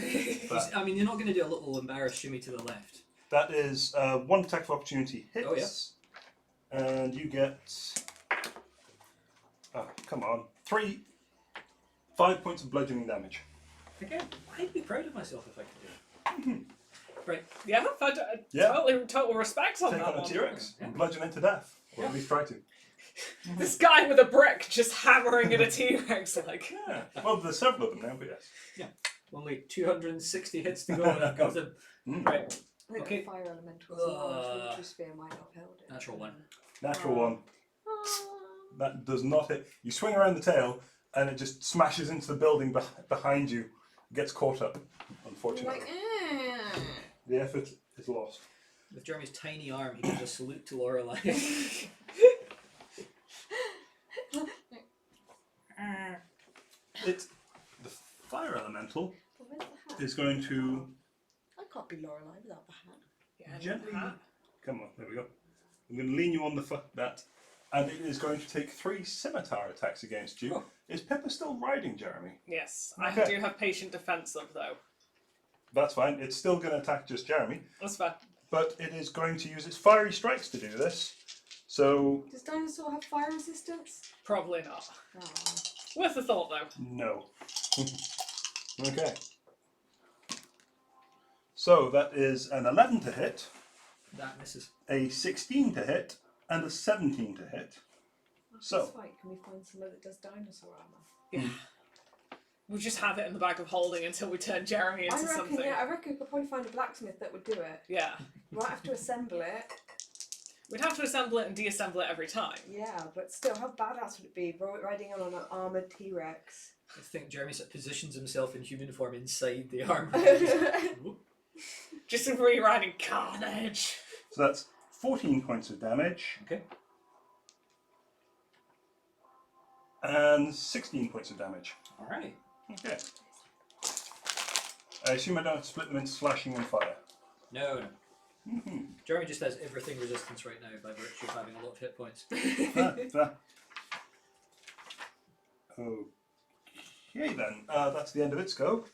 Speaker 1: Fair.
Speaker 4: I mean, you're not going to do a little embarrassed shimmy to the left.
Speaker 1: That is 1 attack of opportunity hits.
Speaker 4: Oh, yeah.
Speaker 1: And you get. Oh, come on. 5 points of bludgeoning damage.
Speaker 4: Again, I'd be proud of myself if I could do it. Right.
Speaker 3: Yeah,
Speaker 1: Yeah.
Speaker 3: total respect on
Speaker 1: Take
Speaker 3: that
Speaker 1: on a
Speaker 3: one.
Speaker 1: T-Rex
Speaker 4: Yeah.
Speaker 1: and bludgeon it to death. Or at least try to.
Speaker 3: This guy with a brick just hammering at a T-Rex, like.
Speaker 1: Yeah. Well, there's several of them now, but yes.
Speaker 4: Only 260 hits to go and I've got him. Right.
Speaker 2: I think
Speaker 4: Okay.
Speaker 2: the fire elementals and large water sphere might have held it.
Speaker 4: Natural 1.
Speaker 1: Natural one.
Speaker 2: Ah.
Speaker 1: That does not hit. You swing around the tail and it just smashes into the building behind you. Gets caught up,
Speaker 2: I'm
Speaker 1: unfortunately.
Speaker 2: like,
Speaker 1: The effort is lost.
Speaker 4: With Jeremy's tiny arm, he gives a salute to Lorelei.
Speaker 1: It, the fire elemental
Speaker 2: Where's the hat?
Speaker 1: is going to
Speaker 2: I can't be Lorelei without the hat.
Speaker 3: Yeah,
Speaker 1: gently.
Speaker 3: hat.
Speaker 1: Come on, there we go. I'm going to lean you on that, and it is going to take 3 scimitar attacks against you.
Speaker 4: Oh.
Speaker 1: Is Pippa still riding Jeremy?
Speaker 3: Yes, I
Speaker 1: Okay.
Speaker 3: do have patient defense of though.
Speaker 1: That's fine. It's still going to attack just Jeremy,
Speaker 3: That's fair.
Speaker 1: but it is going to use its fiery strikes to do this. So
Speaker 2: Does dinosaur have fire resistance?
Speaker 3: Probably not.
Speaker 2: Oh.
Speaker 3: Worth a thought though.
Speaker 1: no. Okay. So that is an 11 to hit,
Speaker 4: That misses.
Speaker 1: a 16 to hit, and a 17 to hit. So-
Speaker 2: That's right. Can we find somewhere that does dinosaur armor?
Speaker 3: Yeah. We just have it in the bag of holding until we turn Jeremy into something.
Speaker 2: I reckon we could probably find a blacksmith that would do it.
Speaker 3: Yeah.
Speaker 2: We might have to assemble it.
Speaker 3: We'd have to assemble it and deassemble it every time.
Speaker 2: Yeah, but still, how badass would it be riding on an armoured T-Rex?
Speaker 4: I think Jeremy sort of positions himself in human form inside the armor.
Speaker 3: Just rewriting carnage.
Speaker 1: So that's 14 points of damage
Speaker 4: Okay.
Speaker 1: and 16 points of damage.
Speaker 4: All right.
Speaker 1: Okay. I assume I don't have to split them into slashing and fire.
Speaker 4: No. Jeremy just has everything resistance right now by virtue of having a lot of hit points.
Speaker 1: Okay then, that's the end of its go.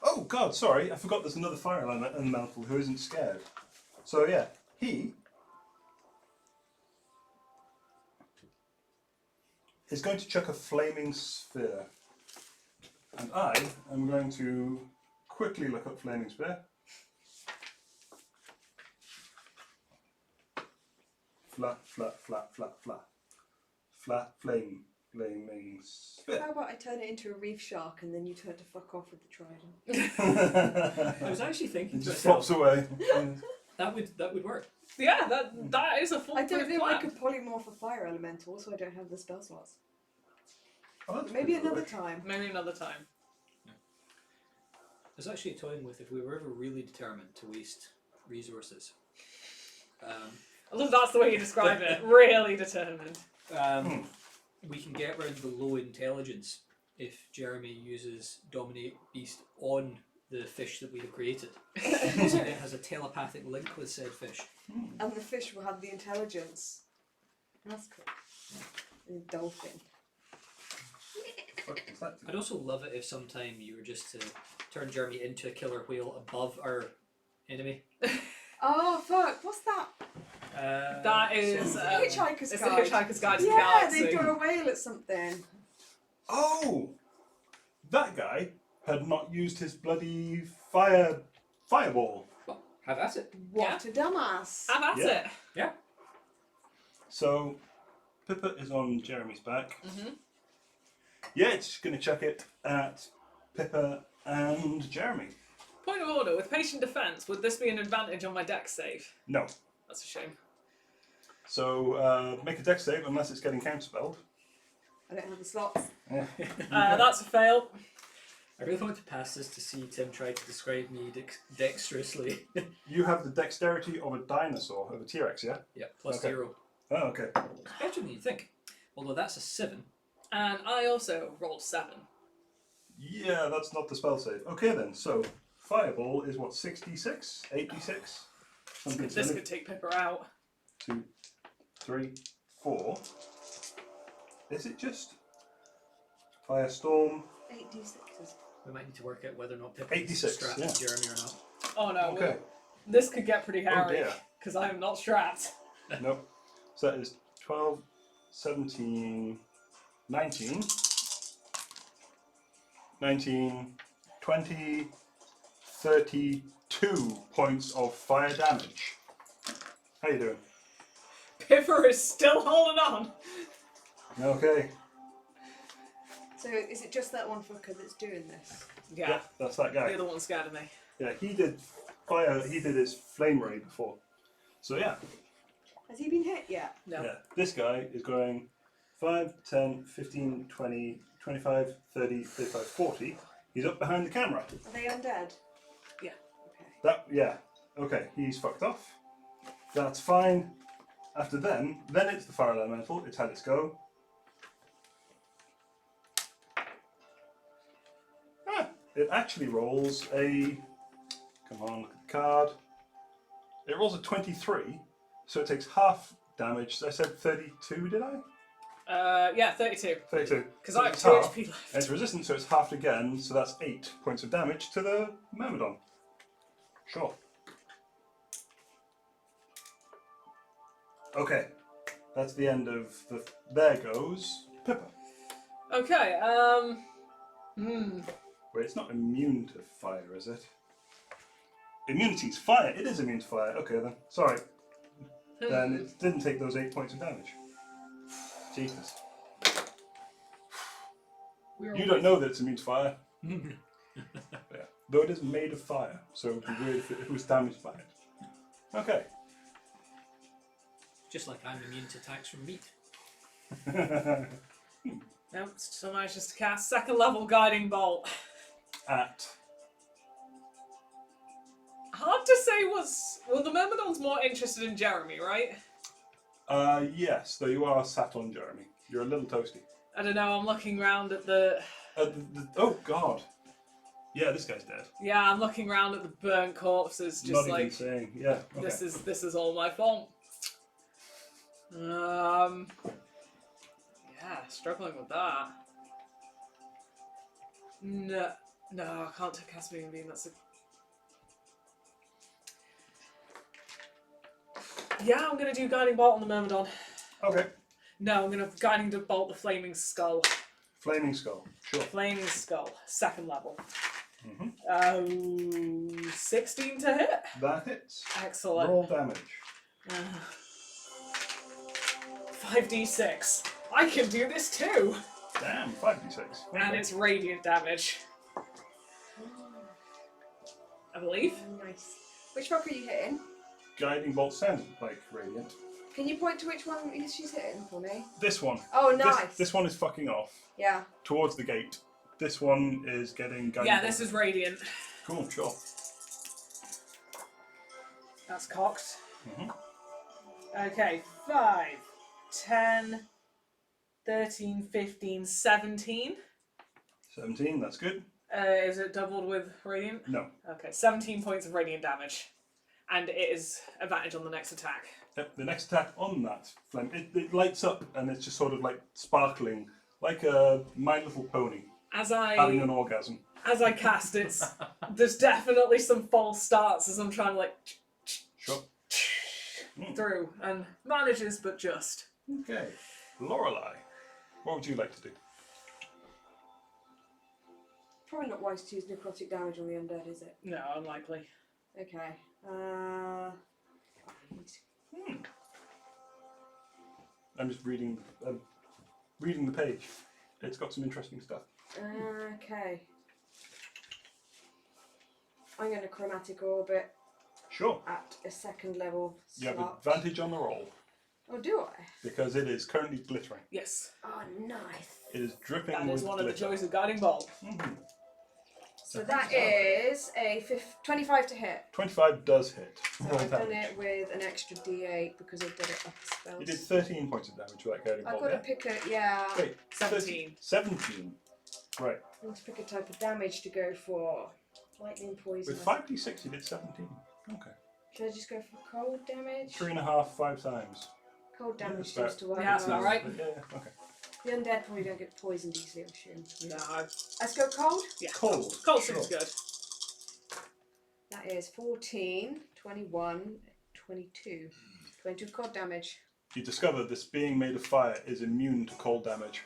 Speaker 1: Oh god, sorry, I forgot there's another fire elemental who isn't scared. So yeah, he is going to chuck a flaming sphere. And I am going to quickly look up flaming sphere. Flat, flat, flat, flat, flat. Flat, flaming sphere.
Speaker 2: How about I turn it into a reef shark and then you turn to fuck off with the trident?
Speaker 4: I was actually thinking
Speaker 1: It
Speaker 4: to
Speaker 1: just
Speaker 4: myself,
Speaker 1: flops away.
Speaker 4: that would work.
Speaker 3: Yeah, that is a full
Speaker 2: I don't know if I
Speaker 3: plan.
Speaker 2: could polymorph a fire elemental, so I don't have the spell slots.
Speaker 1: Oh, that's
Speaker 2: Maybe
Speaker 1: pretty
Speaker 2: another
Speaker 1: good.
Speaker 2: time.
Speaker 3: Maybe another time.
Speaker 4: I was actually toying with if we were ever really determined to waste resources.
Speaker 3: I love that's the way you describe it. Really determined.
Speaker 4: We can get around the low intelligence if Jeremy uses Dominate Beast on the fish that we have created. So it has a telepathic link with said fish.
Speaker 2: And the fish will have the intelligence. That's cool. And a dolphin.
Speaker 1: What does that do?
Speaker 4: I'd also love it if sometime you were just to turn Jeremy into a killer whale above our enemy.
Speaker 2: Oh fuck! What's that?
Speaker 3: That is
Speaker 2: Hitchhiker's
Speaker 3: it's
Speaker 2: Guide.
Speaker 3: the Hitchhiker's Guide to the
Speaker 2: Yeah,
Speaker 3: Galaxy.
Speaker 2: they throw a whale at something.
Speaker 1: Oh! That guy had not used his bloody fireball.
Speaker 4: Well, have at it.
Speaker 2: What a dumbass!
Speaker 3: Have at
Speaker 1: Yeah.
Speaker 3: it.
Speaker 4: Yeah.
Speaker 1: So, Pippa is on Jeremy's back.
Speaker 3: Mhm.
Speaker 1: Yeah, it's going to chuck it at Pippa and Jeremy.
Speaker 3: Point of order, with patient defense, would this be an advantage on my dex save?
Speaker 1: No.
Speaker 3: That's a shame.
Speaker 1: So, make a dex save unless it's getting counterspelled.
Speaker 2: I don't have the slots.
Speaker 3: That's a fail.
Speaker 4: I really want to pass this to see Tim try to describe me dexterously.
Speaker 1: You have the dexterity of a dinosaur, of a T-Rex, yeah?
Speaker 4: Yeah, plus
Speaker 1: Okay.
Speaker 4: 0.
Speaker 1: Oh, okay.
Speaker 4: It's better than you think. Although that's a 7.
Speaker 3: And I also rolled 7.
Speaker 1: Yeah, that's not the spell save. Okay then, so Fireball is what, 66? 86? Something
Speaker 3: This
Speaker 1: silly.
Speaker 3: could take Pippa out.
Speaker 1: 2, 3, 4. Is it just Firestorm?
Speaker 2: 8d6s.
Speaker 4: We might need to work out whether or not Pippa
Speaker 1: 86,
Speaker 4: strapped
Speaker 1: yeah.
Speaker 4: to Jeremy or not.
Speaker 3: Oh no,
Speaker 1: Okay.
Speaker 3: this could get pretty hairy.
Speaker 1: dear.
Speaker 3: Because I am not strapped.
Speaker 1: Nope. So that is 12, 17, 19, 19, 20, 32 points of fire damage. How you doing?
Speaker 3: Pippa is still holding on.
Speaker 1: Okay.
Speaker 2: So is it just that one fucker that's doing this?
Speaker 3: Yeah,
Speaker 1: That's that
Speaker 3: the
Speaker 1: guy.
Speaker 3: other one's scared of me.
Speaker 1: Yeah, he did fire, he did his flame ray before. So yeah.
Speaker 2: Has he been hit yet?
Speaker 3: No.
Speaker 1: Yeah, this guy is going 5, 10, 15, 20, 25, 30, 35, 40. He's up behind the camera.
Speaker 2: Are they undead?
Speaker 3: Yeah.
Speaker 2: Okay.
Speaker 1: Yeah. Okay, he's fucked off. That's fine. After then it's the fire elemental. It's had its go. It actually rolls a... Come on, look at the card. It rolls a 23, so it takes half damage. I said 32, did I?
Speaker 3: Yeah, 32.
Speaker 1: 32.
Speaker 3: Because
Speaker 1: So
Speaker 3: I have
Speaker 1: it's
Speaker 3: 2
Speaker 1: half.
Speaker 3: HP left.
Speaker 1: And it's resistant, so it's halved again, so that's 8 points of damage to the Myrmidon. Sure. Okay, that's the end of the... There goes Pippa.
Speaker 3: Okay,
Speaker 1: Wait, it's not immune to fire, is it? Immunity's fire. It is immune to fire. Okay then. Sorry. then it didn't take those 8 points of damage. Jesus. You don't know that it's immune to fire. Yeah. Though it is made of fire, so it would be weird if it was damaged by it. Okay.
Speaker 4: Just like I'm immune to attacks from meat.
Speaker 3: Nope, still manages to cast second level guiding bolt.
Speaker 1: At.
Speaker 3: Hard to say well, the Myrmidon's more interested in Jeremy, right?
Speaker 1: Yes, though you are sat on Jeremy. You're a little toasty.
Speaker 3: I don't know, I'm looking round at the...
Speaker 1: Oh, God. Yeah, this guy's dead.
Speaker 3: Yeah, I'm looking around at the burnt corpses, just
Speaker 1: Not
Speaker 3: like...
Speaker 1: even saying, yeah. Okay.
Speaker 3: This is all my fault. Yeah, struggling with that. No, I can't cast Moving Beam. That's a... Yeah, I'm gonna do Guiding Bolt on the Myrmidon.
Speaker 1: Okay.
Speaker 3: No, I'm gonna Guiding Bolt the Flaming Skull.
Speaker 1: Flaming Skull, sure.
Speaker 3: Flaming Skull, second level.
Speaker 1: Mm-hmm.
Speaker 3: 16 to hit.
Speaker 1: That hits.
Speaker 3: Excellent.
Speaker 1: Roll damage.
Speaker 3: 5d6. I can do this too.
Speaker 1: Damn, 5d6. Okay.
Speaker 3: And it's radiant damage. I believe.
Speaker 2: Nice. Which rock are you hitting?
Speaker 1: Guiding Bolt sounds like radiant.
Speaker 2: Can you point to which one she's hitting for me?
Speaker 1: This one.
Speaker 2: Oh, nice.
Speaker 1: This one is fucking off.
Speaker 2: Yeah.
Speaker 1: Towards the gate. This one is getting guiding
Speaker 3: Yeah,
Speaker 1: bolt.
Speaker 3: this is radiant.
Speaker 1: Cool, sure.
Speaker 3: That's cocked.
Speaker 1: Mm-hmm.
Speaker 3: Okay, 5, 10, 13, 15, 17.
Speaker 1: 17, that's good.
Speaker 3: Is it doubled with radiant?
Speaker 1: No.
Speaker 3: Okay, 17 points of radiant damage. And it is advantage on the next attack.
Speaker 1: Yep, the next attack on that flame, it lights up and it's just sort of like sparkling, like a My Little Pony
Speaker 3: As
Speaker 1: having an orgasm.
Speaker 3: I cast it, there's definitely some false starts as I'm trying to like
Speaker 1: Sure.
Speaker 3: through, and manages, but just.
Speaker 1: Okay. Lorelei, what would you like to do?
Speaker 2: Probably not wise to use necrotic damage on the undead, is it?
Speaker 3: No, unlikely.
Speaker 2: Okay.
Speaker 1: I'm just reading the page. It's got some interesting stuff.
Speaker 2: Okay. I'm going to chromatic orbit
Speaker 1: Sure.
Speaker 2: at a second level
Speaker 1: You have
Speaker 2: slot.
Speaker 1: advantage on the roll
Speaker 2: Oh, do I?
Speaker 1: because it is currently glittering.
Speaker 3: Yes.
Speaker 2: Oh, nice.
Speaker 1: It is dripping
Speaker 3: That
Speaker 1: with
Speaker 3: is one of the
Speaker 1: glitter.
Speaker 3: joys of Guiding Bolt.
Speaker 1: Mhm.
Speaker 2: So that is a 25 to hit.
Speaker 1: 25 does hit.
Speaker 2: So
Speaker 1: Roll
Speaker 2: I've done
Speaker 1: damage.
Speaker 2: it with an extra d8 because I've done it up spells.
Speaker 1: You did 13 points of damage with that guiding
Speaker 2: I've
Speaker 1: bolt,
Speaker 2: got to
Speaker 1: yeah?
Speaker 2: pick a, yeah.
Speaker 1: Wait,
Speaker 3: 17.
Speaker 1: 17. Right.
Speaker 2: I want to pick a type of damage to go for. Lightning poison.
Speaker 1: With 5d6 you did 17. Okay.
Speaker 2: Should I just go for cold damage?
Speaker 1: 3.5, 5 times.
Speaker 2: Cold damage
Speaker 1: Yeah,
Speaker 2: seems to work.
Speaker 3: Yeah, that's
Speaker 2: well.
Speaker 3: about right.
Speaker 1: Yeah, okay.
Speaker 2: The undead probably don't get poisoned easily, I assume.
Speaker 3: No,
Speaker 2: Let's go cold.
Speaker 3: yeah.
Speaker 1: Cold.
Speaker 3: Cold
Speaker 1: Sure.
Speaker 3: seems good.
Speaker 2: That is 14, 21, 22. 22 cold damage.
Speaker 1: You discover this being made of fire is immune to cold damage.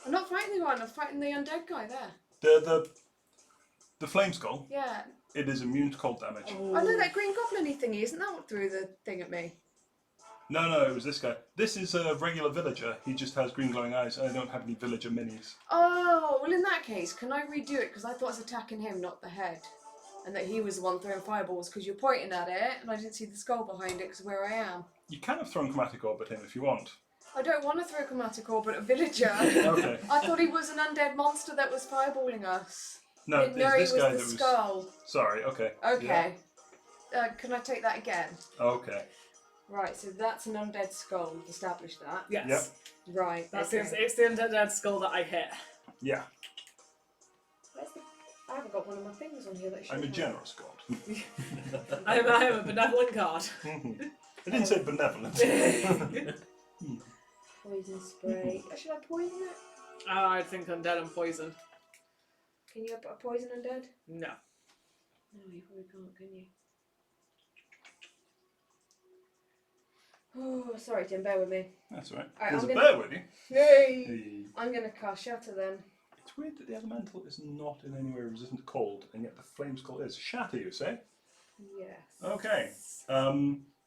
Speaker 2: I'm not fighting the one, I'm fighting the undead guy there.
Speaker 1: The flame skull,
Speaker 2: Yeah.
Speaker 1: it is immune to cold damage.
Speaker 2: Oh no, that green goblin-y thingy, isn't that what threw the thing at me?
Speaker 1: No, it was this guy. This is a regular villager. He just has green glowing eyes, and I don't have any villager minis.
Speaker 2: Oh, well in that case, can I redo it? Because I thought I was attacking him, not the head. And that he was the one throwing fireballs because you're pointing at it, and I didn't see the skull behind it because of where I am.
Speaker 1: You can have thrown chromatic orb at him if you want.
Speaker 2: I don't want to throw a chromatic orb at a villager.
Speaker 1: Okay.
Speaker 2: I thought he was an undead monster that was fireballing us.
Speaker 1: No,
Speaker 2: I
Speaker 1: it's
Speaker 2: didn't know he
Speaker 1: this
Speaker 2: was
Speaker 1: guy
Speaker 2: the
Speaker 1: that was.
Speaker 2: skull.
Speaker 1: Sorry. Okay.
Speaker 2: Okay. Can I take that again?
Speaker 1: Yeah. Okay.
Speaker 2: Right, so that's an undead skull. We've established that.
Speaker 3: Yes.
Speaker 2: Right.
Speaker 3: That's
Speaker 2: okay.
Speaker 3: it's the undead skull that I hit.
Speaker 1: Yeah.
Speaker 2: Where's the... I haven't got one of my things on here that should
Speaker 1: I'm a
Speaker 2: have.
Speaker 1: generous god.
Speaker 3: I am a benevolent god.
Speaker 1: I didn't say benevolent.
Speaker 2: Poison spray. Should I poison it?
Speaker 3: I think undead and poison.
Speaker 2: Can you put a poison undead?
Speaker 3: No.
Speaker 2: No, you probably can't, can you? Oh, sorry, Tim, bear with me.
Speaker 1: That's all right.
Speaker 2: Alright,
Speaker 1: There's
Speaker 2: I'm
Speaker 1: a
Speaker 2: gonna-
Speaker 1: bear with you.
Speaker 2: Yay!
Speaker 1: Hey.
Speaker 2: I'm going to cast Shatter then.
Speaker 1: It's weird that the elemental is not in any way resistant to cold, and yet the flame skull is. Shatter, you say?
Speaker 2: Yes.
Speaker 1: Okay.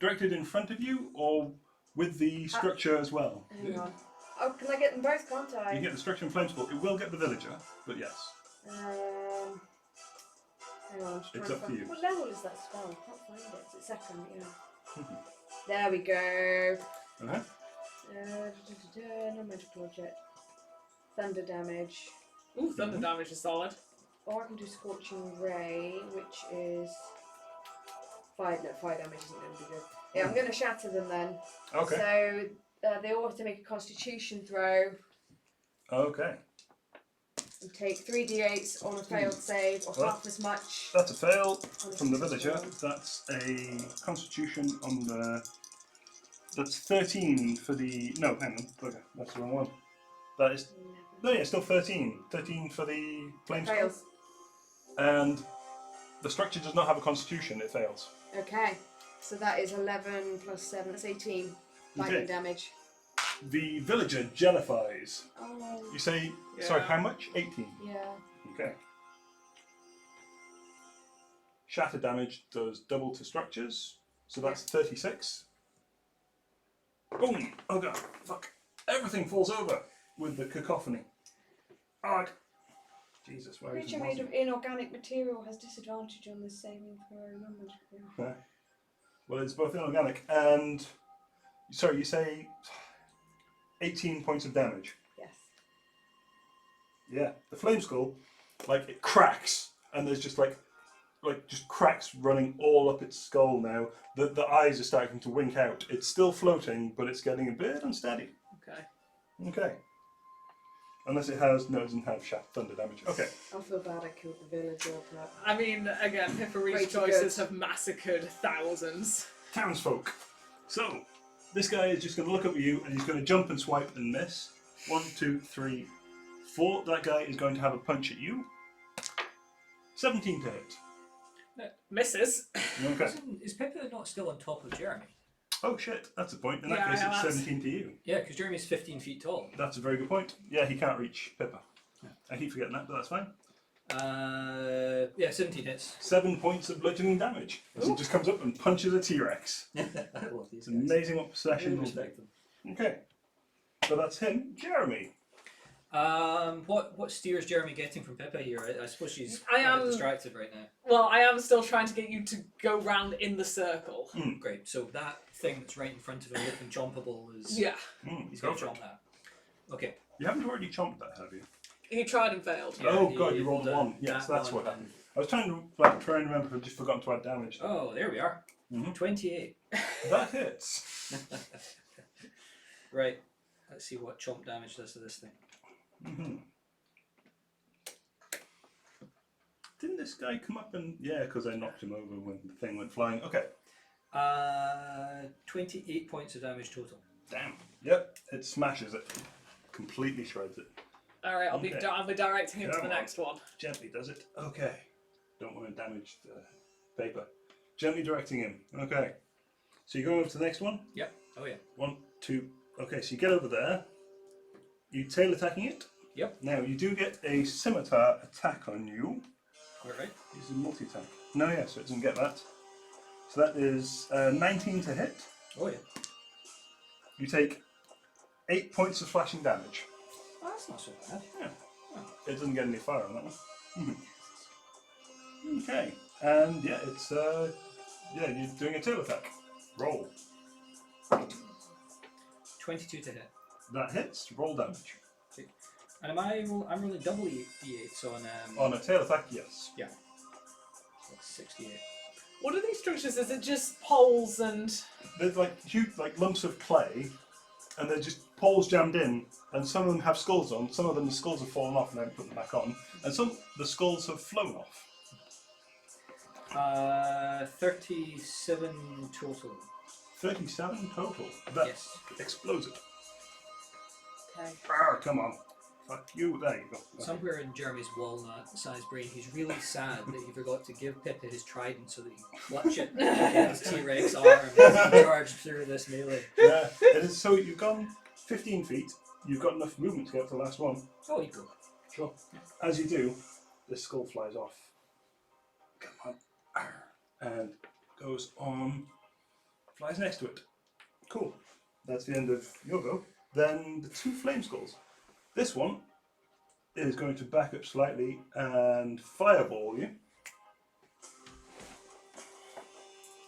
Speaker 1: directed in front of you or with the structure as well?
Speaker 2: Hang on. Oh, can I get them both, can't I?
Speaker 1: You get the structure and flame skull. It will get the villager, but yes.
Speaker 2: Hang on, I'm just trying
Speaker 1: It's up to
Speaker 2: find...
Speaker 1: you.
Speaker 2: What level is that spell? I can't find it. Is it second? Yeah. There we go.
Speaker 1: Okay.
Speaker 2: No magical object. Thunder damage.
Speaker 3: Ooh, thunder damage is solid.
Speaker 2: Or I can do Scorching Ray, which is 5. No, 5 damage isn't going to be good. Yeah, I'm going to shatter them then.
Speaker 1: Okay.
Speaker 2: So they all have to make a Constitution throw
Speaker 1: Okay.
Speaker 2: and take 3d8s on a failed save, or
Speaker 1: Well,
Speaker 2: half as much.
Speaker 1: That's a fail
Speaker 2: on a
Speaker 1: from the
Speaker 2: successful
Speaker 1: villager.
Speaker 2: one.
Speaker 1: That's a constitution on the... That's 13 for the... No, hang on. Okay, that's the wrong one. That is... No, yeah, still 13. 13 for the flame skull.
Speaker 2: Fails.
Speaker 1: And the structure does not have a constitution, it fails.
Speaker 2: Okay, so that is 11 plus 7, that's 18 lightning
Speaker 1: Okay.
Speaker 2: damage.
Speaker 1: The villager jellifies.
Speaker 2: Oh,
Speaker 1: You say,
Speaker 3: Yeah.
Speaker 1: sorry, how much? 18.
Speaker 2: yeah.
Speaker 1: Okay. Shatter damage does double to structures, so that's 36. Boom! Oh god, fuck. Everything falls over with the cacophony. Arg! Jesus, where is
Speaker 2: Creature
Speaker 1: the
Speaker 2: made of
Speaker 1: monster?
Speaker 2: inorganic material has disadvantage on this saving throw. Remember.
Speaker 1: Yeah. Well, it's both inorganic and... Sorry, you say 18 points of damage.
Speaker 2: Yes.
Speaker 1: Yeah, the flame skull, like, it cracks, and there's just like just cracks running all up its skull now. The eyes are starting to wink out. It's still floating, but it's getting a bit unsteady.
Speaker 3: Okay.
Speaker 1: Okay. Unless it has, no, it doesn't have thunder damage. Okay.
Speaker 2: I feel bad I killed the villager, but
Speaker 3: I mean, again, Pipparee's
Speaker 2: Great,
Speaker 3: choices
Speaker 2: good.
Speaker 3: have massacred thousands.
Speaker 1: Townsfolk. So, this guy is just going to look up at you, and he's going to jump and swipe and miss. 1, 2, 3, 4. That guy is going to have a punch at you. 17 to hit.
Speaker 3: Misses.
Speaker 1: Okay.
Speaker 4: Is Pippa not still on top of Jeremy?
Speaker 1: Oh shit, that's a point. In that
Speaker 3: Yeah,
Speaker 1: case,
Speaker 3: yeah,
Speaker 1: it's
Speaker 3: that's-
Speaker 1: 17 to you.
Speaker 4: Yeah, because Jeremy's 15 feet tall.
Speaker 1: That's a very good point. Yeah, he can't reach Pippa. I keep forgetting that, but that's fine.
Speaker 4: Yeah, 17 hits.
Speaker 1: 7 points of bludgeoning damage as he just comes up and punches a T-Rex.
Speaker 4: I love these
Speaker 1: It's
Speaker 4: guys.
Speaker 1: amazing what
Speaker 4: I
Speaker 1: possession
Speaker 4: really
Speaker 1: will do.
Speaker 4: respect them.
Speaker 1: Okay, so that's him. Jeremy.
Speaker 4: What steers Jeremy getting from Pippa here? I suppose she's
Speaker 3: I
Speaker 4: a bit
Speaker 3: am-
Speaker 4: distracted right now.
Speaker 3: Well, I am still trying to get you to go round in the circle.
Speaker 4: Great. So that thing that's right in front of him, looking chompable, is
Speaker 3: Yeah.
Speaker 4: he's
Speaker 1: Go
Speaker 4: going to
Speaker 1: for
Speaker 4: chomp
Speaker 1: it.
Speaker 4: that. Okay.
Speaker 1: You haven't already chomped that, have you?
Speaker 3: He tried and failed.
Speaker 4: Yeah,
Speaker 1: oh
Speaker 4: he
Speaker 1: god, you rolled a
Speaker 4: rolled
Speaker 1: 1. Yes,
Speaker 4: that
Speaker 1: that's
Speaker 4: one
Speaker 1: what happened. I was trying to remember if I'd just forgotten to add damage.
Speaker 4: Oh, there we are. 28.
Speaker 1: That hits.
Speaker 4: Right. Let's see what chomp damage does to this thing.
Speaker 1: Didn't this guy come up and... Yeah, because I knocked him over when the thing went flying. Okay.
Speaker 4: 28 points of damage total.
Speaker 1: Damn. Yep, it smashes it. Completely shreds it.
Speaker 3: Alright, I'll be directing him to
Speaker 1: Come
Speaker 3: the
Speaker 1: on.
Speaker 3: next one.
Speaker 1: Gently does it. Okay. Don't want to damage the paper. Gently directing him. Okay. So you go over to the next one.
Speaker 4: Yep. Oh yeah.
Speaker 1: 1, 2. Okay, so you get over there. You tail attacking it.
Speaker 4: Yep.
Speaker 1: Now you do get a scimitar attack on you.
Speaker 4: Quite right.
Speaker 1: This is a multi-attack. No, yeah, so it doesn't get that. So that is 19 to hit.
Speaker 4: Oh yeah.
Speaker 1: You take 8 points of slashing damage.
Speaker 4: Oh, that's not so bad.
Speaker 1: Yeah. It doesn't get any fire on that one. Okay. And yeah, it's yeah, you're doing a tail attack. Roll.
Speaker 4: 22 to hit.
Speaker 1: That hits. Roll damage.
Speaker 4: And I'm rolling double d8s on
Speaker 1: On a tail attack, yes.
Speaker 4: yeah. So that's 68.
Speaker 3: What are these structures? Is it just poles and...
Speaker 1: There's like huge like lumps of clay, and they're just poles jammed in, and some of them have skulls on. Some of them the skulls have fallen off and I haven't put them back on, and some the skulls have flown off.
Speaker 4: 37 total.
Speaker 1: 37 total. That
Speaker 4: Yes.
Speaker 1: explodes it.
Speaker 2: okay.
Speaker 1: Ah, come on. Fuck you. There you go.
Speaker 4: Somewhere in Jeremy's walnut-sized brain, he's really sad that he forgot to give Pippa his trident so that he could clutch it against T-Rex arm and charge through this melee.
Speaker 1: Yeah, it is, so you've gone 15 feet. You've got enough movement to get to the last one.
Speaker 4: Oh, he go.
Speaker 1: Sure. As you do, the skull flies off. Come on. Arr. And goes on flies next to it. Cool. That's the end of your go. Then the 2 flame skulls. This one is going to back up slightly and fireball you.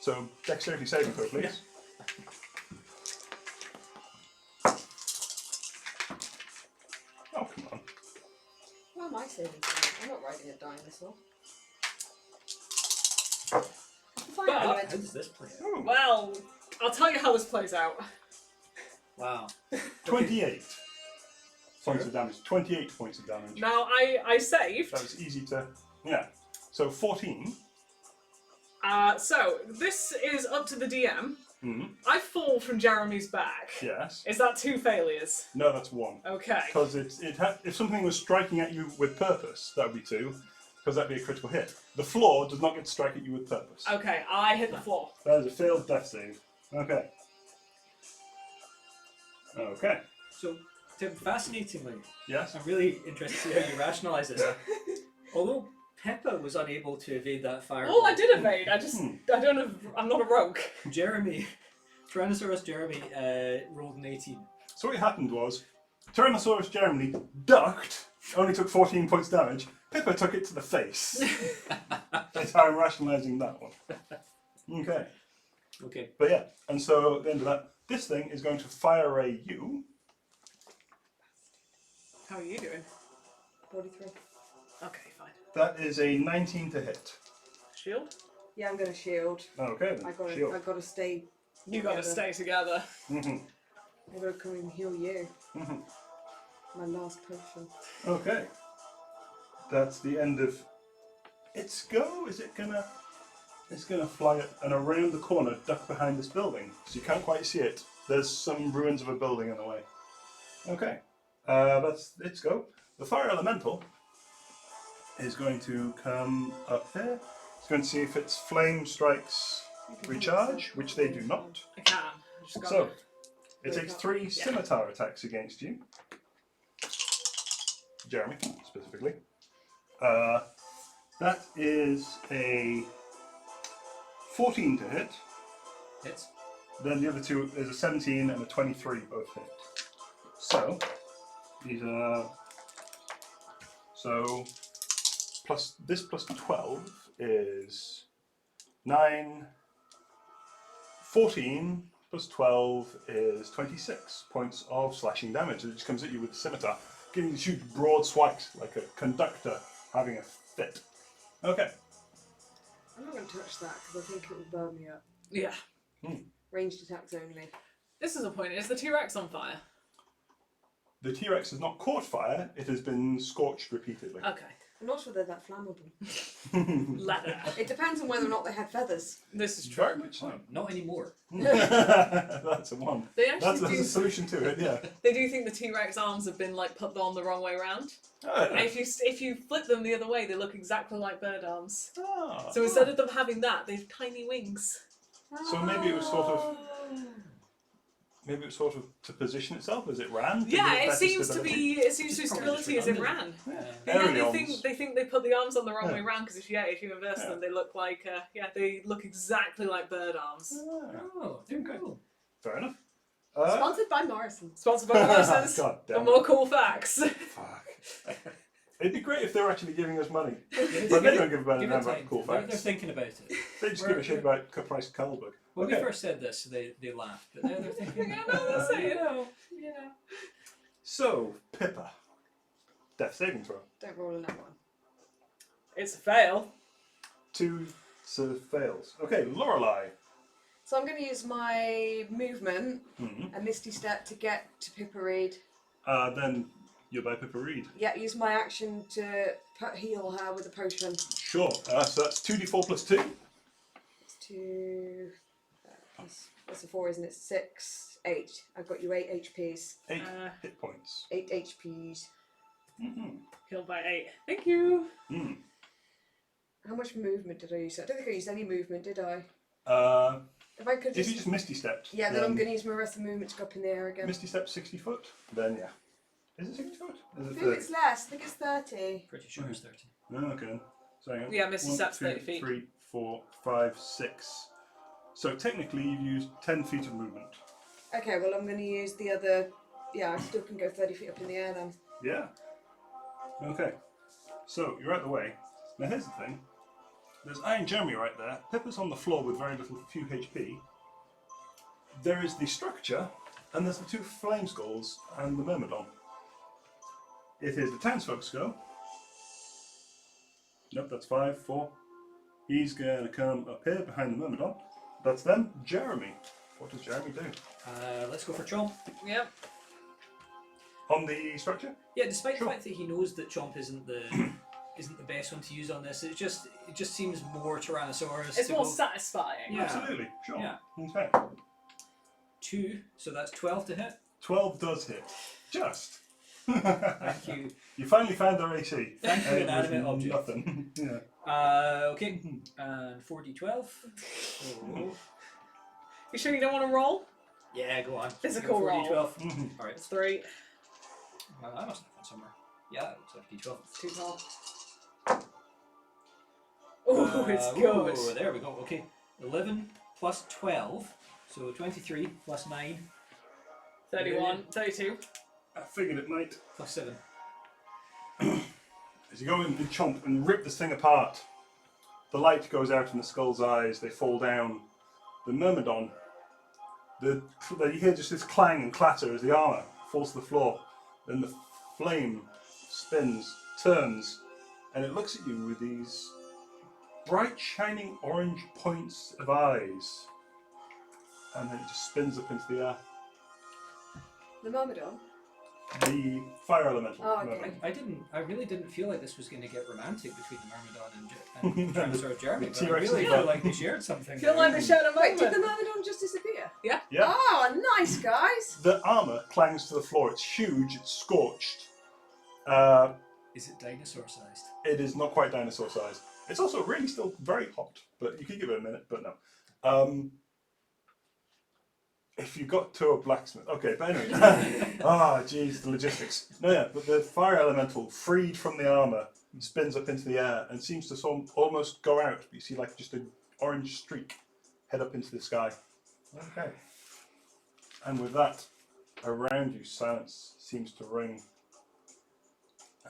Speaker 1: So dexterity saving throw, please. Oh, come on.
Speaker 2: What am I saving for? I'm not riding a dinosaur. Fire
Speaker 3: But-
Speaker 4: How
Speaker 2: elemental.
Speaker 4: does this play out?
Speaker 1: Oh,
Speaker 3: Well, I'll tell you how this plays out.
Speaker 4: Wow.
Speaker 1: 28 points of damage. 28 points of damage.
Speaker 3: Now, I saved.
Speaker 1: That was easy to... Yeah. So 14.
Speaker 3: So, this is up to the DM.
Speaker 1: Mm.
Speaker 3: I fall from Jeremy's back.
Speaker 1: Yes.
Speaker 3: Is that 2 failures?
Speaker 1: No, that's 1.
Speaker 3: Okay.
Speaker 1: Because if something was striking at you with purpose, that would be 2. Because that'd be a critical hit. The floor does not get to strike at you with purpose.
Speaker 3: Okay, I hit the floor.
Speaker 1: That is a failed death save. Okay. Okay.
Speaker 4: So, Tim, fascinatingly,
Speaker 1: Yes?
Speaker 4: I'm really interested to see how you rationalise this. Although Pippa was unable to evade that fireball,
Speaker 3: Oh, I did evade. I don't know. I'm not a rogue.
Speaker 4: Tyrannosaurus Jeremy rolled an 18.
Speaker 1: So what happened was, Tyrannosaurus Jeremy ducked, only took 14 points damage. Pippa took it to the face. That's how I'm rationalising that one. Okay.
Speaker 4: Okay.
Speaker 1: But yeah, and so at the end of that, this thing is going to fire ray you.
Speaker 3: How are you doing?
Speaker 2: 43.
Speaker 3: Okay, fine.
Speaker 1: That is a 19 to hit.
Speaker 3: Shield?
Speaker 2: Yeah, I'm going to shield.
Speaker 1: Okay then.
Speaker 2: I
Speaker 1: Shield.
Speaker 2: gotta stay.
Speaker 3: You gotta stay together.
Speaker 1: Mhm.
Speaker 2: I gotta come and heal you.
Speaker 1: Mhm.
Speaker 2: My last potion.
Speaker 1: Okay. That's the end of its go. Is it gonna? It's gonna fly up and around the corner, duck behind this building, so you can't quite see it. There's some ruins of a building in the way. Okay. That's its go. The fire elemental is going to come up here. It's going to see if its flame strikes recharge, which they do not.
Speaker 3: I can. I just got
Speaker 1: So it takes 3
Speaker 3: Yeah.
Speaker 1: scimitar attacks against you. Jeremy, specifically. That is a 14 to hit.
Speaker 4: Hits.
Speaker 1: Then the other two is a 17 and a 23 both hit. So these are plus 12 is 9. 14 plus 12 is 26 points of slashing damage. It just comes at you with the scimitar, giving these huge broad swipes like a conductor having a fit. Okay.
Speaker 2: I'm not going to touch that because I think it will burn me up.
Speaker 3: Yeah.
Speaker 2: Ranged attacks only.
Speaker 3: This is a point. Is the T-Rex on fire?
Speaker 1: The T-Rex has not caught fire, it has been scorched repeatedly.
Speaker 3: Okay.
Speaker 2: I'm not sure they're that flammable.
Speaker 3: Leather.
Speaker 2: It depends on whether or not they had feathers.
Speaker 3: This is
Speaker 1: Very
Speaker 3: true.
Speaker 1: much so.
Speaker 4: Not anymore.
Speaker 1: That's a one.
Speaker 3: They actually
Speaker 1: That's a
Speaker 3: do.
Speaker 1: solution to it, yeah.
Speaker 3: They do think the T-Rex arms have been like put on the wrong way around. And if you flip them the other way, they look exactly like bird arms.
Speaker 1: Ah.
Speaker 3: So instead of them having that, they have tiny wings.
Speaker 1: So maybe it was sort of to position itself as it ran. to
Speaker 3: Yeah,
Speaker 1: give
Speaker 3: it
Speaker 1: better
Speaker 3: seems to
Speaker 1: stability.
Speaker 3: be. It seems to be
Speaker 4: It's probably
Speaker 3: stability as it ran.
Speaker 1: Yeah.
Speaker 3: Yeah,
Speaker 1: Aerials.
Speaker 3: they think they put the arms on the wrong
Speaker 1: Yeah.
Speaker 3: way round because if you inverse
Speaker 1: Yeah.
Speaker 3: them, they look like they look exactly like bird arms.
Speaker 1: Ah,
Speaker 4: Oh, there we go.
Speaker 1: fair enough.
Speaker 2: Sponsored by Morrison.
Speaker 3: Sponsored by Morrison's
Speaker 1: God
Speaker 3: for
Speaker 1: damn.
Speaker 3: more cool facts.
Speaker 1: Fuck. It'd be great if they were actually giving us money.
Speaker 4: Give
Speaker 1: But they don't give about
Speaker 4: it
Speaker 1: about
Speaker 4: time.
Speaker 1: cool
Speaker 4: They're
Speaker 1: facts.
Speaker 4: thinking about it.
Speaker 1: They just give a shit about price of Carlsberg.
Speaker 4: When
Speaker 1: Okay.
Speaker 4: we first said this, they laughed, but now they're thinking.
Speaker 3: Yeah, no, that's it. You know.
Speaker 1: So, Pippa. Death saving throw.
Speaker 2: Don't roll in that one.
Speaker 3: It's a fail.
Speaker 1: 2 fails. Okay, Lorelei.
Speaker 2: So I'm going to use my movement
Speaker 1: Mhm.
Speaker 2: and Misty Step to get to Pippa Reed.
Speaker 1: Then you're by Pippa Reed.
Speaker 2: Yeah, use my action to heal her with a potion.
Speaker 1: Sure. So that's 2d4 plus 2.
Speaker 2: It's 2. That's a 4, isn't it? 6, 8. I've got you 8 HPs.
Speaker 1: 8 hit points.
Speaker 2: 8 HPs.
Speaker 1: Mm-hmm.
Speaker 3: Killed by 8. Thank you.
Speaker 1: Mm.
Speaker 2: How much movement did I use? I don't think I used any movement, did I? If I could
Speaker 1: If you just Misty stepped.
Speaker 2: Yeah, then I'm going to use my rest of movement to go up in the air again.
Speaker 1: Misty step 60 foot, then yeah. Is it 60 foot? Is
Speaker 2: I
Speaker 1: it
Speaker 2: think
Speaker 1: 30?
Speaker 2: it's less. I think it's 30.
Speaker 4: Pretty sure it's 30.
Speaker 1: No, okay. So hang on.
Speaker 3: Yeah, Misty
Speaker 1: 1,
Speaker 3: step's
Speaker 1: 2,
Speaker 3: 30 feet.
Speaker 1: 3, 4, 5, 6. So technically you've used 10 feet of movement.
Speaker 2: Okay, well I'm going to use the other. Yeah, I still can go 30 feet up in the air then.
Speaker 1: Yeah. Okay. So you're out the way. Now here's the thing. There's Iron Jeremy right there. Pippa's on the floor with very few HP. There is the structure, and there's the two flame skulls and the myrmidon. It is the townsfolk's go. Nope, that's 5, 4. He's going to come up here behind the myrmidon. That's them. Jeremy. What does Jeremy do?
Speaker 4: Let's go for Chomp.
Speaker 3: Yep.
Speaker 1: On the structure?
Speaker 4: Yeah, despite
Speaker 1: Sure.
Speaker 4: the fact that he knows that Chomp isn't the best one to use on this, it just seems more Tyrannosaurus.
Speaker 3: It's
Speaker 4: to
Speaker 3: more
Speaker 4: go.
Speaker 3: satisfying.
Speaker 4: Yeah.
Speaker 1: Absolutely, sure.
Speaker 4: Yeah.
Speaker 1: Okay.
Speaker 4: 2, so that's 12 to hit.
Speaker 1: 12 does hit. Just.
Speaker 4: Thank you.
Speaker 1: You finally found their AC.
Speaker 4: Thank you,
Speaker 1: And it was
Speaker 4: inanimate object.
Speaker 1: Nothing. Yeah.
Speaker 4: Okay, and 4d12. Oh.
Speaker 3: You sure you don't want to roll?
Speaker 4: Yeah, go on.
Speaker 3: Physical roll.
Speaker 4: 4d12.
Speaker 1: Mhm.
Speaker 4: Alright,
Speaker 3: It's 3.
Speaker 4: well, I must have one somewhere. Yeah, it looks like d12.
Speaker 3: Too tall. Oh, it's good.
Speaker 4: Oh, there we go. Okay, 11 plus 12, so 23 plus 9
Speaker 3: 31, 32.
Speaker 1: I figured it might.
Speaker 4: plus 7.
Speaker 1: As you go in and chomp and rip this thing apart, the light goes out in the skull's eyes, they fall down. The myrmidon, you hear just this clang and clatter as the armour falls to the floor. Then the flame spins, turns, and it looks at you with these bright shining orange points of eyes. And then it just spins up into the air.
Speaker 2: The Myrmidon?
Speaker 1: The fire elemental.
Speaker 2: Oh, okay.
Speaker 1: myrmidon.
Speaker 4: I really didn't feel like this was going to get romantic between the Myrmidon and Tyrannosaurus Jeremy, but I
Speaker 1: T-Rex
Speaker 4: really
Speaker 1: as
Speaker 4: feel
Speaker 1: well.
Speaker 4: like they shared something.
Speaker 3: Feel like they shared a
Speaker 2: Wait,
Speaker 3: moment.
Speaker 2: did the Myrmidon just disappear?
Speaker 3: Yeah.
Speaker 1: Yeah.
Speaker 2: Oh, nice, guys!
Speaker 1: The armour clangs to the floor. It's huge, it's scorched.
Speaker 4: Is it dinosaur-sized?
Speaker 1: It is not quite dinosaur sized. It's also really still very hot, but you could give it a minute, but no. If you got to a blacksmith. Okay, but anyway. Jeez, the logistics. No, yeah, but the fire elemental, freed from the armour, spins up into the air and seems to almost go out. But you see like just an orange streak head up into the sky. Okay. And with that, around you, silence seems to ring.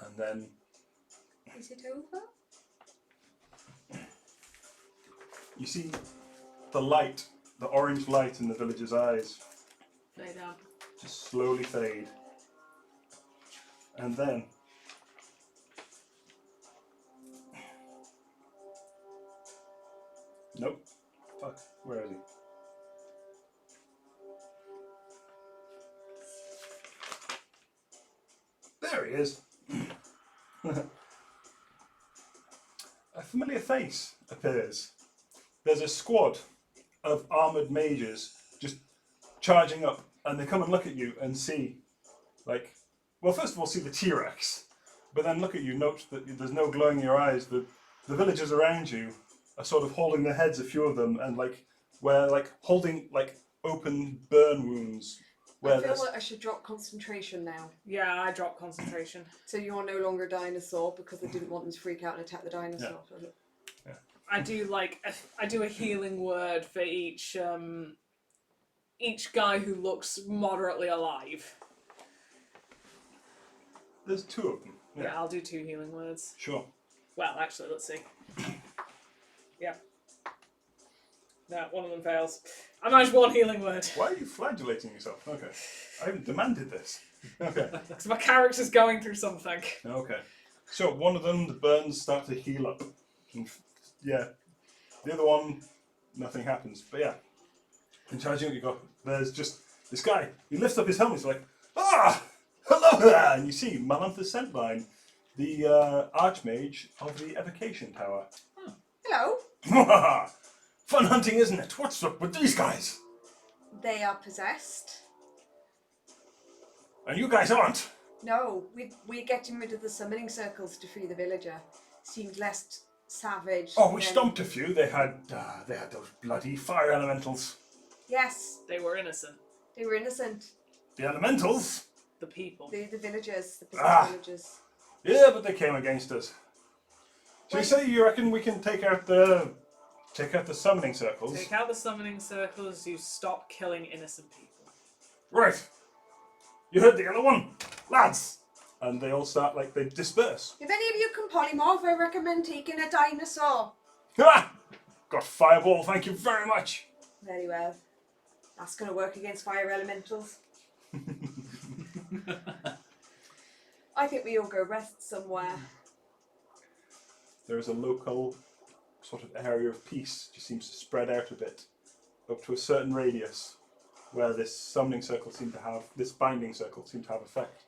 Speaker 1: And then
Speaker 2: Is it over?
Speaker 1: you see the light, the orange light in the villager's eyes,
Speaker 3: Lay down.
Speaker 1: just slowly fade. And then nope. Fuck, where is he? There he is. A familiar face appears. There's a squad of armoured mages just charging up, and they come and look at you and see, like, well, first of all, see the T-Rex, but then look at you, note that there's no glow in your eyes. The villagers around you are sort of holding their heads, a few of them, and holding open burn wounds. Where
Speaker 2: I feel
Speaker 1: there's
Speaker 2: like I should drop concentration now.
Speaker 3: Yeah, I dropped concentration.
Speaker 2: So you are no longer a dinosaur because I didn't want them to freak out and attack the dinosaur.
Speaker 3: I do a healing word for each guy who looks moderately alive.
Speaker 1: there's two of them.
Speaker 3: Yeah, I'll do 2 healing words.
Speaker 1: Sure.
Speaker 3: Well, actually, let's see. Yeah. No, one of them fails. I managed 1 healing word.
Speaker 1: Why are you flagellating yourself? Okay. I haven't demanded this. Okay.
Speaker 3: Because my character's going through something.
Speaker 1: Okay. So one of them, the burns start to heal up. And yeah. The other one, nothing happens. But yeah. And charging up, you go, there's just this guy. He lifts up his helmet, he's like, hello there! And you see Malantha's Scentline, the Archmage of the Evocation Tower.
Speaker 2: Hello.
Speaker 1: Fun hunting, isn't it? What's up with these guys?
Speaker 2: They are possessed.
Speaker 1: And you guys aren't.
Speaker 2: No, we're getting rid of the summoning circles to free the villager. Seemed less savage.
Speaker 1: Oh, we
Speaker 2: than-
Speaker 1: stomped a few. They had those bloody fire elementals.
Speaker 2: Yes,
Speaker 3: They were innocent.
Speaker 2: they were innocent.
Speaker 1: The elementals?
Speaker 3: The people.
Speaker 2: The villagers, the possessed villagers.
Speaker 1: Yeah, but they came against us. So you
Speaker 2: Wait.
Speaker 1: say you reckon we can take out the Take out the summoning circles.
Speaker 3: Take out the summoning circles, you stop killing innocent people.
Speaker 1: Right. You heard the other one, lads. And they all start they disperse.
Speaker 2: If any of you can polymorph, I recommend taking a dinosaur.
Speaker 1: Ah! Got fireball, thank you very much.
Speaker 2: Very well. That's going to work against fire elementals. I think we all go rest somewhere.
Speaker 1: There is a local sort of area of peace, just seems to spread out a bit, up to a certain radius, where this summoning circle seemed to have, this binding circle seemed to have effect.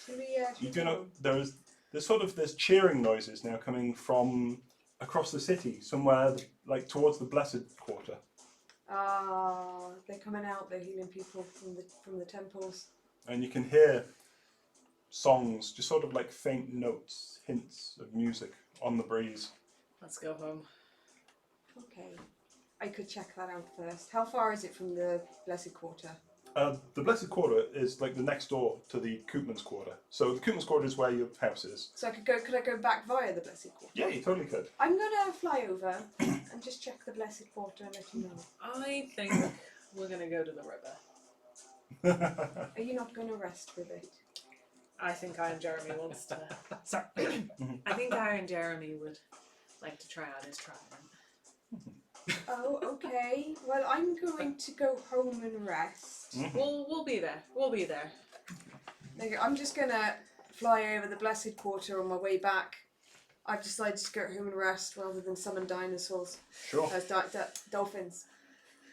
Speaker 2: Should we,
Speaker 1: You do know there's cheering noises now coming from across the city, somewhere towards the Blessed Quarter.
Speaker 2: they're coming out, they're healing people from the temples.
Speaker 1: And you can hear songs, just sort of like faint notes, hints of music on the breeze.
Speaker 3: Let's go home.
Speaker 2: Okay. I could check that out first. How far is it from the Blessed Quarter?
Speaker 1: The Blessed Quarter is the next door to the Koopman's Quarter. So the Koopman's Quarter is where your house is.
Speaker 2: So could I go back via the Blessed Quarter?
Speaker 1: Yeah, you totally could.
Speaker 2: I'm gonna fly over and just check the Blessed Quarter and let you know.
Speaker 3: I think we're going to go to the river.
Speaker 2: Are you not gonna rest with it?
Speaker 3: I think Iron Jeremy wants to... Sorry. I think Iron Jeremy would like to try out his trident.
Speaker 2: Oh, okay. Well, I'm going to go home and rest.
Speaker 3: We'll be there. We'll be there.
Speaker 2: There you go. I'm just gonna fly over the Blessed Quarter on my way back. I've decided to go home and rest rather than summon dinosaurs.
Speaker 1: Sure.
Speaker 2: As dolphins.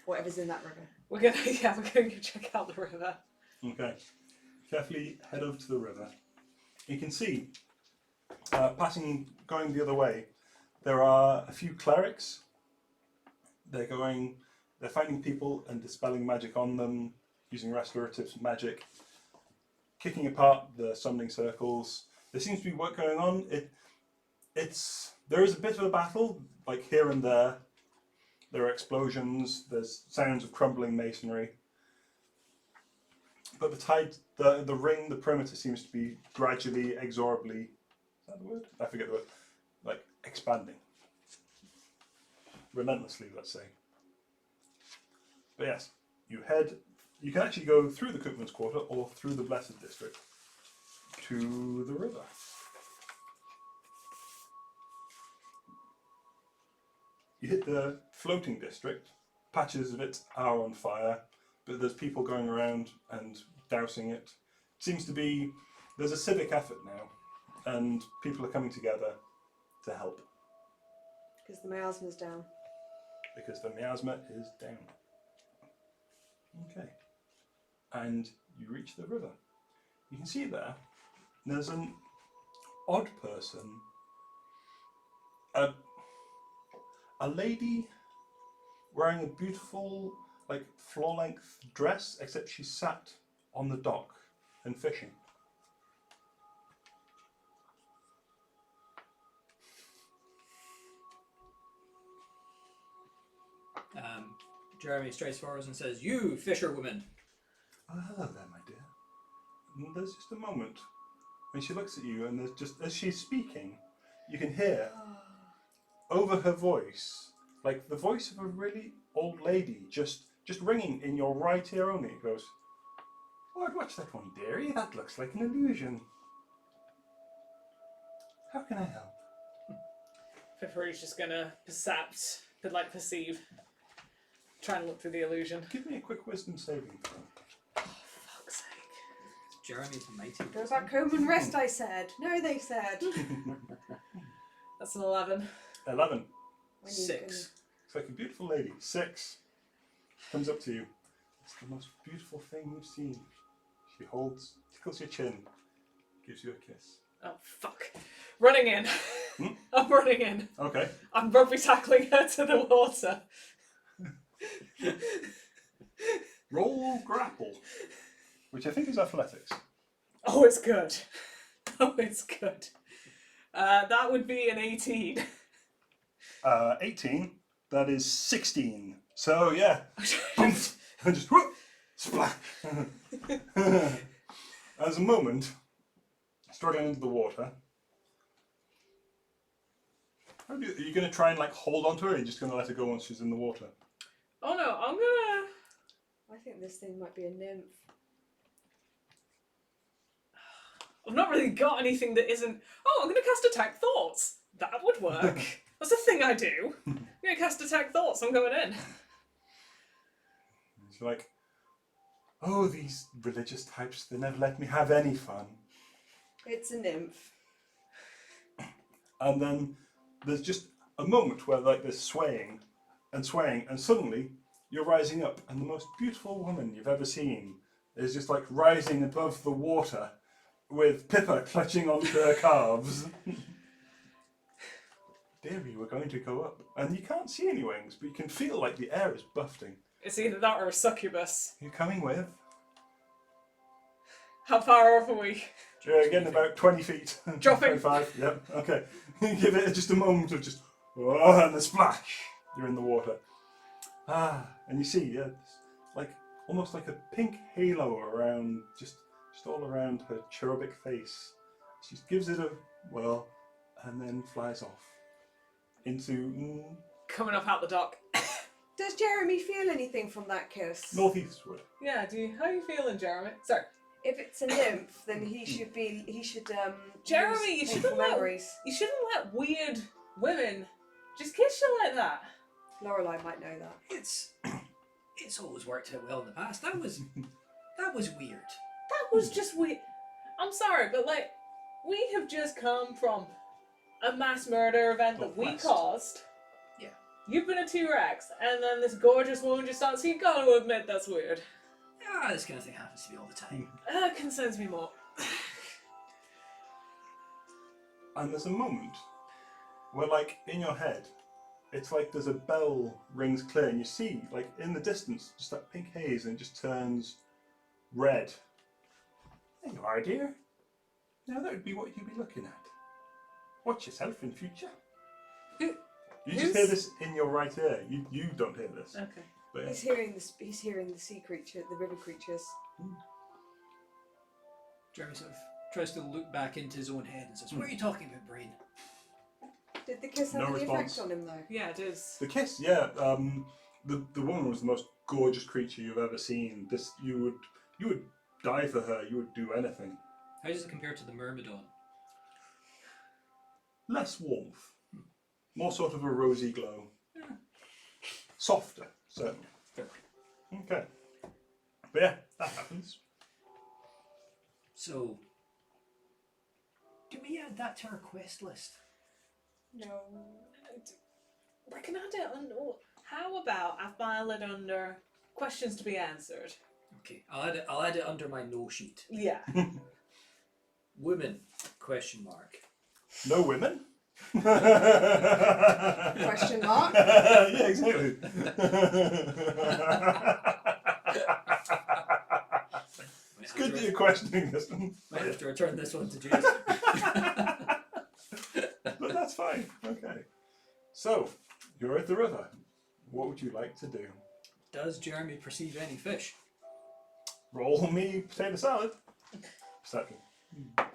Speaker 2: Whatever's in that river.
Speaker 3: We're gonna go check out the river.
Speaker 1: Okay. Carefully head over to the river. You can see, going the other way, there are a few clerics. They're finding people and dispelling magic on them, using restorative magic, kicking apart the summoning circles. There seems to be work going on. There is a bit of a battle, here and there. There are explosions, there's sounds of crumbling masonry. But the ring, the perimeter seems to be gradually, inexorably, is that the word? I forget the word. Expanding. Relentlessly, let's say. But yes, you can actually go through the Koopman's Quarter or through the Blessed District to the river. You hit the floating district, patches of it are on fire, but there's people going around and dousing it. There's a civic effort now, and people are coming together to help.
Speaker 2: Because the miasma's down.
Speaker 1: Because the miasma is down. Okay. And you reach the river. You can see there's an odd person, a lady wearing a beautiful, floor-length dress, except she's sat on the dock and fishing.
Speaker 4: Jeremy strides forward and says, "You, fisherwoman."
Speaker 1: Oh, hello there, my dear. And there's just a moment when she looks at you, and there's just, as she's speaking, you can hear over her voice, the voice of a really old lady, just ringing in your right ear only. It goes, "Oh, I'd watch that one, dearie. That looks like an illusion. How can I help?"
Speaker 3: Fifaru's just gonna perceive. Try and look through the illusion.
Speaker 1: Give me a quick wisdom saving throw.
Speaker 3: Fuck's sake.
Speaker 4: Jeremy's mighty.
Speaker 2: Go back home and rest, I said. No, they said.
Speaker 3: That's an 11.
Speaker 1: 11.
Speaker 2: When you
Speaker 4: 6.
Speaker 1: It's like a beautiful lady. 6. Comes up to you. It's the most beautiful thing you've seen. She tickles your chin, gives you a kiss.
Speaker 3: Oh, fuck. Running in. I'm running in.
Speaker 1: Okay.
Speaker 3: I'm rugby tackling her to the water.
Speaker 1: Roll grapple, which I think is athletics.
Speaker 3: Oh, it's good. Oh, it's good. That would be an 18.
Speaker 1: 18. That is 16. So yeah, and just whoop, splash. As a moment, struggling into the water, Are you going to try and like hold on to her, or are you just going to let her go once she's in the water?
Speaker 3: Oh no, I'm gonna.
Speaker 2: I think this thing might be a nymph.
Speaker 3: I've not really got anything that isn't. Oh, I'm gonna cast Attack Thoughts. That would work. That's a thing I do. I'm gonna cast Attack Thoughts. I'm going in.
Speaker 1: She's like, oh, these religious types, they never let me have any fun.
Speaker 2: It's a nymph.
Speaker 1: And then there's just a moment where like there's swaying, and suddenly you're rising up, and the most beautiful woman you've ever seen is just like rising above the water with Pippa clutching onto her calves. Dearie, we're going to go up. And you can't see any wings, but you can feel like the air is buffeting.
Speaker 3: It's either that or a succubus.
Speaker 1: You're coming with?
Speaker 3: How far off are we?
Speaker 1: You're getting about 20 feet.
Speaker 3: Dropping.
Speaker 1: 25, yep, okay. Give it just a moment of just, oh, and a splash. You're in the water. And you see, yeah, it's like almost like a pink halo around, just all around her cherubic face. She gives it a whirl and then flies off into
Speaker 3: Coming up out the dock.
Speaker 2: Does Jeremy feel anything from that kiss?
Speaker 1: northeastward.
Speaker 3: Yeah, how are you feeling, Jeremy? Sorry.
Speaker 2: If it's a nymph, then he should
Speaker 3: Jeremy,
Speaker 2: use
Speaker 3: you
Speaker 2: painful
Speaker 3: shouldn't let
Speaker 2: memories.
Speaker 3: weird women just kiss you like that.
Speaker 2: Lorelei might know that.
Speaker 4: It's always worked out well in the past. That was weird.
Speaker 3: That was just weird. I'm sorry, but like, we have just come from a mass murder event that we
Speaker 1: Northwest.
Speaker 3: caused.
Speaker 4: Yeah.
Speaker 3: You've been a T-Rex, and then this gorgeous woman just starts. You gotta admit that's weird.
Speaker 4: This kind of thing happens to me all the time.
Speaker 3: Concerns me more.
Speaker 1: And there's a moment where, like, in your head, it's like there's a bell rings clear, and you see, like, in the distance, just that pink haze, and it just turns red. There you are, dear. Now that would be what you'd be looking at. Watch yourself in future. You just hear this in your right ear. You don't hear this.
Speaker 3: Okay.
Speaker 1: But yeah.
Speaker 2: He's hearing the sea creature, the river creatures.
Speaker 4: Jeremy sort of tries to look back into his own head and says, "What are you talking about, brain?"
Speaker 2: Did the kiss have
Speaker 1: No
Speaker 2: any
Speaker 1: response.
Speaker 2: effect on him though?
Speaker 3: Yeah, it is.
Speaker 1: The kiss, yeah. The woman was the most gorgeous creature you've ever seen. You would die for her. You would do anything.
Speaker 4: How does it compare to the Myrmidon?
Speaker 1: Less warmth, more sort of a rosy glow. Softer, certainly. Okay. But yeah, that happens.
Speaker 4: So, do we add that to our quest list?
Speaker 2: No.
Speaker 3: We can add it under. How about I file it under questions to be answered?
Speaker 4: Okay, I'll add it under my no sheet.
Speaker 3: Yeah.
Speaker 4: Women? Question mark.
Speaker 1: No women?
Speaker 2: Question mark?
Speaker 1: Yeah, exactly. It's good that you're questioning this one.
Speaker 4: Might have to return this one to Jason.
Speaker 1: But that's fine. Okay. So, you're at the river. What would you like to do?
Speaker 4: Does Jeremy perceive any fish?
Speaker 1: Roll me potato salad. Perception.
Speaker 4: That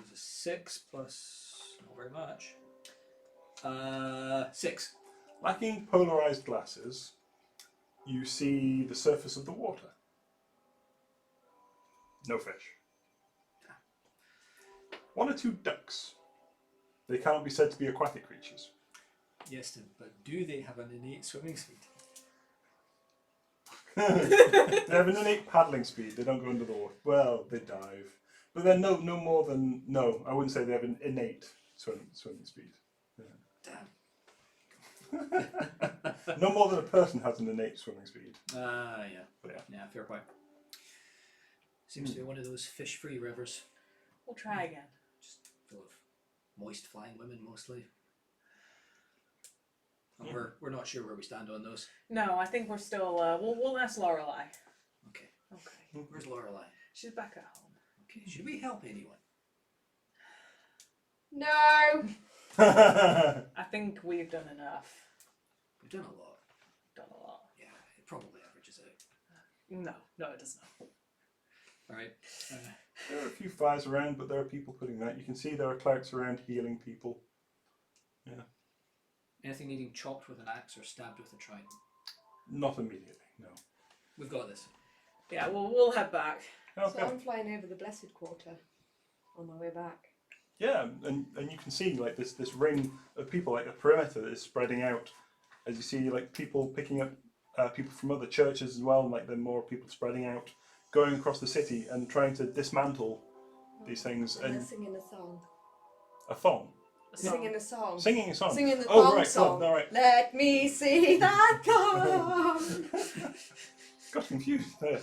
Speaker 4: was a 6 plus not very much. 6.
Speaker 1: Lacking polarized glasses, you see the surface of the water. No fish. One or two ducks. They cannot be said to be aquatic creatures.
Speaker 4: Yes, Tim, but do they have an innate swimming speed?
Speaker 1: They have an innate paddling speed. They don't go under the water. Well, they dive. But they're no more than... No, I wouldn't say they have an innate swimming speed. Yeah.
Speaker 4: Damn.
Speaker 1: No more than a person has an innate swimming speed.
Speaker 4: Yeah.
Speaker 1: But yeah.
Speaker 4: Yeah, fair point. Seems to be one of those fish-free rivers.
Speaker 3: We'll try again.
Speaker 4: Just full of moist flying women mostly. And we're not sure where we stand on those.
Speaker 3: No, I think we're still. We'll ask Lorelei.
Speaker 4: Okay.
Speaker 3: Okay.
Speaker 4: Where's Lorelei?
Speaker 3: She's back at home.
Speaker 4: Okay. Should we help anyone?
Speaker 2: No.
Speaker 3: I think we've done enough.
Speaker 4: We've done a lot.
Speaker 3: Done a lot.
Speaker 4: Yeah, it probably averages out.
Speaker 3: No, it does not.
Speaker 4: Right.
Speaker 1: There are a few fires around, but there are people putting that. You can see there are clerics around healing people. Yeah.
Speaker 4: Anything needing chopped with an axe or stabbed with a trident?
Speaker 1: Not immediately, no.
Speaker 4: We've got this.
Speaker 3: Yeah, well, we'll head back.
Speaker 1: Okay.
Speaker 2: So I'm flying over the Blessed Quarter on my way back.
Speaker 1: Yeah, and you can see like this ring of people, like a perimeter that is spreading out. As you see, like people picking up people from other churches as well, and like then more people spreading out, going across the city and trying to dismantle these things.
Speaker 2: And they're
Speaker 1: And
Speaker 2: singing a song.
Speaker 1: a thong,
Speaker 2: Singing a song.
Speaker 1: singing a song.
Speaker 2: Singing the
Speaker 1: Oh
Speaker 2: thong
Speaker 1: right,
Speaker 2: song.
Speaker 1: God, all right.
Speaker 2: Let me see that thong.
Speaker 1: Got confused there.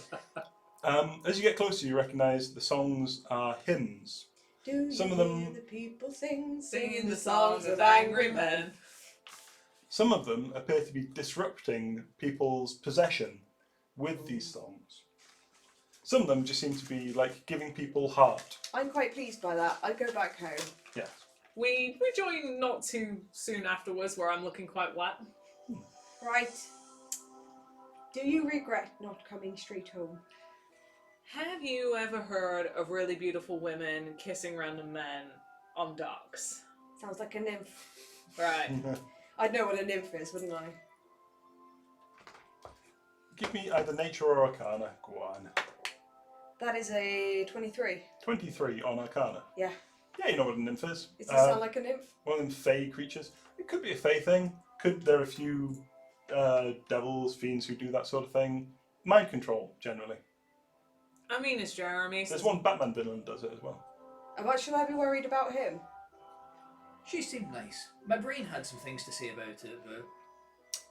Speaker 1: As you get closer, you recognise the songs are hymns.
Speaker 2: Do you
Speaker 1: Some of
Speaker 2: hear
Speaker 1: them-
Speaker 2: the people sing,
Speaker 3: Singing the songs of angry men.
Speaker 1: Some of them appear to be disrupting people's possession with these songs. Some of them just seem to be like giving people heart.
Speaker 2: I'm quite pleased by that. I go back home.
Speaker 1: Yeah.
Speaker 3: We join not too soon afterwards, where I'm looking quite wet.
Speaker 2: Right. Do you regret not coming straight home?
Speaker 3: Have you ever heard of really beautiful women kissing random men on docks?
Speaker 2: Sounds like a nymph.
Speaker 3: Right.
Speaker 2: I'd know what a nymph is, wouldn't I?
Speaker 1: Give me either nature or arcana. Go on.
Speaker 2: That is a 23.
Speaker 1: 23 on arcana.
Speaker 2: Yeah.
Speaker 1: Yeah, you know what a nymph is.
Speaker 2: Does it sound like a nymph?
Speaker 1: One of them fey creatures. It could be a fey thing. There are a few devils, fiends who do that sort of thing. Mind control, generally.
Speaker 3: I mean, it's Jeremy.
Speaker 1: There's one Batman villain that does it as well.
Speaker 2: And what should I be worried about him?
Speaker 4: She seemed nice. My brain had some things to say about it, but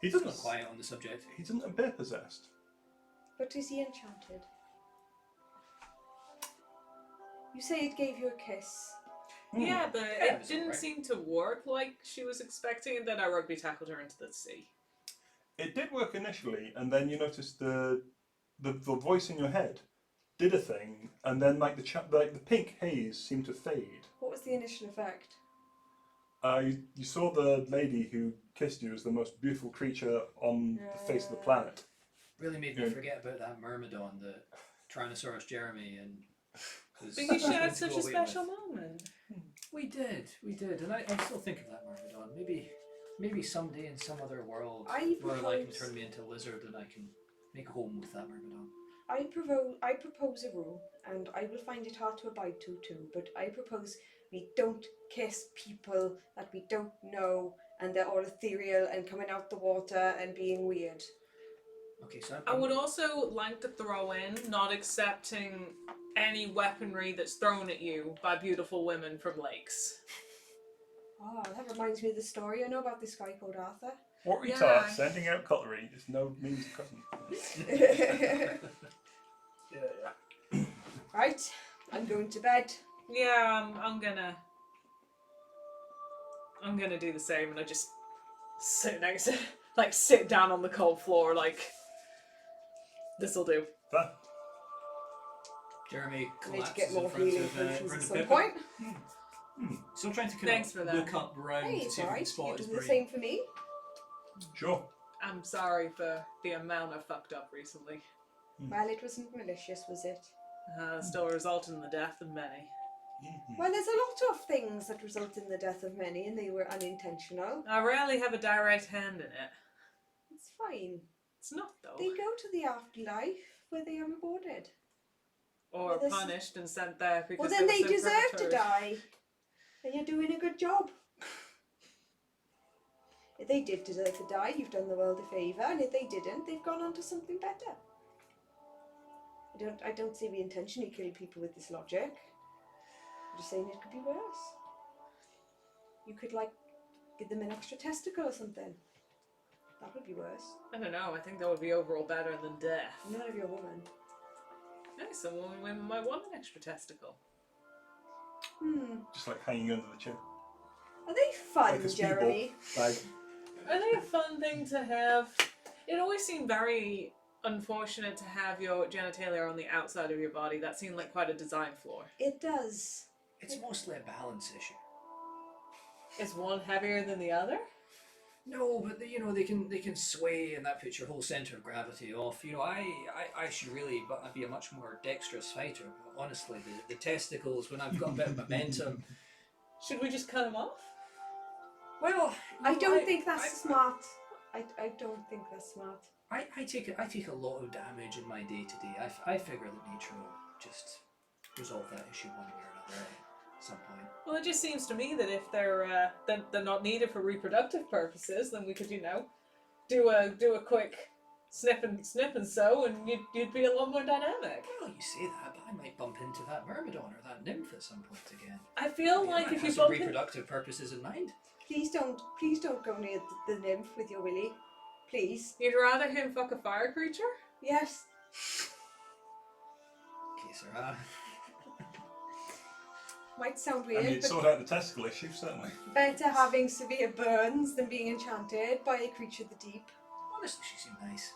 Speaker 1: He
Speaker 4: it's not
Speaker 1: doesn't.
Speaker 4: quiet on the subject.
Speaker 1: He doesn't appear possessed.
Speaker 2: But is he enchanted? You say it gave you a kiss.
Speaker 3: Yeah, but
Speaker 4: Yeah,
Speaker 3: it
Speaker 4: it's
Speaker 3: didn't
Speaker 4: alright.
Speaker 3: seem to work like she was expecting, and then I rugby tackled her into the sea.
Speaker 1: It did work initially, and then you noticed the voice in your head did a thing, and then like the pink haze seemed to fade.
Speaker 2: What was the initial effect?
Speaker 1: You saw the lady who kissed you as the most beautiful creature on the face of the planet.
Speaker 4: Really made me
Speaker 1: Yeah.
Speaker 4: forget about that myrmidon that Tyrannosaurus Jeremy and was
Speaker 3: But you shared
Speaker 4: going to
Speaker 3: such
Speaker 4: go
Speaker 3: a
Speaker 4: away
Speaker 3: special
Speaker 4: with.
Speaker 3: moment.
Speaker 4: We did, and I still think of that myrmidon. Maybe someday in some other world,
Speaker 2: I
Speaker 4: Lorelai can
Speaker 2: propose-
Speaker 4: turn me into a lizard and I can make a home with that myrmidon.
Speaker 2: I propose a rule, and I will find it hard to abide to too, but I propose we don't kiss people that we don't know and they're all ethereal and coming out the water and being weird.
Speaker 4: Okay, so
Speaker 3: I would also like to throw in not accepting any weaponry that's thrown at you by beautiful women from lakes.
Speaker 2: Oh, that reminds me of the story I know about this guy called Arthur.
Speaker 1: What we
Speaker 3: Yeah.
Speaker 1: taught, sending out cutlery is no means of cutting. Yeah.
Speaker 2: Right, I'm going to bed.
Speaker 3: Yeah, I'm gonna do the same, and I just sit down on the cold floor, like this'll do.
Speaker 1: Fine.
Speaker 4: Jeremy
Speaker 2: I need to
Speaker 4: collapses
Speaker 2: get more
Speaker 4: in front
Speaker 2: healing
Speaker 4: of
Speaker 2: potions at
Speaker 4: Brenda
Speaker 2: some
Speaker 4: Pippa.
Speaker 2: point.
Speaker 4: Still trying to
Speaker 3: Thanks for that.
Speaker 4: look up round
Speaker 2: Hey,
Speaker 4: to
Speaker 2: it's
Speaker 4: see if we can
Speaker 2: alright.
Speaker 4: spot
Speaker 2: You
Speaker 4: his
Speaker 2: do the
Speaker 4: brain.
Speaker 2: same for me.
Speaker 1: Sure.
Speaker 3: I'm sorry for the amount I fucked up recently.
Speaker 2: Well, it wasn't malicious, was it?
Speaker 3: Still resulted in the death of many.
Speaker 2: Well, there's a lot of things that result in the death of many, and they were unintentional.
Speaker 3: I rarely have a direct hand in it.
Speaker 2: It's fine.
Speaker 3: It's not, though.
Speaker 2: They go to the afterlife where they are rewarded.
Speaker 3: Or
Speaker 2: Well, this-
Speaker 3: punished and sent there because
Speaker 2: Well, then they
Speaker 3: were so
Speaker 2: deserve to
Speaker 3: purgatory.
Speaker 2: die. And you're doing a good job. If they did deserve to die, you've done the world a favour, and if they didn't, they've gone on to something better. I don't see we intentionally kill people with this logic. I'm just saying it could be worse. You could, like, give them an extra testicle or something. That would be worse.
Speaker 3: I don't know, I think that would be overall better than death.
Speaker 2: None of your woman.
Speaker 3: Yeah, some women might want an extra testicle.
Speaker 1: Just like hanging under the chin.
Speaker 2: Are they fun,
Speaker 1: Like a speedball.
Speaker 2: Jeremy?
Speaker 1: Like,
Speaker 3: Are they a fun thing to have? It always seemed very unfortunate to have your genitalia on the outside of your body. That seemed like quite a design flaw.
Speaker 2: It does.
Speaker 4: It's mostly a balance issue.
Speaker 3: Is one heavier than the other?
Speaker 4: No, but they can sway, and that puts your whole center of gravity off. I should really, but I'd be a much more dexterous fighter. But honestly, the testicles, when I've got a bit of momentum.
Speaker 3: Should we just cut him off?
Speaker 4: Well,
Speaker 2: I don't think that's smart. I don't think that's smart.
Speaker 4: I take a lot of damage in my day to day. I figure that nature will just resolve that issue one way or another at some point.
Speaker 3: Well, it just seems to me that if they're not needed for reproductive purposes, then we could, do a quick snip and sew, and you'd be a lot more dynamic.
Speaker 4: Well, you say that, but I might bump into that myrmidon or that nymph at some point again.
Speaker 3: I feel like if you
Speaker 4: have some
Speaker 3: bump
Speaker 4: reproductive purposes in mind.
Speaker 2: Please don't go near the nymph with your willy. Please.
Speaker 3: you'd rather him fuck a fire creature?
Speaker 2: Yes.
Speaker 4: Okay, sir.
Speaker 2: Might sound
Speaker 1: I
Speaker 2: weird,
Speaker 1: mean,
Speaker 2: but
Speaker 1: sort out the testicle issue, certainly.
Speaker 2: better having severe burns than being enchanted by a creature of the deep.
Speaker 4: Honestly, she seemed nice.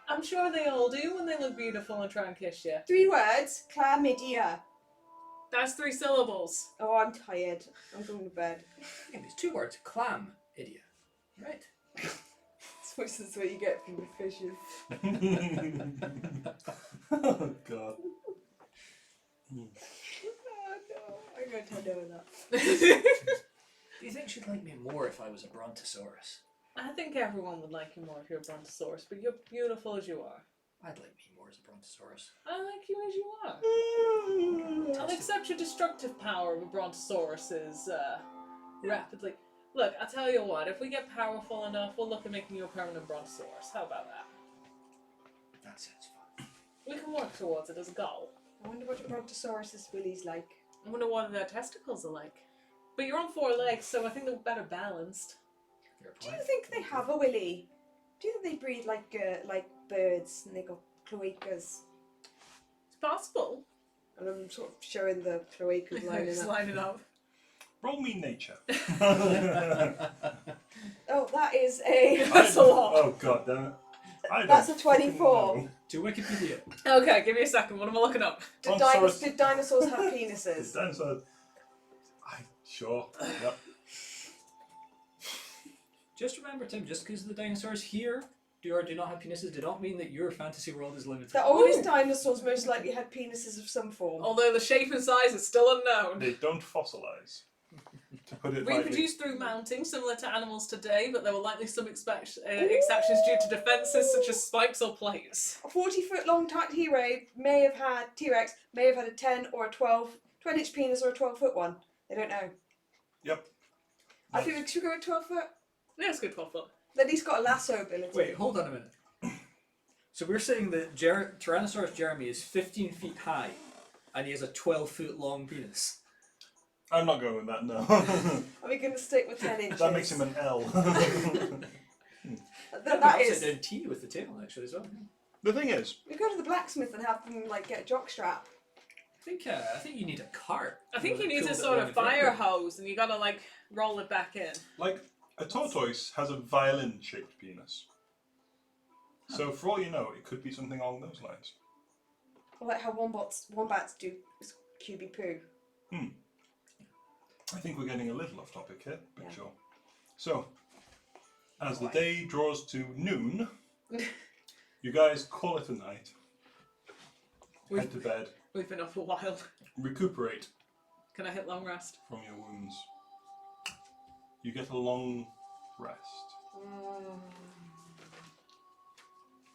Speaker 3: I'm sure they all do when they look beautiful and try and kiss you.
Speaker 2: 3 words. Chlamydia.
Speaker 3: That's 3 syllables.
Speaker 2: Oh, I'm tired. I'm going to bed.
Speaker 4: Yeah, it's 2 words. Clam, idiot. Right.
Speaker 2: That's what you get from the fishes.
Speaker 1: Oh, God.
Speaker 2: Oh no, I'm going to turn over that.
Speaker 4: Do you think she'd like me more if I was a brontosaurus?
Speaker 3: I think everyone would like you more if you're a brontosaurus, but you're beautiful as you are.
Speaker 4: I'd like me more as a brontosaurus.
Speaker 3: I like you as you are. I'll accept your destructive power of a brontosaurus is rapidly. Look, I'll tell you what, if we get powerful enough, we'll look at making you a permanent brontosaurus. How about that?
Speaker 4: That sounds fun.
Speaker 3: We can work towards it as a goal.
Speaker 2: I wonder what a brontosaurus's willy's like.
Speaker 3: I wonder what their testicles are like. But you're on 4 legs, so I think they're better balanced.
Speaker 4: Fair
Speaker 2: Do you
Speaker 4: point.
Speaker 2: think they have a willy? Do you think they breed like birds and they got cloacas?
Speaker 3: It's possible.
Speaker 2: And I'm sort of showing the cloacas lining
Speaker 3: Just
Speaker 2: up.
Speaker 3: line it up.
Speaker 1: Roll me nature.
Speaker 2: Oh, that is a.
Speaker 3: That's a lot.
Speaker 1: Oh, God damn it. I
Speaker 2: That's
Speaker 1: don't
Speaker 2: a 24.
Speaker 1: fucking know.
Speaker 4: To Wikipedia.
Speaker 3: Okay, give me a second. What am I looking up?
Speaker 2: Did
Speaker 1: Brontosaurus-
Speaker 2: dinosaurs have
Speaker 1: It's
Speaker 2: penises?
Speaker 1: dinosaur. Sure. Yep.
Speaker 4: Just remember, Tim, just because the dinosaurs here do or do not have penises, do not mean that your fantasy world is limited.
Speaker 2: The oldest dinosaurs most likely had penises of some form.
Speaker 3: Although the shape and size is still unknown.
Speaker 1: They don't fossilize. To put it lightly.
Speaker 3: Reproduced through mounting, similar to animals today, but there were likely some exceptions due to defences such as spikes or plates.
Speaker 2: A 40-foot long T-Rex may have had a 10 or a 12-inch penis or a 12-foot one. They don't know.
Speaker 1: Yep.
Speaker 2: I think we should go with 12-foot.
Speaker 3: Yeah, it's good 12 foot.
Speaker 2: At least got a lasso ability.
Speaker 4: Wait, hold on a minute. So we're saying that Tyrannosaurus Jeremy is 15 feet high, and he has a 12-foot long penis.
Speaker 1: I'm not going with that, no.
Speaker 2: Are we going to stick with 10 inches?
Speaker 1: That makes him an L.
Speaker 2: That
Speaker 4: Upside
Speaker 2: is.
Speaker 4: down T with the tail actually as well.
Speaker 1: The thing is,
Speaker 2: We go to the blacksmith and have them get a jock strap.
Speaker 4: I think you need a cart.
Speaker 3: I think you need
Speaker 4: Pull
Speaker 3: a
Speaker 4: it
Speaker 3: sort
Speaker 4: along
Speaker 3: of
Speaker 4: the
Speaker 3: fire
Speaker 4: ground.
Speaker 3: hose and you gotta roll it back in.
Speaker 1: like, a tortoise has a violin-shaped penis. So for all you know, it could be something along those lines.
Speaker 2: Or like how wombats do QB poo.
Speaker 1: I think we're getting a little off topic here, but
Speaker 2: Yeah.
Speaker 1: sure. So, as the day draws to noon, you guys call it a night. Head to bed,
Speaker 3: We've been up a while.
Speaker 1: recuperate
Speaker 3: Can I hit long rest?
Speaker 1: from your wounds. You get a long rest.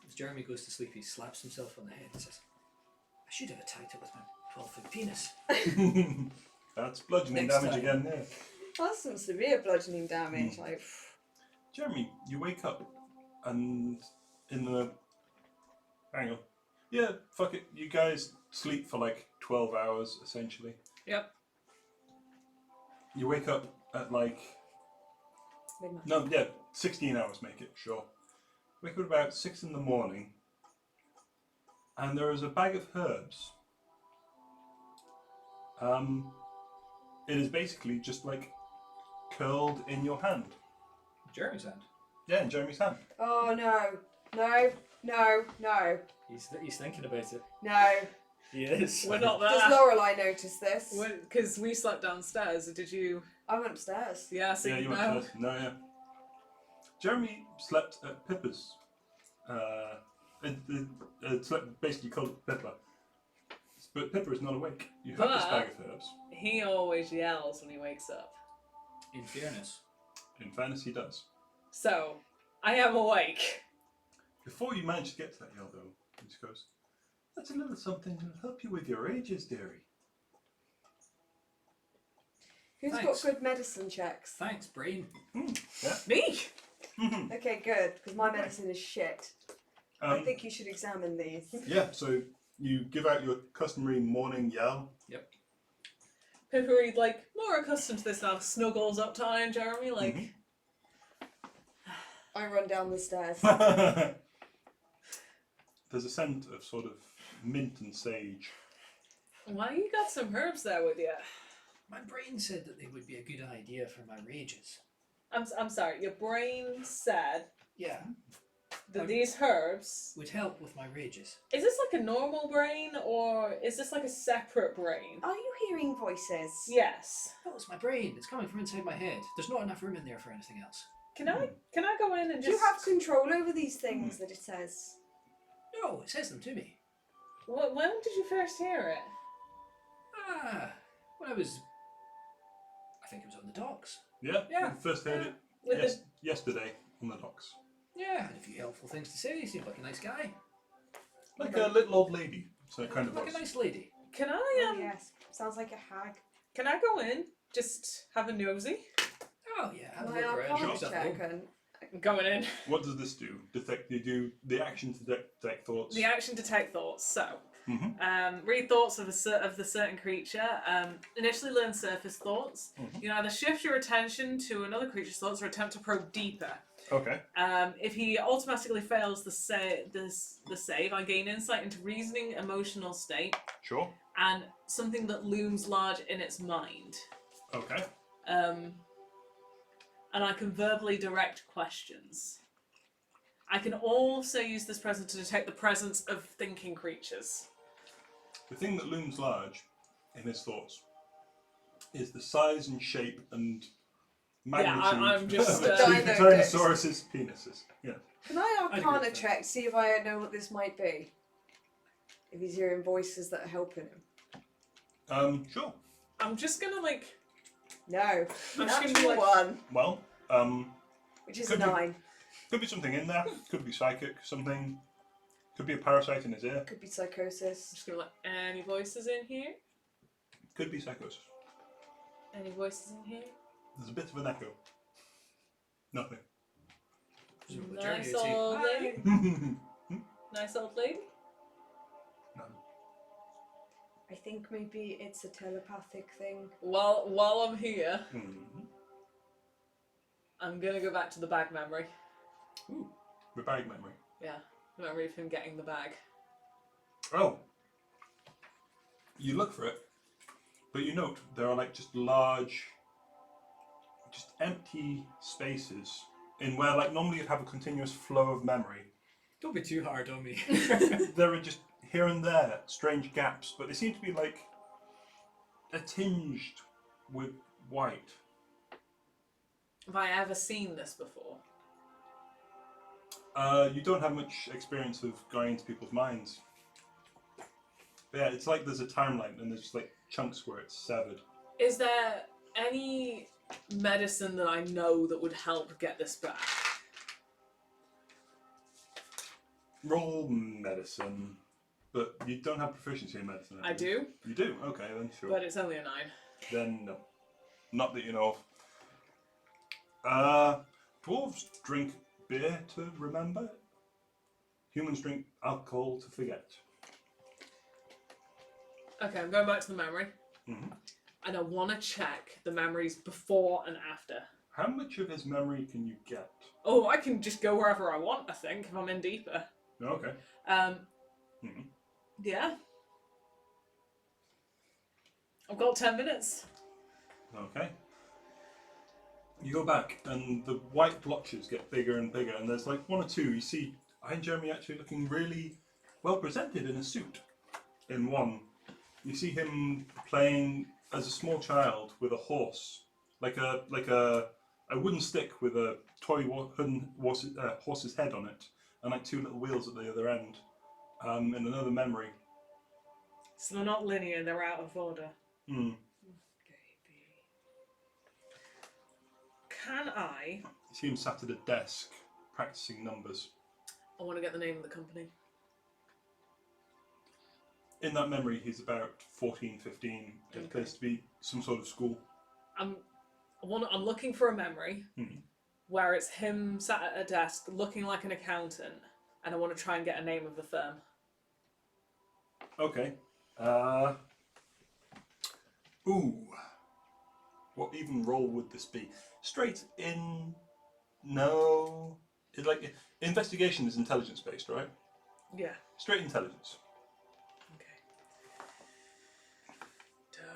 Speaker 4: As Jeremy goes to sleep, he slaps himself on the head and says, I should have attacked it with my 12-foot penis.
Speaker 1: That's bludgeoning
Speaker 4: Next
Speaker 1: damage
Speaker 4: time.
Speaker 1: again, yeah.
Speaker 2: That's some severe bludgeoning damage.
Speaker 1: Jeremy, you wake up and in the... Hang on. Yeah, fuck it. You guys sleep for 12 hours, essentially.
Speaker 3: Yep.
Speaker 1: You wake up at
Speaker 2: Midnight.
Speaker 1: 16 hours make it, sure. Wake up at about 6 in the morning and there is a bag of herbs. It is basically just curled in your hand.
Speaker 4: Jeremy's hand.
Speaker 1: Yeah, in Jeremy's hand.
Speaker 2: Oh no. No. No. No.
Speaker 4: He's thinking about it.
Speaker 2: No.
Speaker 4: He is.
Speaker 3: We're not
Speaker 2: Does
Speaker 3: there.
Speaker 2: Lorelei notice this?
Speaker 3: Because we slept downstairs. Did you?
Speaker 2: I went upstairs.
Speaker 3: Yeah, so
Speaker 1: Yeah,
Speaker 3: you
Speaker 1: you
Speaker 3: know.
Speaker 1: went first. No, yeah. Jeremy slept at Pippa's. Slept basically called Pippa. But Pippa is not awake. You have this bag of herbs.
Speaker 3: He always yells when he wakes up.
Speaker 4: In fairness.
Speaker 1: In fairness, he does.
Speaker 3: So, I am awake.
Speaker 1: Before you manage to get to that yell, though, he just goes, "That's a little something to help you with your ages, dearie."
Speaker 2: Who's
Speaker 4: Thanks.
Speaker 2: got good medicine checks?
Speaker 4: Thanks, brain.
Speaker 1: Yeah.
Speaker 3: Me?
Speaker 2: Okay, good, because my medicine is shit. I
Speaker 1: Um,
Speaker 2: think you should examine these.
Speaker 1: yeah, so you give out your customary morning yell.
Speaker 4: Yep.
Speaker 3: Pippa, like, more accustomed to this now, snuggles up to Iron Jeremy, like,
Speaker 1: Mhm.
Speaker 2: I run down the stairs.
Speaker 1: There's a scent of sort of mint and sage.
Speaker 3: why you got some herbs there with you?
Speaker 4: My brain said that they would be a good idea for my rages.
Speaker 3: I'm sorry, your brain said
Speaker 4: Yeah.
Speaker 3: that these herbs...
Speaker 4: Would help with my rages.
Speaker 3: Is this like a normal brain, or is this like a separate brain?
Speaker 2: Are you hearing voices?
Speaker 3: Yes.
Speaker 4: Oh, it's my brain. It's coming from inside my head. There's not enough room in there for anything else.
Speaker 3: Can I go in and
Speaker 2: Do you
Speaker 3: just...
Speaker 2: have control over these things that it says?
Speaker 4: No, it says them to me.
Speaker 3: When did you first hear it?
Speaker 4: When I was... I think it was on the docks.
Speaker 1: Yeah,
Speaker 4: Yeah.
Speaker 1: First heard it
Speaker 3: With
Speaker 1: yesterday on the docks.
Speaker 4: Yeah, had a few helpful things to say. He seemed like a nice guy.
Speaker 1: Like a little old lady. So it kind of
Speaker 4: Like
Speaker 1: was.
Speaker 4: a nice lady.
Speaker 3: Can I
Speaker 2: Oh, yes. Sounds like a hag.
Speaker 3: Can I go in? Just have a nosy?
Speaker 4: Oh, yeah, have a
Speaker 2: My
Speaker 4: look around.
Speaker 2: arcana
Speaker 4: Show stuff
Speaker 2: check
Speaker 4: though.
Speaker 2: and
Speaker 3: I'm going in.
Speaker 1: What does this do? You do the action to detect thoughts.
Speaker 3: The action detect thoughts. So,
Speaker 1: Mhm.
Speaker 3: read thoughts of the certain creature. Initially learn surface thoughts.
Speaker 1: Mhm.
Speaker 3: You can either shift your attention to another creature's thoughts or attempt to probe deeper.
Speaker 1: Okay.
Speaker 3: If he automatically fails the save, I gain insight into reasoning, emotional state,
Speaker 1: Sure.
Speaker 3: and something that looms large in its mind.
Speaker 1: Okay.
Speaker 3: And I can verbally direct questions. I can also use this presence to detect the presence of thinking creatures.
Speaker 1: The thing that looms large in his thoughts is the size and shape and magnitude
Speaker 3: I'm just,
Speaker 1: of
Speaker 3: Dino
Speaker 1: the Tyrannosaurus's penises. Yeah.
Speaker 2: Can I
Speaker 4: I'd agree
Speaker 2: arcana
Speaker 4: with that.
Speaker 2: check, see if I know what this might be? If he's hearing voices that are helping him.
Speaker 1: Sure.
Speaker 3: I'm just gonna like...
Speaker 2: No.
Speaker 3: I'm just gonna
Speaker 2: Natural
Speaker 3: be like-
Speaker 2: one,
Speaker 1: Well,
Speaker 2: which is
Speaker 1: Could
Speaker 2: a
Speaker 1: be.
Speaker 2: 9.
Speaker 1: could be something in there. Could be psychic. Something. Could be a parasite in his ear.
Speaker 2: Could be
Speaker 3: I'm
Speaker 2: psychosis.
Speaker 3: just gonna like, any voices in here?
Speaker 1: Could be psychosis.
Speaker 3: Any voices in here?
Speaker 1: There's a bit of an echo. Nothing.
Speaker 4: Presumably
Speaker 3: Nice
Speaker 4: Jeremy would say,
Speaker 3: old
Speaker 4: "Hi."
Speaker 3: lady. Nice old lady.
Speaker 1: None.
Speaker 2: I think maybe it's a telepathic thing.
Speaker 3: While I'm here,
Speaker 1: Mhm.
Speaker 3: I'm gonna go back to the bag memory.
Speaker 1: Ooh, the bag memory.
Speaker 3: Yeah, the memory of him getting the bag.
Speaker 1: Oh. You look for it, but you note there are like just large, just empty spaces in where like normally you'd have a continuous flow of memory.
Speaker 4: Don't be too hard on me.
Speaker 1: There are just here and there strange gaps, but they seem to be like tinged with white.
Speaker 3: Have I ever seen this before?
Speaker 1: You don't have much experience of going into people's minds. But yeah, it's like there's a timeline and there's just like chunks where it's severed.
Speaker 3: Is there any medicine that I know that would help get this back?
Speaker 1: Roll medicine, but you don't have proficiency in medicine.
Speaker 3: I do,
Speaker 1: You do? Okay, then sure.
Speaker 3: but it's only a 9.
Speaker 1: Then no. Not that you know of. Dwarves drink beer to remember. Humans drink alcohol to forget.
Speaker 3: Okay, I'm going back to the memory.
Speaker 1: Mm-hmm.
Speaker 3: And I want to check the memories before and after.
Speaker 1: How much of his memory can you get?
Speaker 3: Oh, I can just go wherever I want, I think, if I'm in deeper.
Speaker 1: Okay. Mhm.
Speaker 3: Yeah. I've got 10 minutes.
Speaker 1: Okay. You go back, and the white blotches get bigger and bigger, and there's like one or two. You see Iron Jeremy actually looking really well presented in a suit. In one, you see him playing as a small child with a horse, like a a wooden stick with a toy horse's head on it, and like 2 little wheels at the other end. In another memory.
Speaker 3: So they're not linear, they're out of order. Can I?
Speaker 1: He seems sat at a desk practicing numbers.
Speaker 3: I want to get the name of the company.
Speaker 1: In that memory, he's about 14, 15. It appears to be some sort of school.
Speaker 3: I'm looking for a memory where it's him sat at a desk looking like an accountant, and I want to try and get a name of the firm.
Speaker 1: Okay. What even role would this be? Straight in? No. It's like investigation is intelligence based, right?
Speaker 3: Yeah.
Speaker 1: Straight intelligence.
Speaker 3: Okay.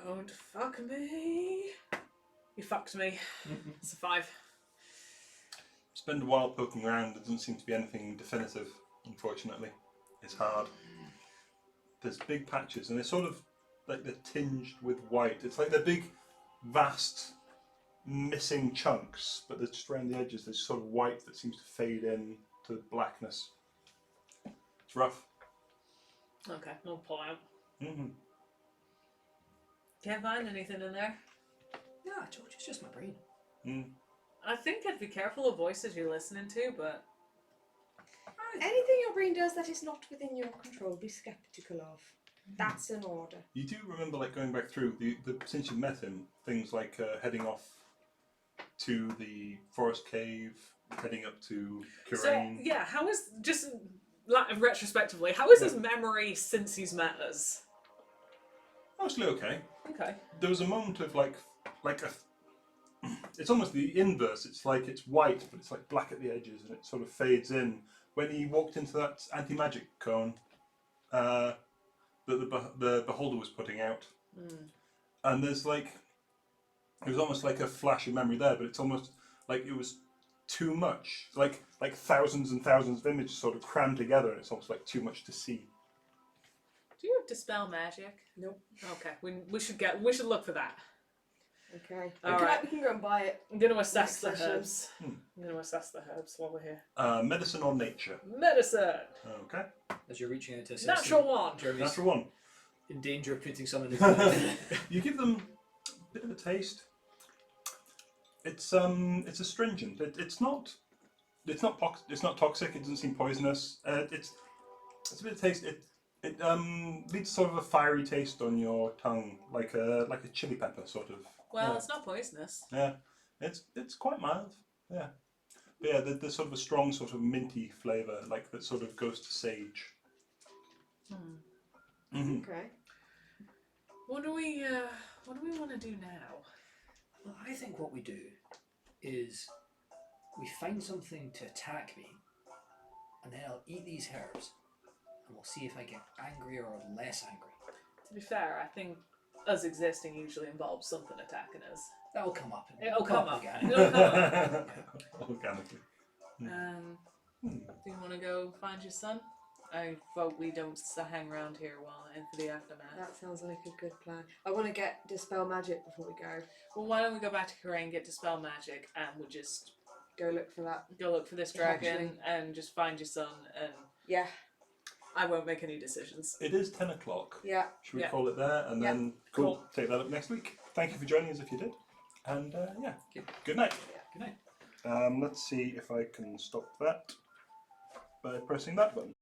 Speaker 3: Don't fuck me. You fucked me. It's a 5.
Speaker 1: Spend a while poking around. There doesn't seem to be anything definitive, unfortunately. It's hard. There's big patches, and they're sort of like they're tinged with white. It's like they're big, vast, missing chunks, but they're just around the edges. There's sort of white that seems to fade in to the blackness. It's rough.
Speaker 3: Okay, I'll pull out.
Speaker 1: Mm-hmm.
Speaker 3: Can't find anything in there.
Speaker 4: Yeah, I told you, it's just my brain.
Speaker 3: I think I'd be careful of voices you're listening to, but
Speaker 2: Anything your brain does that is not within your control, be sceptical of. That's an order.
Speaker 1: You do remember, like going back through since you met him, things like heading off to the forest cave, heading up to Kirain.
Speaker 3: So, yeah, how is, just retrospectively, how is his memory since he's met us?
Speaker 1: Mostly okay.
Speaker 3: Okay.
Speaker 1: There was a moment of it's almost the inverse. It's like it's white, but it's like black at the edges, and it sort of fades in. When he walked into that anti-magic cone that the beholder was putting out, and there's like, it was almost like a flash of memory there, but it's almost like it was too much, like thousands and thousands of images sort of crammed together, and it's almost like too much to see.
Speaker 3: Do you have Dispel Magic?
Speaker 2: Nope.
Speaker 3: Okay, we should look for that.
Speaker 2: Okay.
Speaker 3: Alright.
Speaker 2: We can go and buy it.
Speaker 3: I'm going to assess
Speaker 2: Next
Speaker 3: the
Speaker 2: session.
Speaker 3: herbs. I'm going to assess the herbs while we're here.
Speaker 1: Medicine or nature?
Speaker 3: Medicine!
Speaker 1: Okay.
Speaker 4: As you're reaching out to assess
Speaker 3: Natural one!
Speaker 4: Jeremy's
Speaker 1: Natural one.
Speaker 4: in danger of putting some in his mouth.
Speaker 1: You give them a bit of a taste. It's astringent. It's not toxic. It doesn't seem poisonous. It's a bit of taste. It leaves sort of a fiery taste on your tongue, like a chili pepper sort of.
Speaker 3: Well,
Speaker 1: Yeah.
Speaker 3: it's not poisonous.
Speaker 1: Yeah, it's quite mild. Yeah, but yeah. There's sort of a strong sort of minty flavour, like that sort of goes to sage.
Speaker 2: Okay.
Speaker 3: What do we want to do now?
Speaker 4: Well, I think what we do is we find something to attack me, and then I'll eat these herbs, and we'll see if I get angrier or less angry.
Speaker 3: To be fair, I think us existing usually involves something attacking us.
Speaker 4: That'll come up.
Speaker 3: It'll come up.
Speaker 4: again.
Speaker 3: It'll come up.
Speaker 1: Organically.
Speaker 3: Do you want to go find your son? I vote we don't hang around here while in for the aftermath.
Speaker 2: That sounds like a good plan. I want to get Dispel Magic before we go.
Speaker 3: Well, why don't we go back to Kirain, get Dispel Magic, and we'll just
Speaker 2: Go look for that.
Speaker 3: go look for this dragon
Speaker 2: Actually.
Speaker 3: and just find your son, and
Speaker 2: Yeah.
Speaker 3: I won't make any decisions.
Speaker 1: It is 10 o'clock.
Speaker 2: Yeah.
Speaker 1: Should we
Speaker 3: Yeah.
Speaker 1: call it there and
Speaker 2: Yeah.
Speaker 1: then
Speaker 3: Cool.
Speaker 1: take that up next week? Thank you for joining us if you did, and good night.
Speaker 4: Good night.
Speaker 1: Let's see if I can stop that by pressing that button.